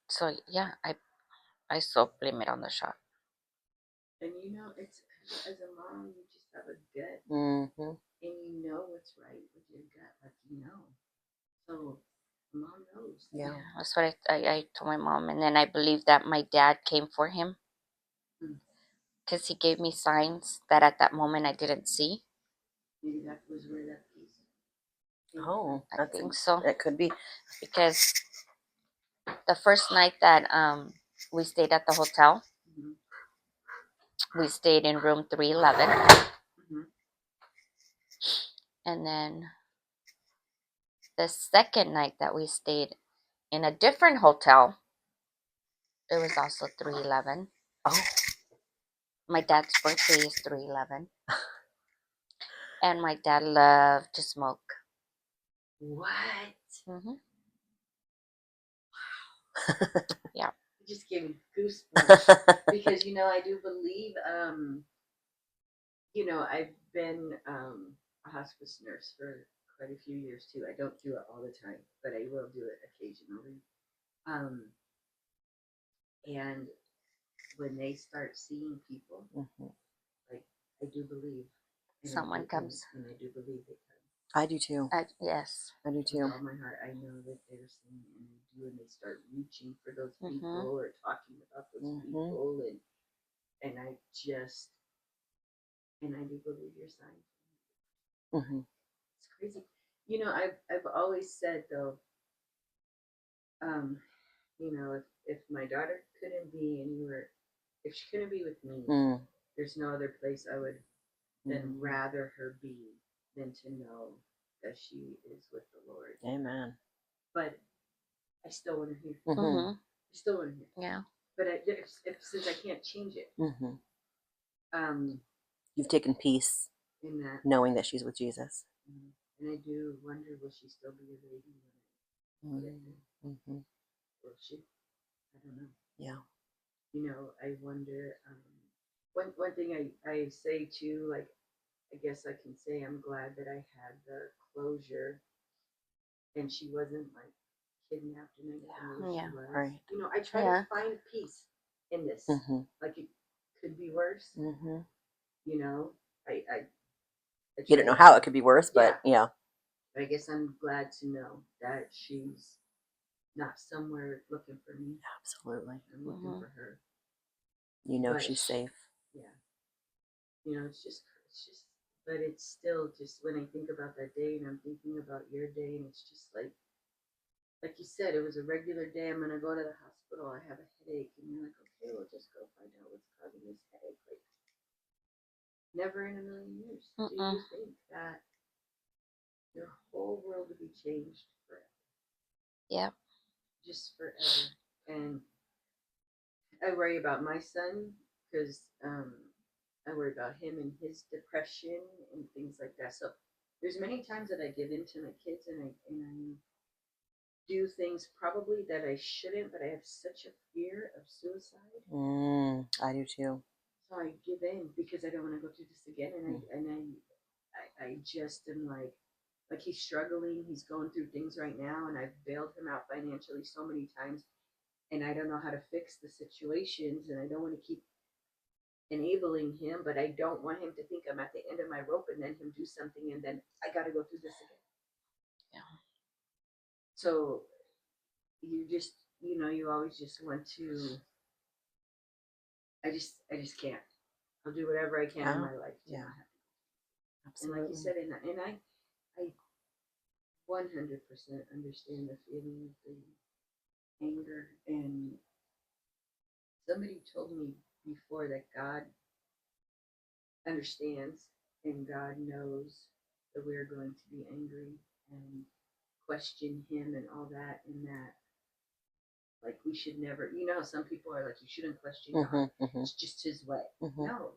So yeah, I so blame it on the shot. and you know, it's as a mom, you just have a gut, Mhm. and you know what's right with your gut, like you know. So mom knows. Yeah. That's what I told my mom. And then I believe that my dad came for him Hmm. because he gave me signs that at that moment I didn't see. Maybe that was where that piece came Oh, I that's think so. it. Could be. Because the first night that we stayed at the hotel, from. we stayed in room 311. Hmm. And then the second night that we stayed in a different hotel, it was also 311. Oh, My dad's birthday is 311. And my dad loved to smoke. What? Mm-hmm. It just gave me goosebumps because you know I do believe you know I've been a hospice nurse for quite a few years too. I don't do it all the time, but I will do it occasionally. Um, and when they start seeing people, Mhm. like I do believe, and Someone comes. and I do believe they come. I do too. Yes. I do With too. all my heart, I know that they're seeing and they do, and they start reaching for those Mhm. people or talking about those Mhm. people, and I just and I do believe your sign. Mhm. It's crazy. You know, I've always said though, um, you know, if my daughter couldn't be anywhere, if she couldn't be with me, Mm. there's no other place I would then Mhm. rather her be than to know that she is with the Lord. Amen. But I still want her here. Mhm. Mm-hmm. I still want her here. Yeah. But if since I can't change it, Mhm. um, You've taken peace in that, knowing that she's with Jesus. and I do wonder, will she still be a baby when I put it there? Mhm. Will she? I don't know. Yeah. You know, I wonder. One thing I say too, like I guess I can say I'm glad that I had the closure, and she wasn't like kidnapped and I didn't know where Yeah. she was. Right. You know, I try Yeah. to find peace in this. Mhm. Like it could be worse. Mhm. You know, I You don't know how it could be worse, but yeah. I guess I'm glad to know that she's not somewhere looking for me. Absolutely. I'm looking Mhm. for her. You know But she's safe. yeah, you know, it's just, but it's still just when I think about that day and I'm thinking about your day, and it's just like you said, it was a regular day. I'm gonna go to the hospital. I have a headache, and you're like, okay, we'll just go find out what's causing this headache. Like, never in a million years do Mm-mm. you think that your whole world would be changed forever, Yep. just forever. And I worry about my son because I worry about him and his depression and things like that. So there's many times that I give in to my kids and I do things probably that I shouldn't, but I have such a fear of suicide. I do too. So I give in because I don't want to go through this again, and I just am like he's struggling, he's going through things right now, and I've bailed him out financially so many times, and I don't know how to fix the situations, and I don't want to keep enabling him, but I don't want him to think I'm at the end of my rope and then him do something and then I got to go through this again. Yeah. So you just, you always just want to. I just can't. I'll do whatever I can in my life to Yeah. not have to. And Absolutely. like you said, and I 100% understand the feeling of the anger. And somebody told me before that God understands and God knows that we're going to be angry and question Him and all that, and that like we should never, how some people are like, you shouldn't question God. It's just His way. No,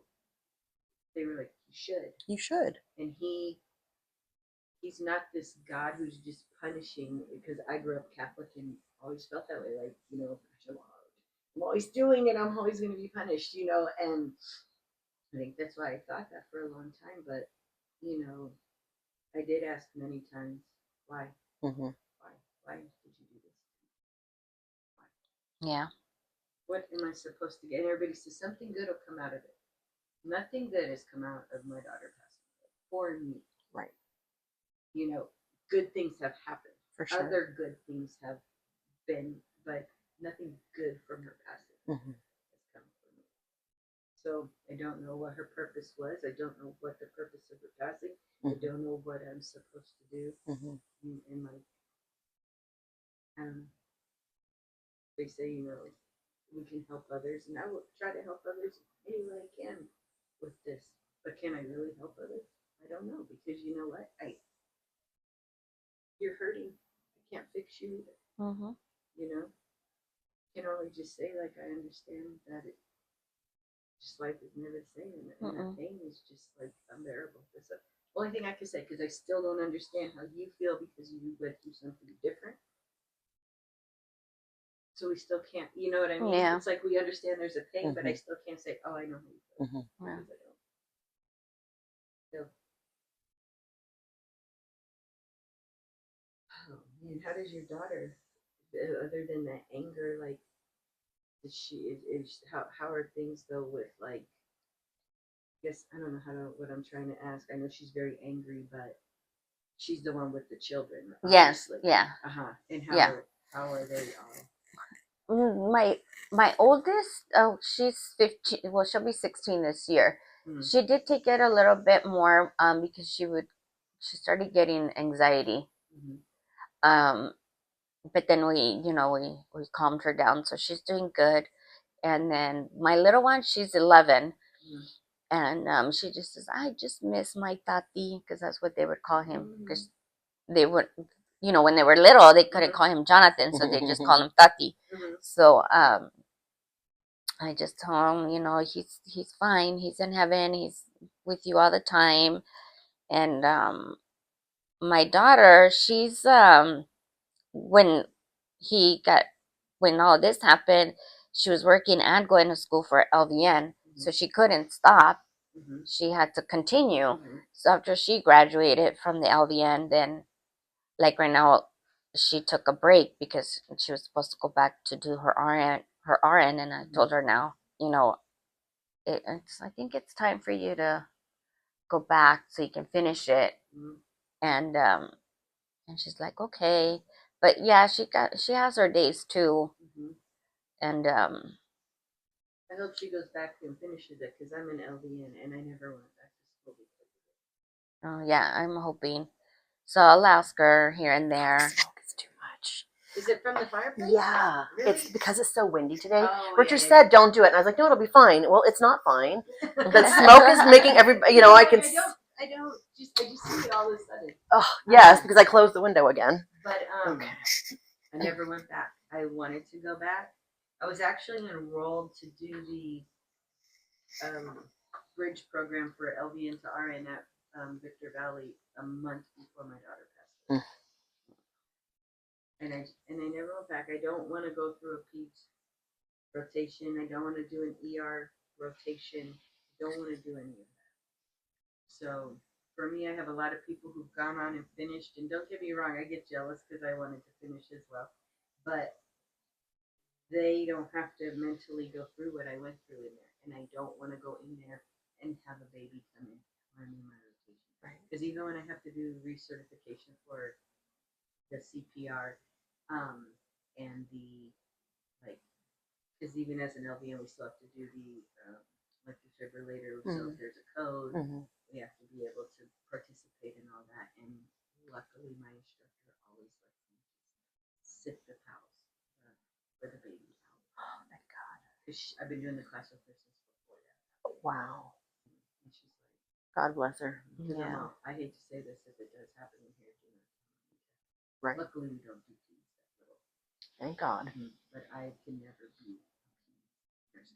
they were like, you should. You should. And He's not this God who's just punishing, because I grew up Catholic and always felt that way. Like, I'm always doing it. I'm always going to be punished, and I think that's why I thought that for a long time. But, I did ask many times, why? Why did you do this? Why? Yeah. What am I supposed to get? And everybody says something good will come out of it. Nothing good has come out of my daughter passing away for me. Right. Good things have happened. For sure. Other good things have been, but nothing good from her passing has come from me. So I don't know what her purpose was. I don't know what the purpose of her passing. I don't know what I'm supposed to do in my. They say, we can help others, and I will try to help others any way I can with this. But can I really help others? I don't know, because you know what? You're hurting. I can't fix you either. I can only just say, like, I understand that just life is never the same, and that pain is just like unbearable. That's the only thing I can say, because I still don't understand how you feel because you went through something different. So we still can't, you know what I mean? Yeah. It's like we understand there's a pain, but I still can't say, oh, I know how you feel. Yeah. Because I don't. So, oh man, how does your daughter, other than that anger, like, is she how are things though with, like, I guess I don't know what I'm trying to ask. I know she's very angry, but she's the one with the children. Yes. Obviously. Yeah. And how are they all? My oldest, oh, she's 15. Well, she'll be 16 this year. She did take it a little bit more because she started getting anxiety. But then we calmed her down, so she's doing good. And then my little one, she's 11, and she just says, I just miss my tati, because that's what they would call him, because they would, when they were little, they couldn't call him Jonathan, so they just call him tati. So I just told him, he's fine, he's in heaven, he's with you all the time. And my daughter, she's when when all this happened, she was working and going to school for LVN, so she couldn't stop. She had to continue. So after she graduated from the LVN, then, like right now, she took a break because she was supposed to go back to do her RN, and I told her now, I think it's time for you to go back so you can finish it. And she's like, okay. But yeah, she has her days too. And I hope she goes back and finishes it, because I'm an LVN and I never went back to school because of it. oh yeah, I'm hoping. So I'll ask her here and there. Smoke is too much. Is it from the fireplace? Yeah. Really? It's because it's so windy today. Oh, Richard yeah. said, don't do it. And I was like, no, it'll be fine. Well, it's not fine. The smoke is making everybody, I can. I just see it all of a sudden. Oh, yes, because I closed the window again. But Okay. I never went back. I wanted to go back. I was actually enrolled to do the bridge program for LVN to RN at Victor Valley a month before my daughter passed away. And I never went back. I don't want to go through a PEDS rotation. I don't want to do an ER rotation. I don't want to do any of that. So for me, I have a lot of people who've gone on and finished. And don't get me wrong, I get jealous because I wanted to finish as well. But they don't have to mentally go through what I went through in there. and I don't want to go in there and have a baby come in when I'm in my rotation. Right. Because even when I have to do recertification for the CPR, and the like, because even as an LVN, we still have to do the like defibrillator. So if there's a code, we have to be able to participate in all that. And luckily, my instructor always lets me sit the pals for the baby out. Oh my God. Because I've been doing the class with her since before that. Wow. And she's like, God bless her. yeah. Mom, I hate to say this, if it does happen in here, do not tell me. Right. Luckily, we don't do peds that little. Thank God. But I can never be a nurse.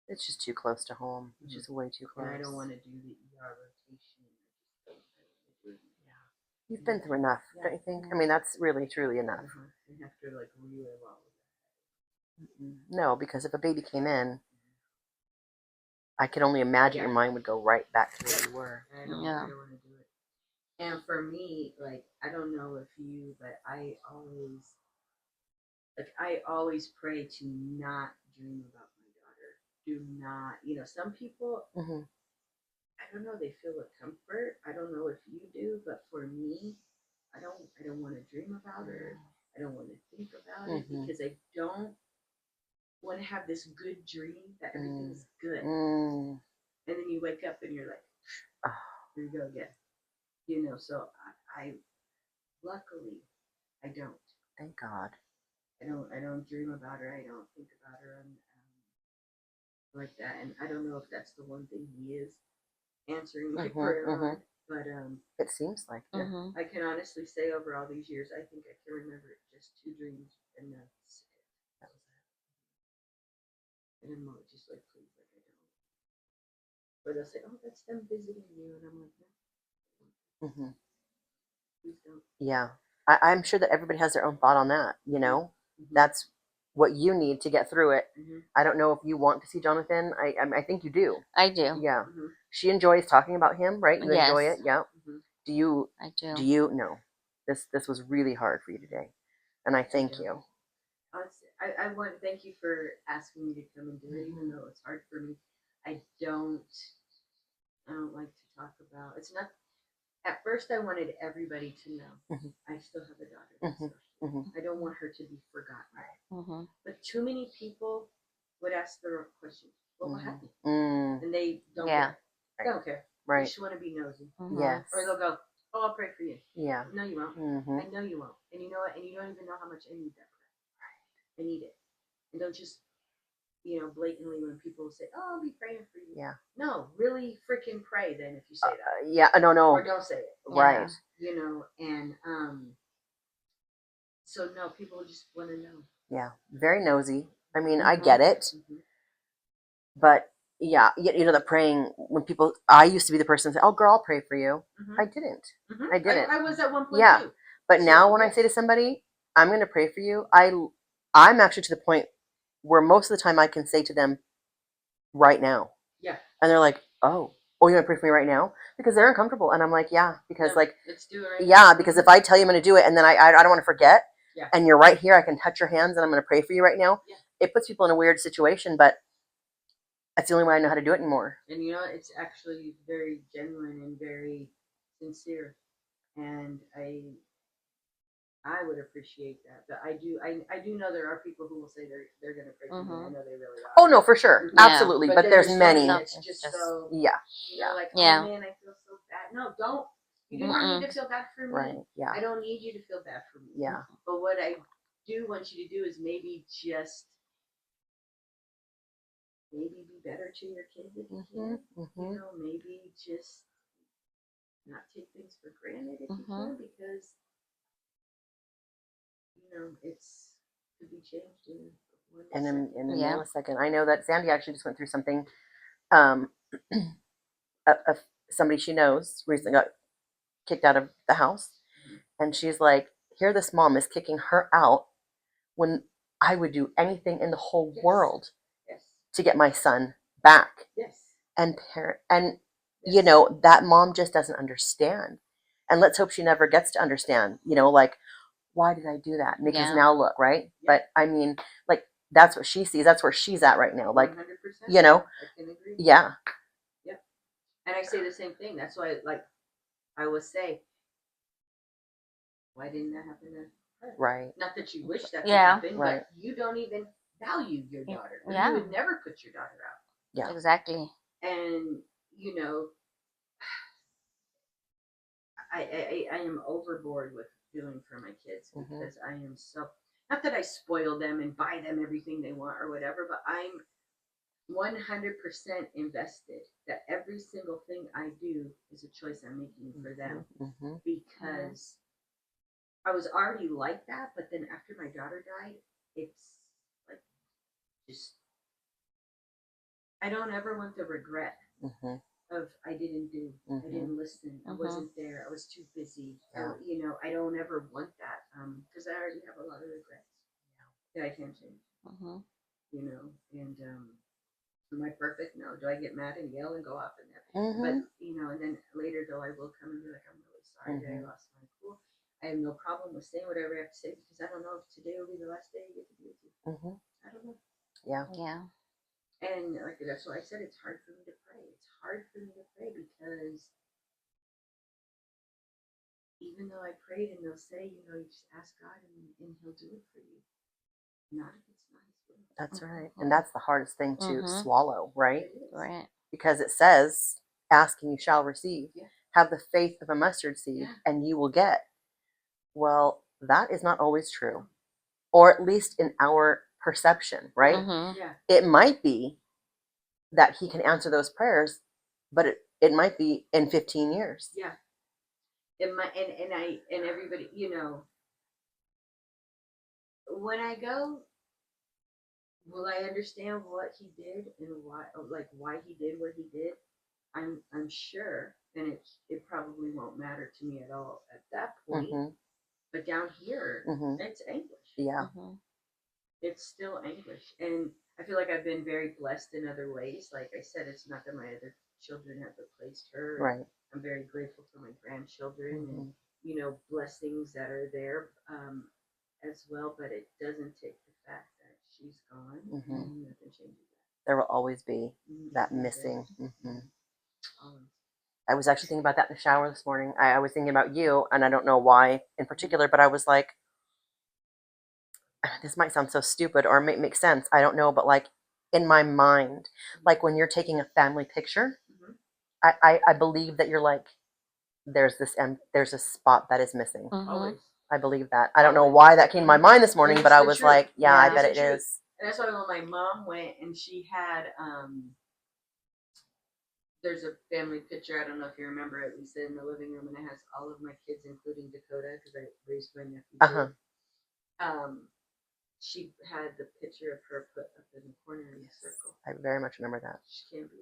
It's just too close to home. It's just way too close. And I don't want to do the ER rotation. I just don't want to do it. Yeah. You've been through enough, don't you think? I mean, that's really, truly enough. You have to like relive all of that. No, because if a baby came in, I could only imagine your mind would go right back to where you were. I don't want to do it. And for me, like, I don't know if you, but I always pray to not dream about my daughter. Do not, some people, I don't know, they feel a comfort. I don't know if you do, but for me, I don't want to dream about her. I don't want to think about it because I don't want to have this good dream that everything is good. And then you wake up and you're like, here you go again. So I luckily, I don't. Thank God. I don't dream about her. I don't think about her like that. And I don't know if that's the one thing he is answering my prayer on. But it seems like it. I can honestly say over all these years, I think I can remember just 2 dreams, and that's it. That was it. And I'm just like, please, like I don't. But they'll say, oh, that's them visiting you, and I'm like, no. Please don't. Yeah, I'm sure that everybody has their own thought on that. That's what you need to get through it. I don't know if you want to see Jonathan. I think you do. I do. Yeah. She enjoys talking about him, right? You enjoy it. Yeah. Do you? I do. Do you? No. This was really hard for you today, and I thank you. I want to thank you for asking me to come and do it, even though it's hard for me. I don't like to talk about. It's not. At first, I wanted everybody to know I still have a daughter. I don't want her to be forgotten. But too many people would ask the question, well, what happened? And they don't care. They don't care. Right. They just want to be nosy. Yes. Or they'll go, oh, I'll pray for you. Yeah. No, you won't. I know you won't. And you know what? And you don't even know how much I need that prayer. I need it. And don't just, blatantly when people say, oh, I'll be praying for you. Yeah. No, really freaking pray then if you say that. Yeah. No. Or don't say it. Right. And so no, people just want to know. Yeah. Very nosy. I mean, I get it. But yeah, the praying when people, I used to be the person that say, oh girl, I'll pray for you. I didn't. I didn't. I was at one point too. But now when I say to somebody, I'm going to pray for you, I'm actually to the point where most of the time I can say to them right now. Yeah. And they're like, oh, you're going to pray for me right now? Because they're uncomfortable. And I'm like, yeah, because let's do it right now. Because if I tell you I'm going to do it and then I don't want to forget, Yeah. and you're right here, I can touch your hands and I'm going to pray for you right now. Yeah. It puts people in a weird situation, but that's the only way I know how to do it anymore. And it's actually very genuine and very sincere. And I would appreciate that. But I do know there are people who will say they're going to pray for me. I know they really are. Oh, no, for sure. Yeah. Absolutely. But there's many. It's just so, yeah. Like, oh man, I feel so bad. No, don't. You do not need to feel bad for me. Right. Yeah. I don't need you to feel bad for me. Yeah. But what I do want you to do is maybe just be better to your kids if you can. Maybe just not take things for granted if you can, because it's could be changed in a millisecond. I know that Sandy actually just went through something. Somebody she knows recently got kicked out of the house, and she's like, here this mom is kicking her out when I would do anything in the whole world to get my son back. And that mom just doesn't understand, and let's hope she never gets to understand, like, why did I do that? Because now look, right? But I mean, like, that's what she sees. That's where she's at right now. Like, 100%. you know, I can agree. yeah. Yep. And I say the same thing. That's why, like, I would say, why didn't that happen to her? Right. Not that you wish that could Yeah. happen, Right. but you don't even value your daughter. Or Yeah. You would never put your daughter out. Yeah. Exactly. And, you know, I am overboard with doing for my kids because I am so, not that I spoil them and buy them everything they want or whatever, but I'm 100% invested that every single thing I do is a choice I'm making for them because I was already like that, but then after my daughter died, it's like just, I don't ever want the regret of I didn't do, I didn't listen, I wasn't there, I was too busy. Yeah. You know, I don't ever want that because I already have a lot of regrets that I can't change. You know, and am I perfect? No. Do I get mad and yell and go off in there? But you know, and then later though, I will come and be like, I'm really sorry that I lost my cool. I have no problem with saying whatever I have to say because I don't know if today will be the last day I get to be with you. I don't know. Yeah. Yeah. And like that's why I said it's hard for me to pray. It's hard for me to pray because even though I prayed and they'll say, you know, you just ask God and He'll do it for you. Not if it's not His will. That's right. And that's the hardest thing to swallow, right? It is. Right. Because it says, ask and you shall receive. Yeah. Have the faith of a mustard seed and you will get. Well, that is not always true. Or at least in our perception, right? Yeah. It might be that He can answer those prayers, but it might be in 15 years. Yeah. And everybody, you know, when I go, will I understand what He did and why He did what He did? I'm sure, and it probably won't matter to me at all at that point. But down here, it's anguish. Yeah. It's still anguish, and I feel like I've been very blessed in other ways. Like I said, it's not that my other children have replaced her. Right. I'm very grateful for my grandchildren and you know blessings that are there as well. But it doesn't take the fact that she's gone, and nothing changes that. There will always be that missing. Always. I was actually thinking about that in the shower this morning. I was thinking about you, and I don't know why in particular, but I was like, this might sound so stupid or it make sense. I don't know, but like in my mind, like when you're taking a family picture, I believe that you're like, there's a spot that is missing. Always. I believe that. I don't know why that came to my mind this morning, but I was like, yeah, I bet it is. And that's why when my mom went and she had there's a family picture. I don't know if you remember it. We sit in the living room and it has all of my kids, including Dakota, because I raised my nephew. She had the picture of her put up in the corner in the circle. I very much remember that. She can't be.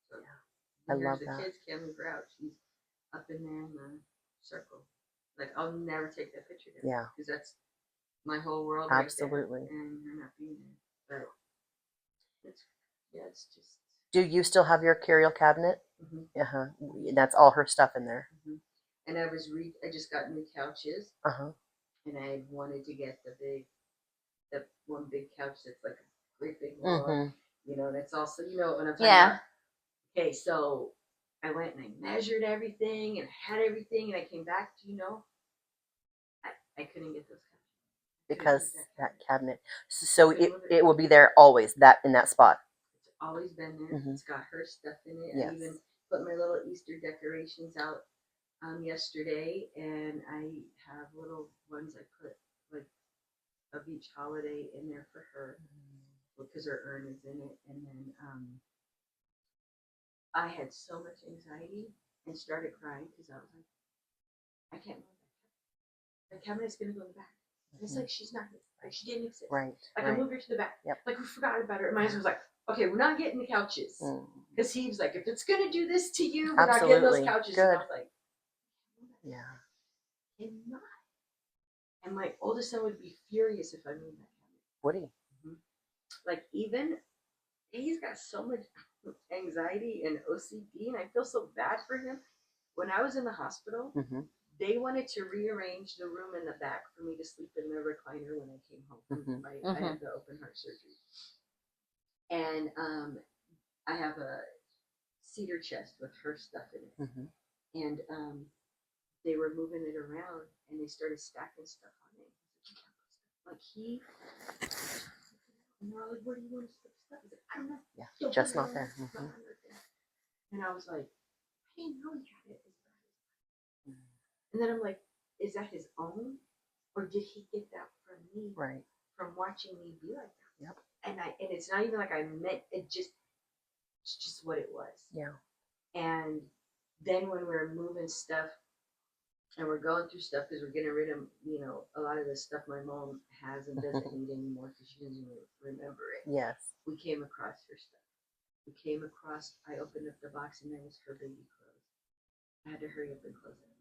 So, I love that. The kids can't move her out. She's up in there in the circle. Like I'll never take that picture down. Yeah. Because that's my whole world. Absolutely. Right there, and her not being there. But it's just. Do you still have your curio cabinet? That's all her stuff in there. And I just got new couches. And I wanted to get the one big couch that's like a great big log, you know, and it's also, you know what I'm talking about. Okay, so I went and I measured everything and had everything, and I came back, you know, I couldn't get those couches. Because that cabinet. So it will be there always, that in that spot. It's always been there. It's got her stuff in it. I even put my little Easter decorations out yesterday, and I have little ones I put like of each holiday in there for her because her urn is in it. And then I had so much anxiety and started crying because I was like, I can't move that cabinet. The cabinet's gonna go in the back. It's like she's not here. Like she didn't exist. Like I moved her to the back. Like we forgot about her. And my husband was like, okay, we're not getting the couches. Because he was like, if it's gonna do this to you, we're not getting those couches. And I was like, cannot. And my oldest son would be furious if I moved that cabinet. Would he? Like even he's got so much anxiety and OCD, and I feel so bad for him. When I was in the hospital, they wanted to rearrange the room in the back for me to sleep in the recliner when I came home. I had the open heart surgery, and I have a cedar chest with her stuff in it, and they were moving it around, and they started stacking stuff on it. Like and they're like, "Where do you want to put stuff?" I was like, "I don't know." Yeah, just not there. And I was like, "I didn't know he had it." And then I'm like, "Is that his own, or did he get that from me? Right. From watching me be like that?" Yep. And it's not even like I meant it. It's just what it was. Yeah. And then when we're moving stuff, and we're going through stuff because we're getting rid of, a lot of the stuff my mom has and doesn't need anymore because she doesn't even remember it. Yes. We came across her stuff. I opened up the box and there was her baby clothes. I had to hurry up and close it.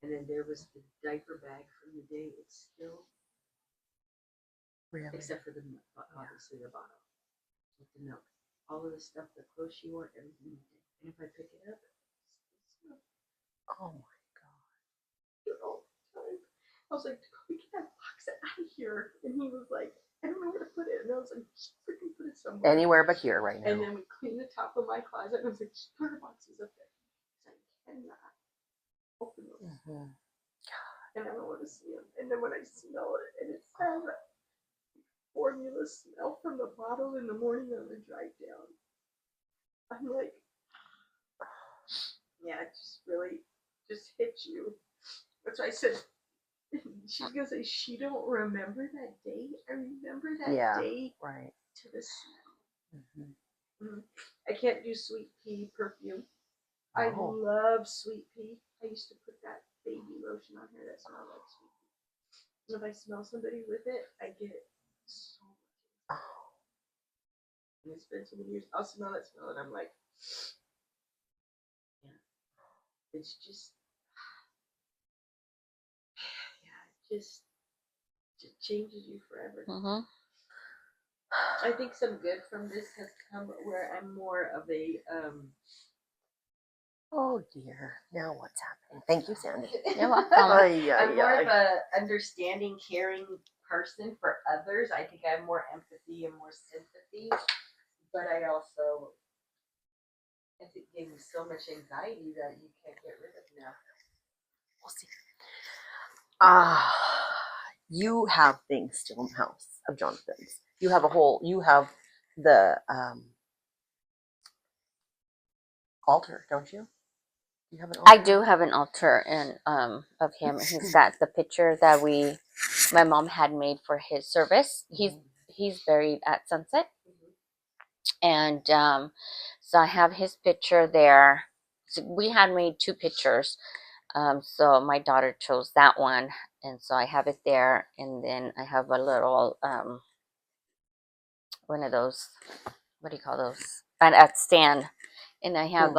And then there was the diaper bag from the day. It's still, Really? except for obviously the bottle with the milk. All of the stuff, the clothes she wore, everything. And if I pick it up, it's still. Oh my God. All the time. I was like, "We get that box out of here." And he was like, "I don't know where to put it." And I was like, "Just freaking put it somewhere." Anywhere but here right now. And then we cleaned the top of my closet, and I was like, "Just put her boxes up there." I cannot open those. And I don't want to see them. And then when I smell it, and it's has that formula smell from the bottle in the morning on the drive down, I'm like, yeah, it just really just hits you. That's why I said, she's gonna say she don't remember that day. I remember that day right. to the smell. I can't do sweet pea perfume. I love sweet pea. I used to put that baby lotion on her that smelled like sweet pea. And if I smell somebody with it, I get so much. And it's been so many years. I'll smell it, and I'm like, yeah. It's just, yeah, it just changes you forever. I think some good from this has come where I'm more of a Oh dear. Now what's happening? Thank you, Sandy. You're welcome. I'm more of a understanding, caring person for others. I think I have more empathy and more sympathy, but I also, it gave me so much anxiety that you can't get rid of now. We'll see. You have things still in the house of Jonathan's. You have the altar, don't you? You have an altar? I do have an altar of him. He's got the picture that my mom had made for his service. He's buried at Sunset, and so I have his picture there. So we had made 2 pictures, so my daughter chose that one, and so I have it there. And then I have a little one of those, what do you call those? A stand, and I have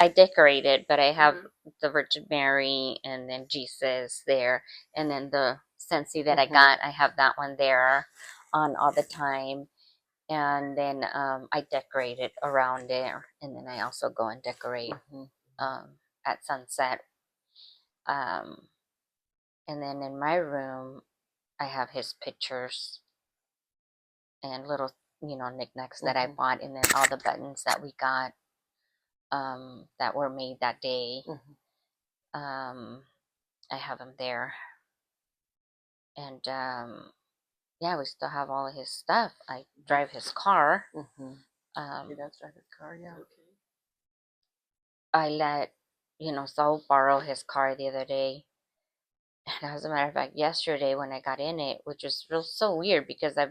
I decorated, but I have the Virgin Mary and then Jesus there, and then the Scentsy that I got, I have that one there on all the time. And then I decorate it around there, and then I also go and decorate at sunset. And then in my room, I have his pictures and little, knickknacks that I bought, and then all the buttons that we got that were made that day. I have them there. And yeah, we still have all of his stuff. I drive his car. He does drive his car, yeah. I let, Saul borrow his car the other day. And as a matter of fact, yesterday when I got in it, which was so weird because I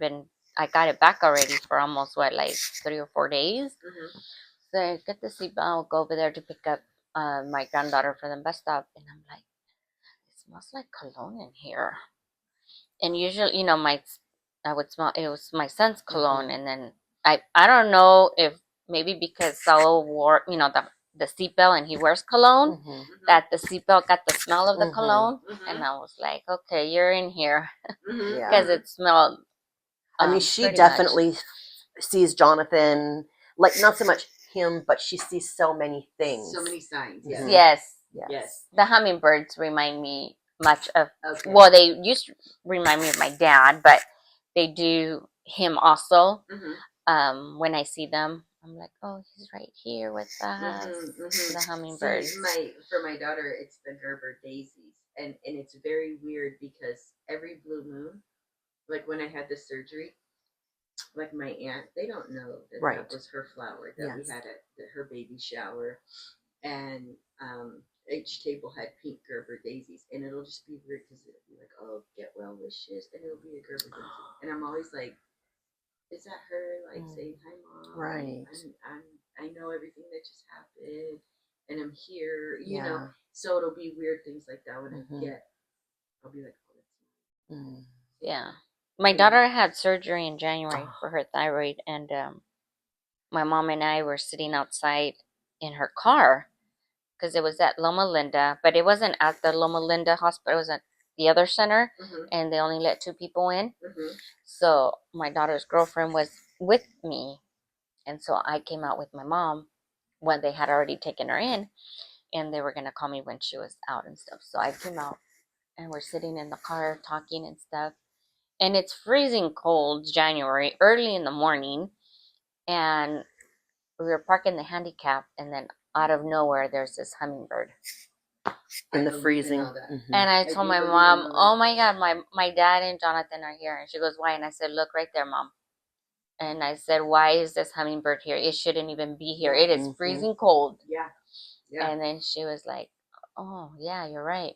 got it back already for almost, 3 or 4 days. So I get the seatbelt, go over there to pick up my granddaughter from the bus stop. And I'm like, it smells like cologne in here. And usually, I would smell, it was my son's cologne. And then I don't know if maybe because Saul wore, the seatbelt and he wears cologne, that the seatbelt got the smell of the cologne. And I was like, okay, you're in here. Because it smelled. I mean, she definitely sees Jonathan, like, not so much him, but she sees so many things. So many signs. Yes. Mhm. Yes. Yes. The hummingbirds remind me much of, Okay. well, they used to remind me of my dad, but they do him also. Mhm. When I see them, I'm like, oh, he's right here with us. Mhm. The hummingbirds. See, for my daughter, it's the Gerber daisies, and it's very weird because every blue moon, like when I had the surgery, like my aunt, they don't know that Right. that was her flower that we Yes. had at her baby shower, and each table had pink Gerber daisies, and it'll just be weird because it'll be like, oh, get well wishes, and it'll be a Gerber daisy, and I'm always like, is that her like saying hi, mom? Right. I know everything that just happened, and I'm here, you know. Yeah. So it'll be weird things like that when Mhm. I'll be like, oh, that's Mm. Yeah. My daughter had surgery in January for her thyroid, and my mom and I were sitting outside in her car because it was at Loma Linda, but it wasn't at the Loma Linda hospital. It was at the other center, and they only let 2 people in. So my daughter's girlfriend was with me, and so I came out with my mom when they had already taken her in, and they were going to call me when she was out and stuff. So I came out, and we're sitting in the car talking and stuff. And it's freezing cold, January, early in the morning, and we were parking the handicap, and then out of nowhere, there's this hummingbird. In the freezing. And I told my mom, oh my God, my dad and Jonathan are here. And she goes, why? And I said, look right there, Mom. And I said, why is this hummingbird here? It shouldn't even be here. It is freezing cold. Yeah. And then she was like, oh, yeah, you're right.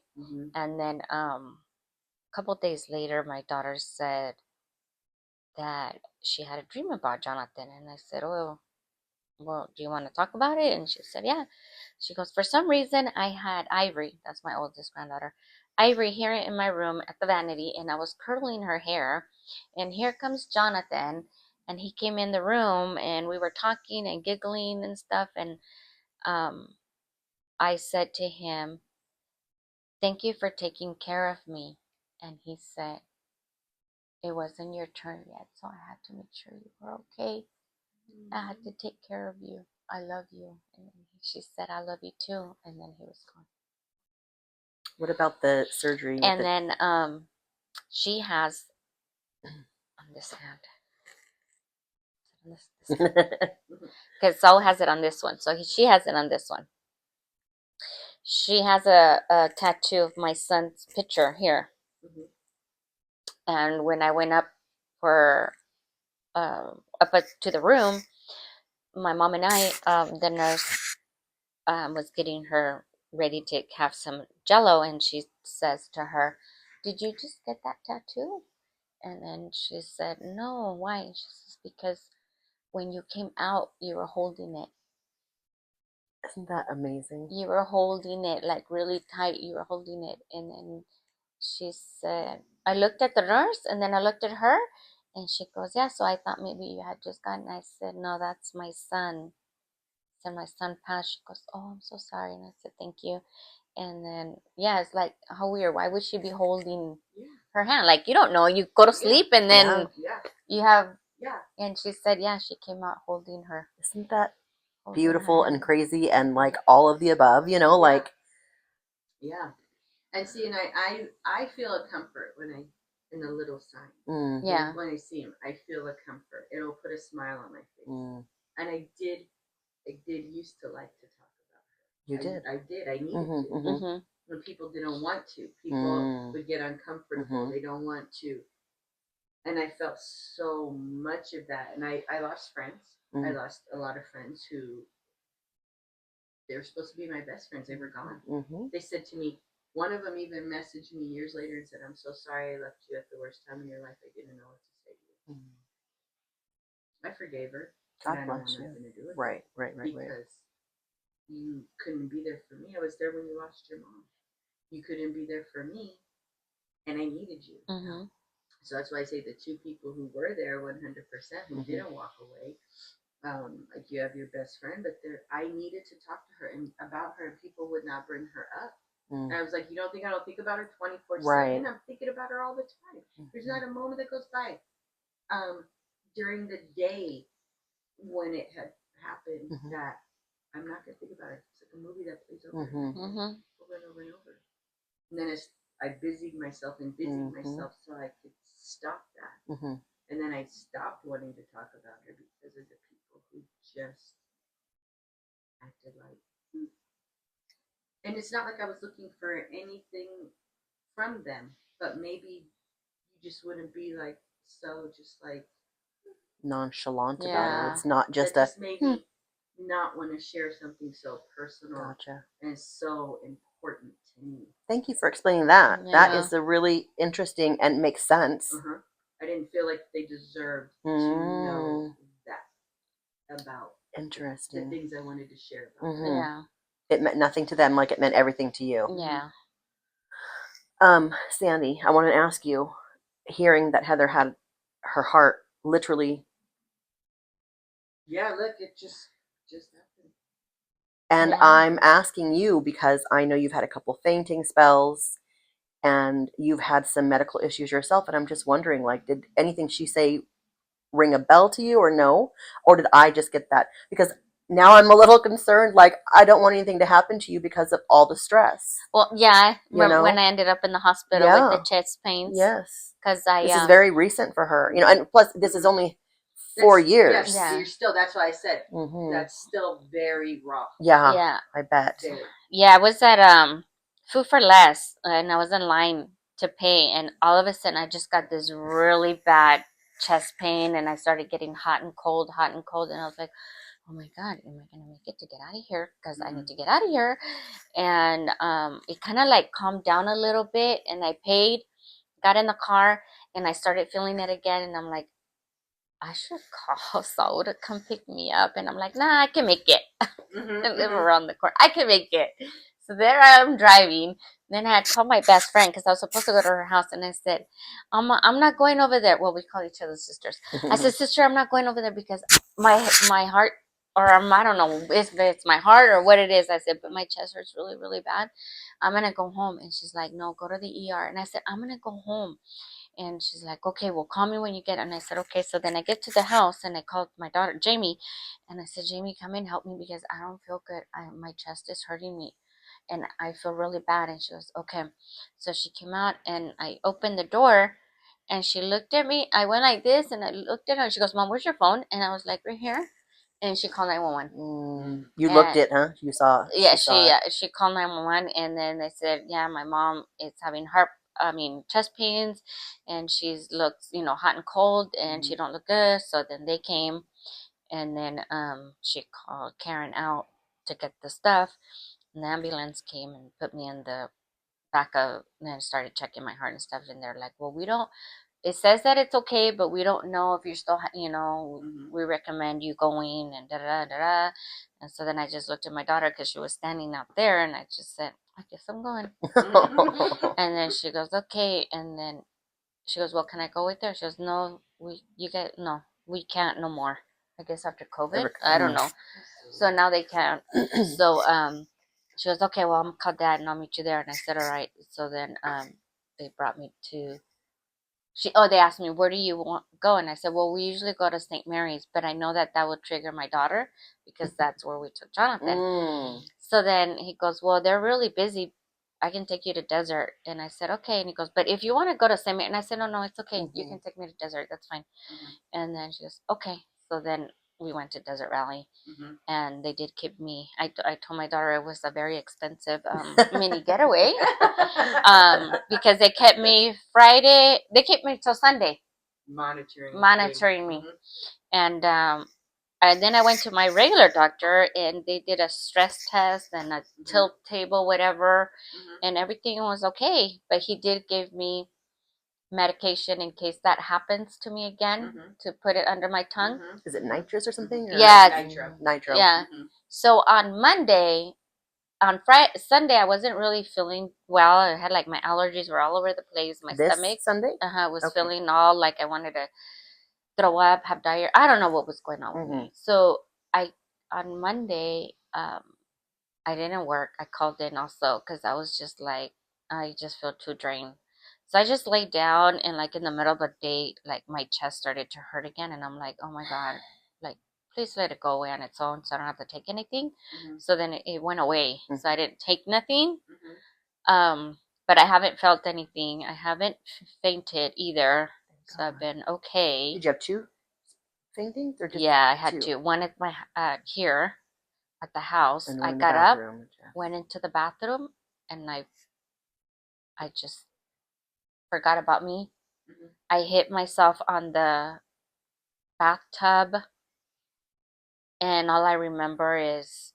And then a couple days later, my daughter said that she had a dream about Jonathan. And I said, oh, well, do you want to talk about it? And she said, yeah. She goes, for some reason, I had Ivory, that's my oldest granddaughter, Ivory here in my room at the vanity, and I was curling her hair. And here comes Jonathan, and he came in the room, and we were talking and giggling and stuff. And I said to him, thank you for taking care of me. And he said, it wasn't your turn yet, so I had to make sure you were okay. I had to take care of you. I love you. And she said, I love you too. And then he was gone. What about the surgery? And then she has on this hand. Because Saul has it on this one. So she has it on this one. She has a tattoo of my son's picture here. And when I went up for to the room, my mom and I, the nurse was getting her ready to have some jello, and she says to her, did you just get that tattoo? And then she said, no, why? She says, because when you came out, you were holding it. Isn't that amazing? You were holding it like really tight. You were holding it. And then she said, I looked at the nurse, and then I looked at her, and she goes, yeah, so I thought maybe you had just gotten. I said, no, that's my son. I said, my son passed. She goes, oh, I'm so sorry. And I said, thank you. And then, yeah, it's like, how weird. Why would she be holding her hand? Like, you don't know. You go to sleep, and then you have, and she said, yeah, she came out holding her. Isn't that beautiful and crazy and like all of the above, you know, like. Yeah. And see, and I feel a comfort when I, in the little sign. Yeah. When I see him, I feel a comfort. It'll put a smile on my face. And I did used to like to talk about her. You did. I did. I needed to. When people didn't want to, people would get uncomfortable. They don't want to. And I felt so much of that. And I lost friends. I lost a lot of friends who, they were supposed to be my best friends. They were gone. They said to me, one of them even messaged me years later and said, I'm so sorry I left you at the worst time of your life. I didn't know what to say to you. I forgave her. God and I don't bless want you. nothing to do with Right. it. Because you couldn't be there for me. I was there when you lost your mom. You couldn't be there for me, and I needed you. So that's why I say the 2 people who were there 100%, who didn't walk away, like you have your best friend, but I needed to talk to her and about her, and people would not bring her up. And I was like, you don't think I don't think about her 24/7? I'm thinking about her all the time. There's not a moment that goes by. During the day when it had happen Mhm. that I'm not gonna think about it. It's like a movie that plays over Mhm. Mhm. over and over and over. And then I busied myself and busied myself so I could stop that. Mhm. And then I stopped wanting to talk about her because of the people who just acted like. And it's not like I was looking for anything from them, but maybe you just wouldn't be like so just like Nonchalant about it. Yeah. It's not just that a just made me not want to share something so personal gotcha. and so important to me. Thank you for explaining that. That Yeah. is a really interesting and makes sense. I didn't feel like they deserved to know that about the Interesting. things I wanted to share about them. Mhm. Yeah. It meant nothing to them like it meant everything to you. Yeah. Sandy, I want to ask you, hearing that Heather had her heart literally, Yeah, look, it just happened. and Yeah. I'm asking you because I know you've had a couple fainting spells and you've had some medical issues yourself, and I'm just wondering, like, did anything she say ring a bell to you or no? Or did I just get that? Because now I'm a little concerned, like, I don't want anything to happen to you because of all the stress. Well, yeah. You know? When I ended up in the hospital with the Yeah. chest pains. Yes. Because This is very recent for her, you know, and plus this is only 4 years. Yes, Yeah. you're still. That's why I said Mhm. that's still very raw. Yeah, Yeah. I bet. Very. Yeah, I was at Food for Less, and I was in line to pay, and all of a sudden I just got this really bad chest pain, and I started getting hot and cold, and I was like, oh my God, am I gonna make it to get out of here? Because I need to get out of here. And it kind of like calmed down a little bit, and I paid, got in the car, and I started feeling it again, and I'm like, I should call Saul to come pick me up. And I'm like, nah, I can make it. I live around the corner. I can make it. So there I am driving. Then I had called my best friend because I was supposed to go to her house. And I said, I'm not going over there. Well, we call each other sisters. I said, sister, I'm not going over there because my heart, or I don't know if it's my heart or what it is. I said, but my chest hurts really, really bad. I'm going to go home. And she's like, no, go to the ER. And I said, I'm going to go home. And she's like, okay, well, call me when you get it. And I said, okay. So then I get to the house and I called my daughter, Jamie. And I said, Jamie, come in, help me because I don't feel good. My chest is hurting me and I feel really bad. And she goes, okay. So she came out and I opened the door and she looked at me. I went like this and I looked at her. She goes, Mom, where's your phone? And I was like, right here. And she called 911. You looked it, huh? You saw. Yeah, saw it. she called 911 and then they said, yeah, my mom is having chest pains and she's looks, hot and cold and she don't look good. So then they came and then she called Karen out to get the stuff. And the ambulance came and put me in the back of and then started checking my heart and stuff and they're like, well, we don't, it says that it's okay, but we don't know if you're still, we recommend you going and da da da da. And so then I just looked at my daughter because she was standing out there, and I just said, I guess I'm going. And then she goes, okay. And then she goes, well, can I go with her? She goes, no, no, we can't no more. I guess after COVID, I don't know. So now they can't. So she goes, okay, well, I'm gonna call Dad and I'll meet you there. And I said, all right. So then they brought me to. They asked me, where do you want to go? And I said, well, we usually go to St. Mary's, but I know that would trigger my daughter because that's where we took Jonathan. So then he goes, well, they're really busy. I can take you to Desert. And I said, okay. And he goes, but if you want to go to St. Mary's, and I said, no, it's okay. You can take me to Desert. That's fine. And then she goes, okay. So then we went to Desert Valley. And they did keep me. I told my daughter it was a very expensive mini getaway because they kept me Friday. They kept me till Sunday, monitoring me, and then I went to my regular doctor and they did a stress test and a tilt table, whatever, and everything was okay. But he did give me medication in case that happens to me again to put it under my tongue. Is it nitrous or something? Or Yeah, nitro. Yeah. So on Monday, on Friday, Sunday, I wasn't really feeling well. I had like my allergies were all over the place. My stomach, Sunday, was feeling all like I wanted to throw up, have diarrhea. I don't know what was going on with me. So on Monday, I didn't work. I called in also because I was just like, I just feel too drained. So I just laid down and like in the middle of the day, like my chest started to hurt again. And I'm like, oh my God, like, please let it go away on its own so I don't have to take anything. Mhm. So then it went away. Mhm. So I didn't take nothing. Mhm. But I haven't felt anything. I haven't fainted either. So I've God. been okay. Did you have 2 faintings or just Yeah, I had 2? 2. One at my here at the house. And I one in the got up, bathroom. went into the bathroom, and I just forgot about me. Mhm. I hit myself on the bathtub, and all I remember is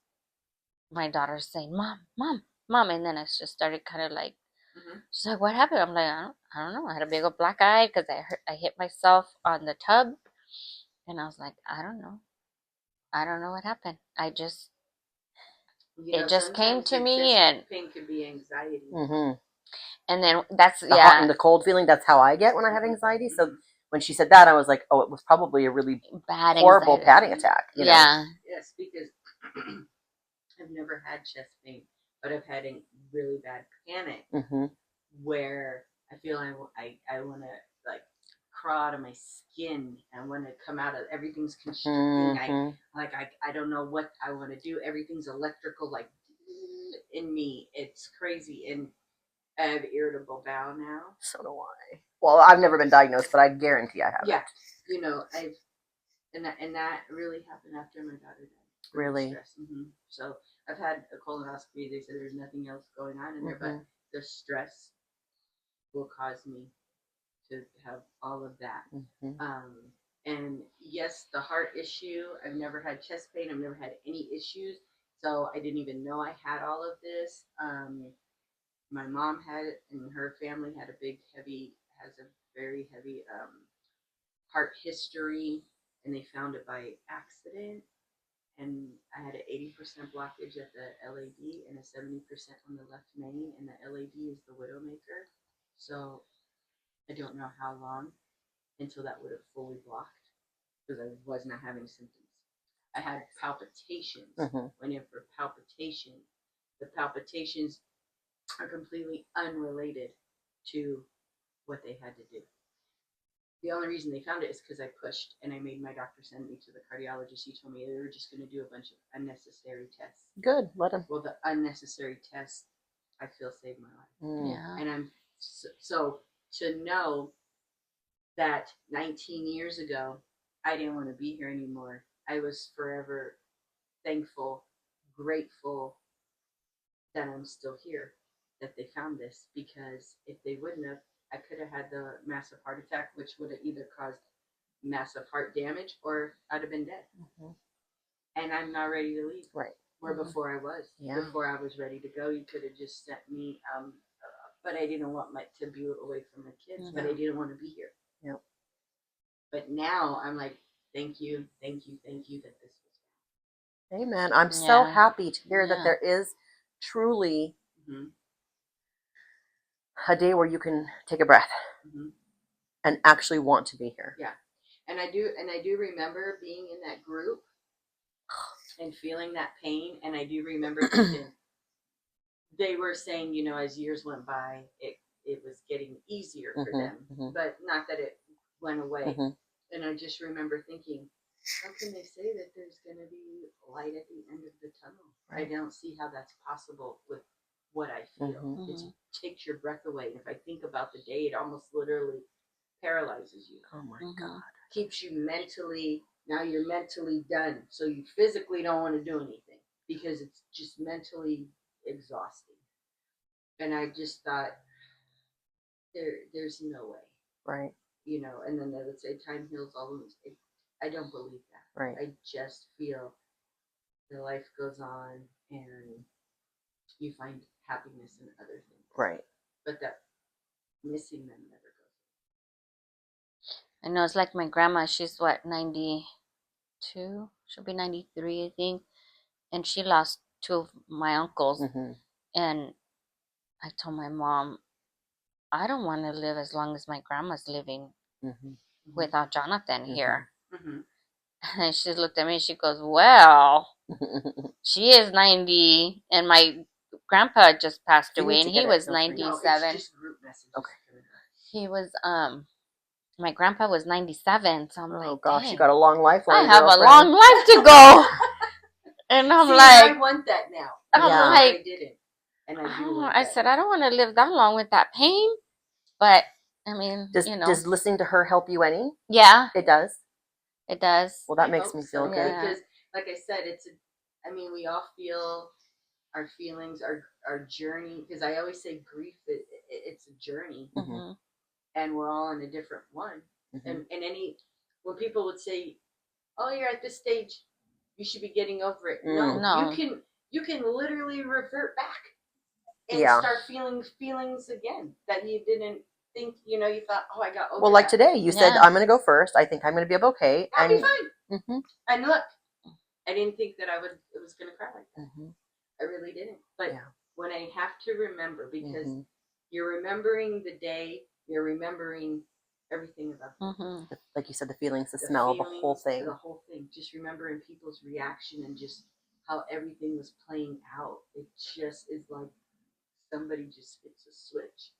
my daughter saying, "Mom, mom, mom," and then I just started kind of like, Mhm. she's like, "What happened?" I'm like, I don't know. I had a big old black eye because I hit myself on the tub, and I was like, I don't know what happened. You know, It just came sometimes to the me, chest and pain could be anxiety. then that's The hot yeah, and the cold feeling, that's how I get when I have anxiety. So Mhm. when she said that, I was like, oh, it was probably a really bad horrible anxiety. panic attack. You know? Yeah, Yes, because I've never had chest pain, but I've had a really bad panic Mm-hmm. where I feel I want to like crawl out of my skin. I want to come out of everything's constricting. Mm-hmm. I don't know what I want to do. Everything's electrical, like in me. It's crazy, and I have irritable bowel now. So do I. Well, I've never been diagnosed, but I guarantee I have Yeah, it. you know, and that really happened after my daughter died. From Really? stress. So I've had a colonoscopy. They said there's nothing else going on in there, but the stress will cause me to have all of that. And yes, the heart issue. I've never had chest pain. I've never had any issues. So I didn't even know I had all of this. My mom had it, and her family has a very heavy heart history, and they found it by accident. And I had an 80% blockage at the LAD and a 70% on the left main, and the LAD is the widowmaker. So I don't know how long until that would have fully blocked because I was not having symptoms. I had palpitations. Went in for palpitations. The palpitations are completely unrelated to what they had to do. The only reason they found it is because I pushed and I made my doctor send me to the cardiologist. He told me they were just going to do a bunch of unnecessary tests. Good, let them. Well, the unnecessary tests, I feel, saved my life. yeah. And I'm so to know that 19 years ago, I didn't want to be here anymore. I was forever thankful, grateful that I'm still here, that they found this, because if they wouldn't have, I could have had the massive heart attack, which would have either caused massive heart damage or I'd have been dead. And I'm not ready to leave. Right. Where before I was. Yeah. Before I was ready to go, you could have just sent me, but I didn't want to be away from my kids, but I didn't want to be here. Yep. But now I'm like, thank you that this was. Amen. I'm so happy to hear that there is truly a day where you can take a breath and actually want to be here. Yeah. And I do remember being in that group and feeling that pain. And I do remember thinking, they were saying, you know, as years went by, it was getting easier for them, but not that it went away. And I just remember thinking, how can they say that there's going to be light at the end of the tunnel? Right. I don't see how that's possible with what I feel. It takes your breath away. And if I think about the day, it almost literally paralyzes you. Oh my God. Keeps you mentally, now you're mentally done. So you physically don't want to do anything because it's just mentally exhausting. And I just thought, there's no way. Right. You know, and then they would say time heals all wounds. I don't believe that. Right. I just feel the life goes on and you find happiness in other things. Right. But that missing them never goes. I know, it's like my grandma. She's what, 92? She'll be 93, I think. And she lost 2 of my uncles. And I told my mom, I don't want to live as long as my grandma's living without Jonathan here. And she looked at me and she goes, well, she is 90 and my grandpa just passed away and he was 97. No, it's just group messages. Okay. He was My grandpa was 97, so I'm Oh like, gosh, dang, you got a long life. I have a long life to go. And I'm See, like, I want that now. I'm Yeah. like, I didn't, and I do. oh, want I that said, now. I don't want to live that long with that pain. But I mean, Does listening to her help you any? yeah, It does. it does. Well, that I makes hope me so, feel good. Yeah. because, like I said, I mean, we all feel our feelings, our journey. Because I always say grief, it's a journey, Mhm. and we're all on a different one. Mhm. And when people would say, "Oh, you're at this stage, you should be getting over it." Mm. No. You can literally revert back and Yeah. start feeling feelings again that you didn't think. You thought, "Oh, I got over." Well, like that. today, you said, Yeah. I'm going to go first. I think I'm going to be okay. I'll be fine. hmm And look, I didn't think that it was gonna cry like that. hmm I really didn't. But Yeah. when I have to remember, because hmm you're remembering the day, you're remembering everything about that. Mhm. Like you said, the feelings, the The smell, the feelings, whole thing. the whole thing. Just remembering people's reaction and just how everything was playing out. It just is like somebody just hits a switch,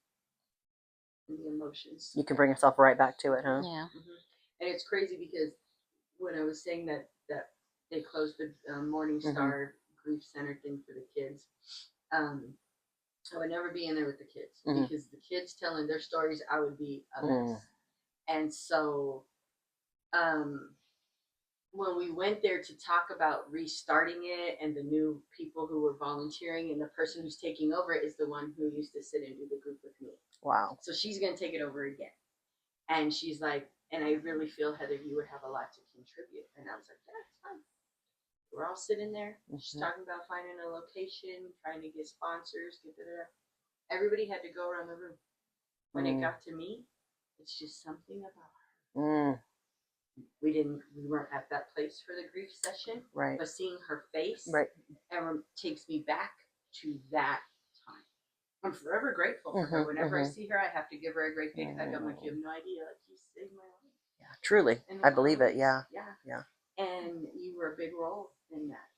and the emotions. You can bring yourself right back to it, huh? Yeah. And it's crazy because when I was saying that they closed the Morning Star Grief Center thing for the kids, I would never be in there with the kids because the kids telling their stories, I would be a mess. And so, when we went there to talk about restarting it and the new people who were volunteering and the person who's taking over is the one who used to sit and do the group with me. Wow. So she's going to take it over again. And she's like, and I really feel, Heather, you would have a lot to contribute. And I was like, yeah, it's fine. We're all sitting there. She's talking about finding a location, trying to get sponsors. Everybody had to go around the room. When it got to me, it's just something about her. We weren't at that place for the grief session, Right. but seeing her face, Right. takes me back to that time. I'm forever grateful for her. Whenever I see her, I have to give her a great big hug. I'm like, you have no idea, like you saved my life. Yeah, truly, I believe it. Yeah. Yeah. And you were a big role in that,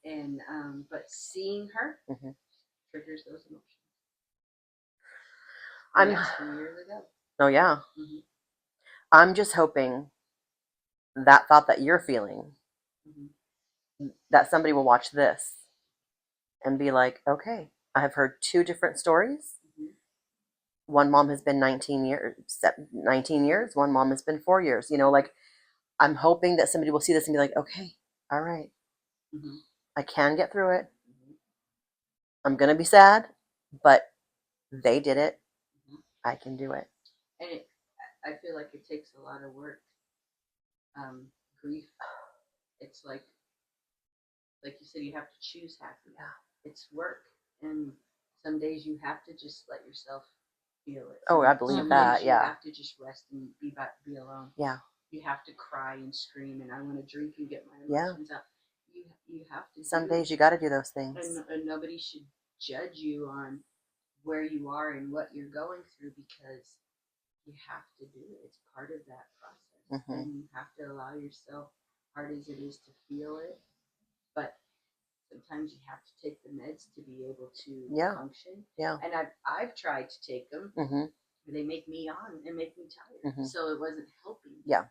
and but seeing her triggers those emotions. And that's from years ago. Oh yeah. I'm just hoping that thought that you're feeling, that somebody will watch this and be like, okay, I have heard two different stories. One mom has been 19 years. One mom has been 4 years. Like, I'm hoping that somebody will see this and be like, okay, all right, I can get through it. I'm going to be sad, but they did it. I can do it. And I feel like it takes a lot of work. Grief, it's like you said, you have to choose happy. Yeah. It's work, and some days you have to just let yourself feel it. Oh, I believe some that. days Yeah. You have to just rest and be alone. Yeah. You have to cry and scream, and I want to drink and get my emotions out. You have to. Some days you got to do those things. And nobody should judge you on where you are and what you're going through, because you have to do it. It's part of that process, and you have to allow yourself, hard as it is to feel it, but sometimes you have to take the meds to be able to function. Yeah. And I've tried to take them. They make me on and make me tired, so it wasn't helping. Yeah.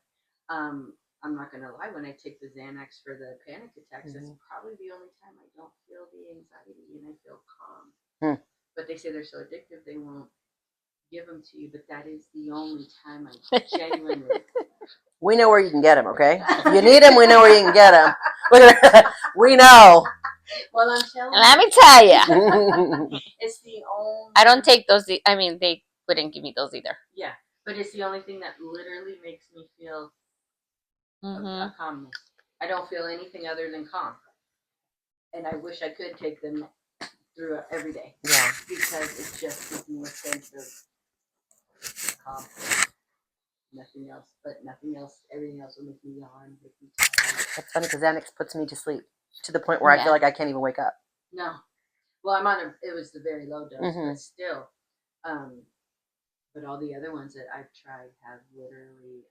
I'm not gonna lie. When I take the Xanax for the panic attacks, that's probably the only time I don't feel the anxiety and I feel calm. But they say they're so addictive they won't give them to you. But that is the only time I genuinely. We know where you can get them. Okay, if you need them, we know where you can get them. We know. Well, I'm telling you. Let me tell you. It's the only. I don't take those. I mean, they wouldn't give me those either. Yeah, but it's the only thing that literally makes me feel a calmness. I don't feel anything other than calm, and I wish I could take them through every day. Yeah, because it just gives me a sense of calm. Nothing else, but nothing else. Everything else will make me yawn, make me tired. That's funny because Xanax puts me to sleep to the point where I feel like I can't even wake up. No, well, I'm on it was the very low dose, but still. But all the other ones that I've tried have literally.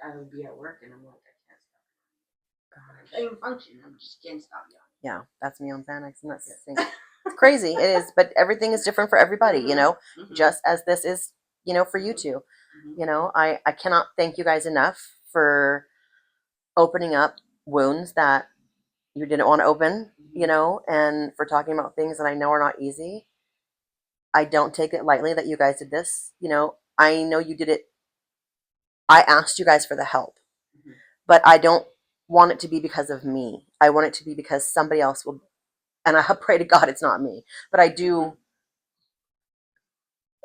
I would be at work and I'm like, I can't stop. I can't even function. I just can't stop yawning. Yeah, that's me on Xanax, and that's it's crazy. It is, but everything is different for everybody, Just as this is, for you two. You know, I cannot thank you guys enough for opening up wounds that you didn't want to open, you know, and for talking about things that I know are not easy. I don't take it lightly that you guys did this. You know, I know you did it. I asked you guys for the help, but I don't want it to be because of me. I want it to be because somebody else will, and I pray to God it's not me, but I do.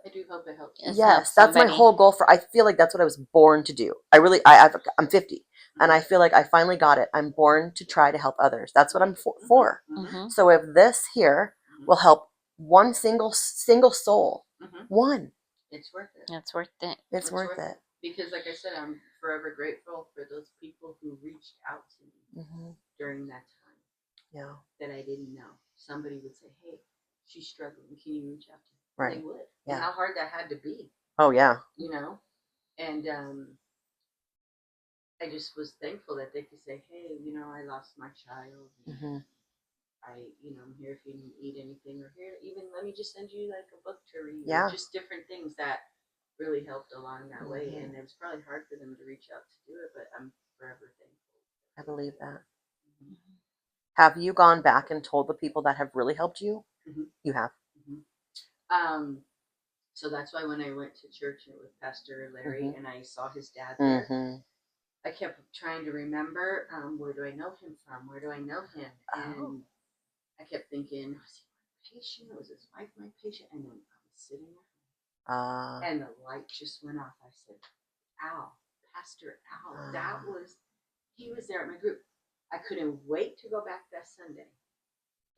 I do hope it helps. Yes, that's my whole goal for, I feel like that's what I was born to do. I really, I'm 50 and I feel like I finally got it. I'm born to try to help others. That's what I'm for. So if this here will help one single soul, one, it's worth it. It's worth it. it's worth it. Because, like I said, I'm forever grateful for those people who reached out to me during that time. Yeah. That I didn't know. Somebody would say, "Hey, she's struggling. Can you reach out to her?" Right. They would. Yeah. And how hard that had to be. Oh yeah. You know, and I just was thankful that they could say, "Hey, you know, I lost my child. I'm here if you need anything, or here, even let me just send you like a book to read. Yeah. Or just different things that really helped along that way." And it was probably hard for them to reach out to do it, but I'm forever thankful. I believe that. Have you gone back and told the people that have really helped you? You have. So that's why when I went to church with Pastor Larry and I saw his dad there, I kept trying to remember, where do I know him from? Where do I know him? And I kept thinking, was he my patient? Was his wife my patient? And then I was sitting there, and the light just went off. I said, Al, Pastor Al, he was there at my group. I couldn't wait to go back that Sunday.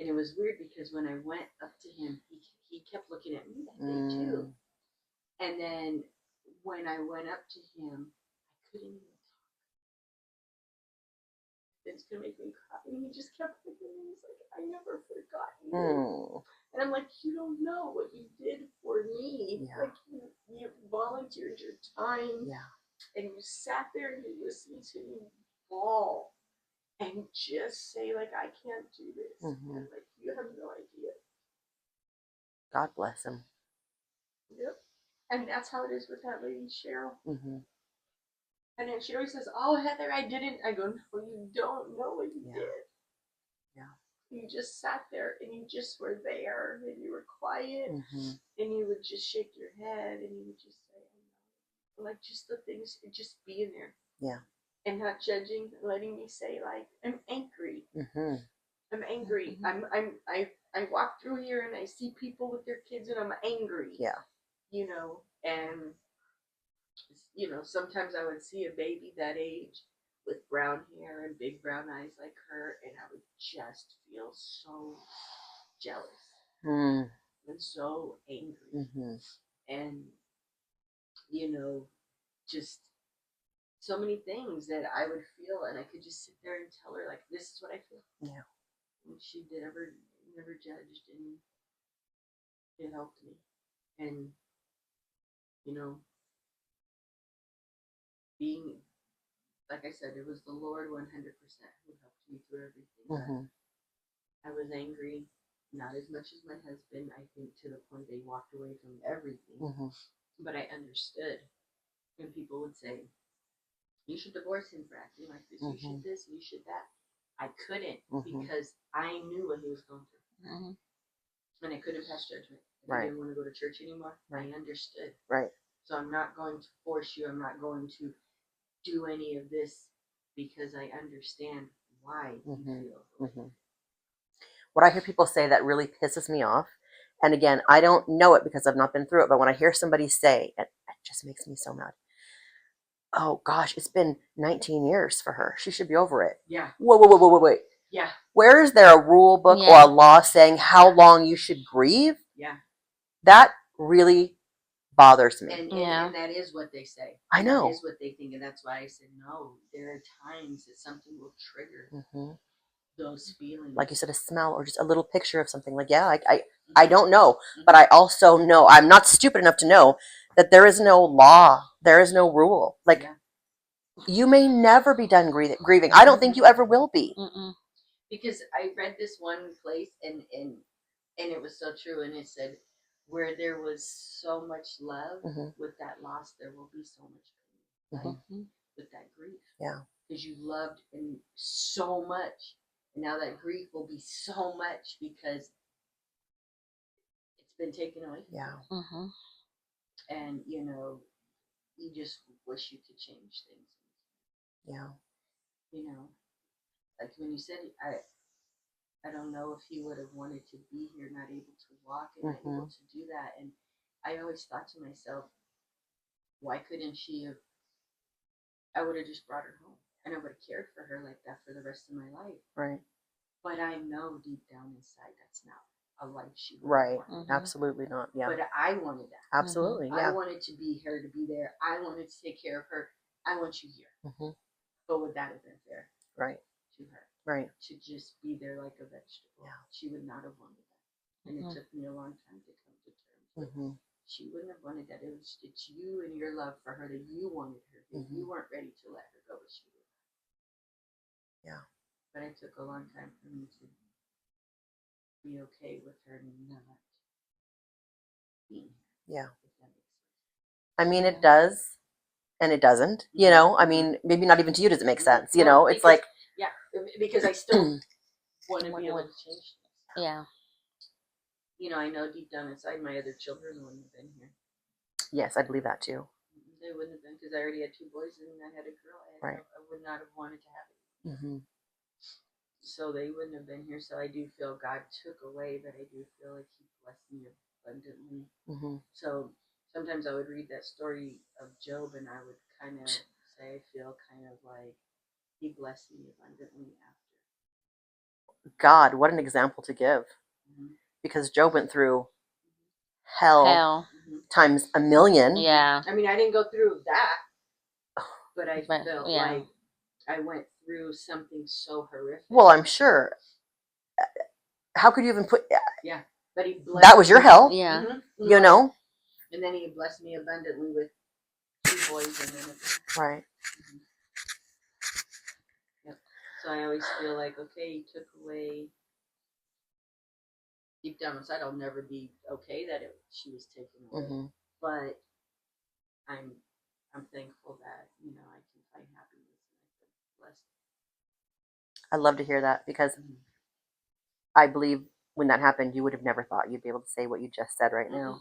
And it was weird because when I went up to him, he kept looking at me that day too. And then when I went up to him, I couldn't even talk. It's gonna make me cry. And he just kept looking at me. He's like, I never forgot you. And I'm like, you don't know what you did for me. Yeah. Like you volunteered your time. Yeah. And you sat there and you listened to me bawl. And just say, like, I can't do this. And, like, you have no idea. God bless him. Yep. And that's how it is with that lady, Cheryl. And then she always says, oh, Heather, I didn't. I go, no, you don't know what you did. Yeah. You just sat there and you just were there and you were quiet and you would just shake your head and you would just say, like, just the things, just being there. Yeah. And not judging, letting me say, like, I'm angry. I'm angry. I walk through here and I see people with their kids and I'm angry. Yeah. You know, and sometimes I would see a baby that age with brown hair and big brown eyes like her, and I would just feel so jealous and so angry. And just so many things that I would feel, and I could just sit there and tell her, like, this is what I feel. Yeah. And she never judged, and it helped me. And, being, like I said, it was the Lord 100% who helped me through everything. I was angry, not as much as my husband, I think, to the point they walked away from everything. But I understood. And people would say, you should divorce him for acting like this. You should this, you should that. I couldn't because I knew what he was going through. And I couldn't pass judgment. I didn't want to go to church anymore. I understood. Right. So I'm not going to force you. I'm not going to do any of this because I understand why you feel. What I hear people say that really pisses me off, and again, I don't know it because I've not been through it, but when I hear somebody say, it just makes me so mad. Oh gosh, it's been 19 years for her. She should be over it. Yeah. Wait. Yeah. Where is there a rule book or a law saying how long you should grieve? Yeah. That really bothers me. And that is what they say. I know. That is what they think. And that's why I said, no, there are times that something will trigger those feelings. Like you said, a smell or just a little picture of something. Like, I don't know. But I also know, I'm not stupid enough to know that there is no law. There is no rule. Like, you may never be done grieving. I don't think you ever will be. Because I read this one place and it was so true. And it said, where there was so much love, Mhm. with that loss, there will be so much pain. Mhm. Like, with that grief. Yeah. Because you loved and so much. And now that grief will be so much because it's been taken away. Yeah. Mm-hmm. And, you know, you just wish you could change things. Yeah. You know, like when you said, I don't know if he would have wanted to be here, not able to walk and not able to do that. And I always thought to myself, why couldn't she have? I would have just brought her home, and I would have cared for her like that for the rest of my life. Right. But I know deep down inside that's not a life she would Right. want. Absolutely not. Yeah. But I wanted that. Absolutely. I Yeah. wanted to be her to be there. I wanted to take care of her. I want you here. Mhm. But would that have been fair Right. to her? Right. To just be there like a vegetable. Yeah. She would not have wanted that. And it took me a long time to come to terms with. Mhm. She wouldn't have wanted that. It's you and your love for her that you wanted her here. You weren't ready to let her go, but she would. Yeah. But it took a long time for me to be okay with her not being here. Yeah. If that makes sense. I mean, it does, and it doesn't. You know, I mean, maybe not even to you does it make sense. You know, it's like, yeah, because I still want to be able to change things. Yeah. You know, I know deep down inside my other children wouldn't have been here. yes, I believe that too. They wouldn't have been because I already had 2 boys and I had a girl. Right. I would not have wanted to have it. Mm-hmm. So they wouldn't have been here. So I do feel God took away, but I do feel like He blessed me abundantly. Mm-hmm. So sometimes I would read that story of Job and I would kind of say, I feel kind of like He blessed me abundantly after. God, what an example to give. Because Job went through hell times a million. Yeah. I mean, I didn't go through that, but I felt like I went through something so horrific. Well, I'm sure. How could you even put? Yeah, but He blessed that was your hell. Yeah. You know. And then He blessed me abundantly with 2 boys and then right. Yep. So I always feel like, okay, He took away. Deep down inside, I'll never be okay that she was taken away. But I'm thankful that I can find happiness and I feel blessed. I love to hear that because I believe when that happened, you would have never thought you'd be able to say what you just said right now.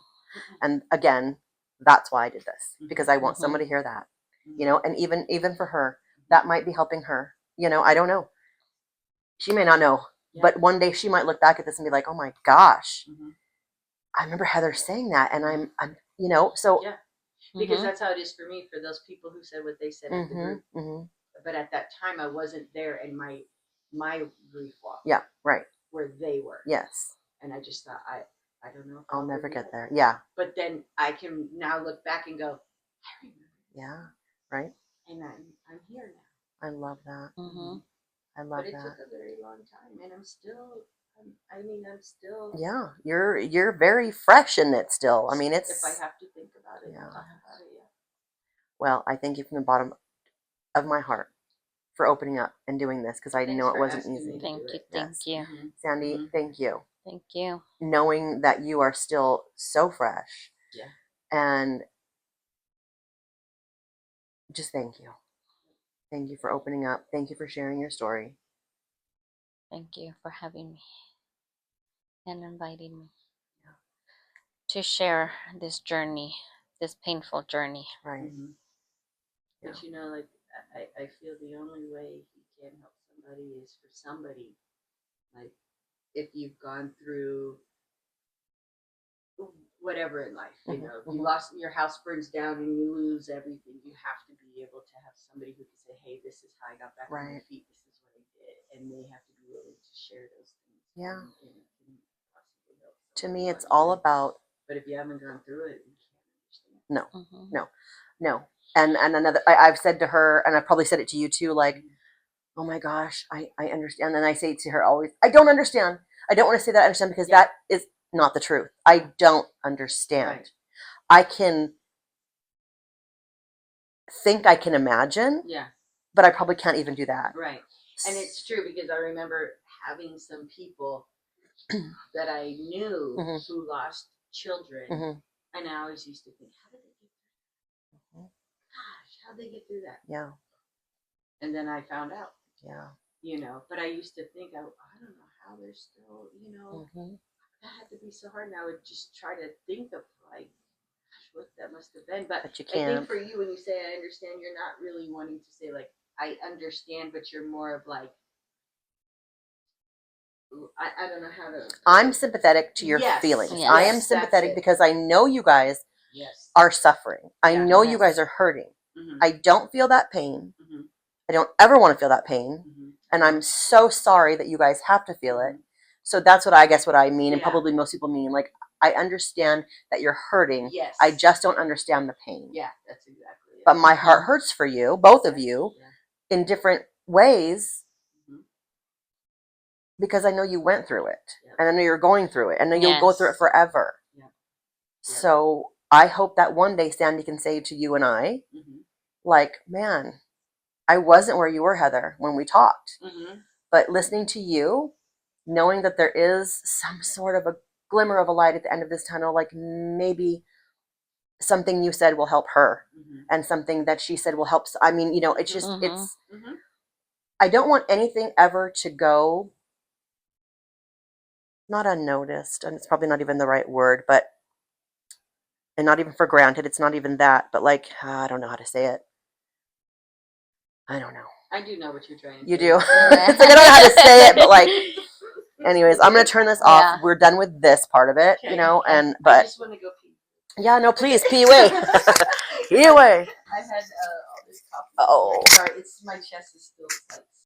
And again, that's why I did this because I want someone to hear that, you know, and even for her, that might be helping her. You know, I don't know. She may not know, but one day she might look back at this and be like, "Oh my gosh, I remember Heather saying that," and I'm, you know, so yeah, because that's how it is for me. For those people who said what they said at the group, but at that time I wasn't there in my grief walk. Yeah, right. Where they were. Yes. And I just thought I don't know if I'll never get there. Yeah. But then I can now look back and go, I remember. Yeah. Right. And I'm here now. I love that. I love that. But it took a very long time, and I'm still. Yeah, you're very fresh in it still. I mean, it's. If I have to think about it, I'll talk about it. Yeah. Well, I thank you from the bottom of my heart for opening up and doing this because I know it wasn't easy. Thank you. Sandy, thank you. Thank you. Knowing that you are still so fresh. Yeah. And just thank you. Thank you for opening up. Thank you for sharing your story. Thank you for having me and inviting me to share this journey, this painful journey. Right. But like I feel the only way He can help somebody is for somebody, like if you've gone through whatever in life, if you lost, your house burns down and you lose everything, you have to be able to have somebody who can say, hey, this is how I got back on my feet, this is what I did, and they have to be willing to share those things. Yeah. And possibly help to me, it's all about. But if you haven't gone through it, you can't understand. No. And another, I've said to her, and I probably said it to you too, like, oh my gosh, I understand. And I say to her always, I don't understand. I don't want to say that I understand because that is not the truth. I don't understand. Right. I can think I can imagine. Yeah. But I probably can't even do that. Right. And it's true because I remember having some people that I knew who lost children, and I always used to think, how did they get through that? Gosh, how'd they get through that? Yeah. And then I found out. Yeah. You know, but I used to think, I don't know how they're still, you know, that had to be so hard. And I would just try to think of, like, gosh, what that must have been. But you I can't. think for you, when you say I understand, you're not really wanting to say, like, I understand, but you're more of like, I don't know how to. I'm sympathetic to your Yes. feelings. Yes. I am Yes, sympathetic that's it. because I know you guys Yes. are suffering. I Yeah. know you Yes. guys are hurting. Mhm. I don't feel that pain. Mhm. I don't ever want to feel that pain. Mhm. And I'm so sorry that you guys have to feel it. Mhm. So that's what I guess what I mean, and Yeah. probably most people mean. Like, I understand that you're hurting. Yes. I just don't understand the pain. Yeah, that's exactly it. But my heart hurts for you, both of you, Yeah. in different ways, Mhm. because I know you went through it. Yep. And I know you're going through it. And I know you'll go through it Yes. forever. Yeah. So I hope that one day Sandy can say to you and I, Mhm. like, man, I wasn't where you were, Heather, when we talked. Mhm. But listening to you, knowing that there is some sort of a glimmer of a light at the end of this tunnel, like maybe something you said will help her, Mhm. and something that she said will help. I mean, you know, it's just, it's, Mhm. I don't want anything ever to go not unnoticed, and it's probably not even the right word, but, and not even for granted. It's not even that, but like, I don't know how to say it. I don't know. I do know what you're trying to You say. do? It's like, I don't know how to say it, but like, anyways, I'm going to turn this off. Yeah. We're done with this part of it, Okay. you know, and, I but, just want to go pee. yeah, no, please, pee away. Pee away. I had all this coffee. Oh. Sorry, it's my chest is still like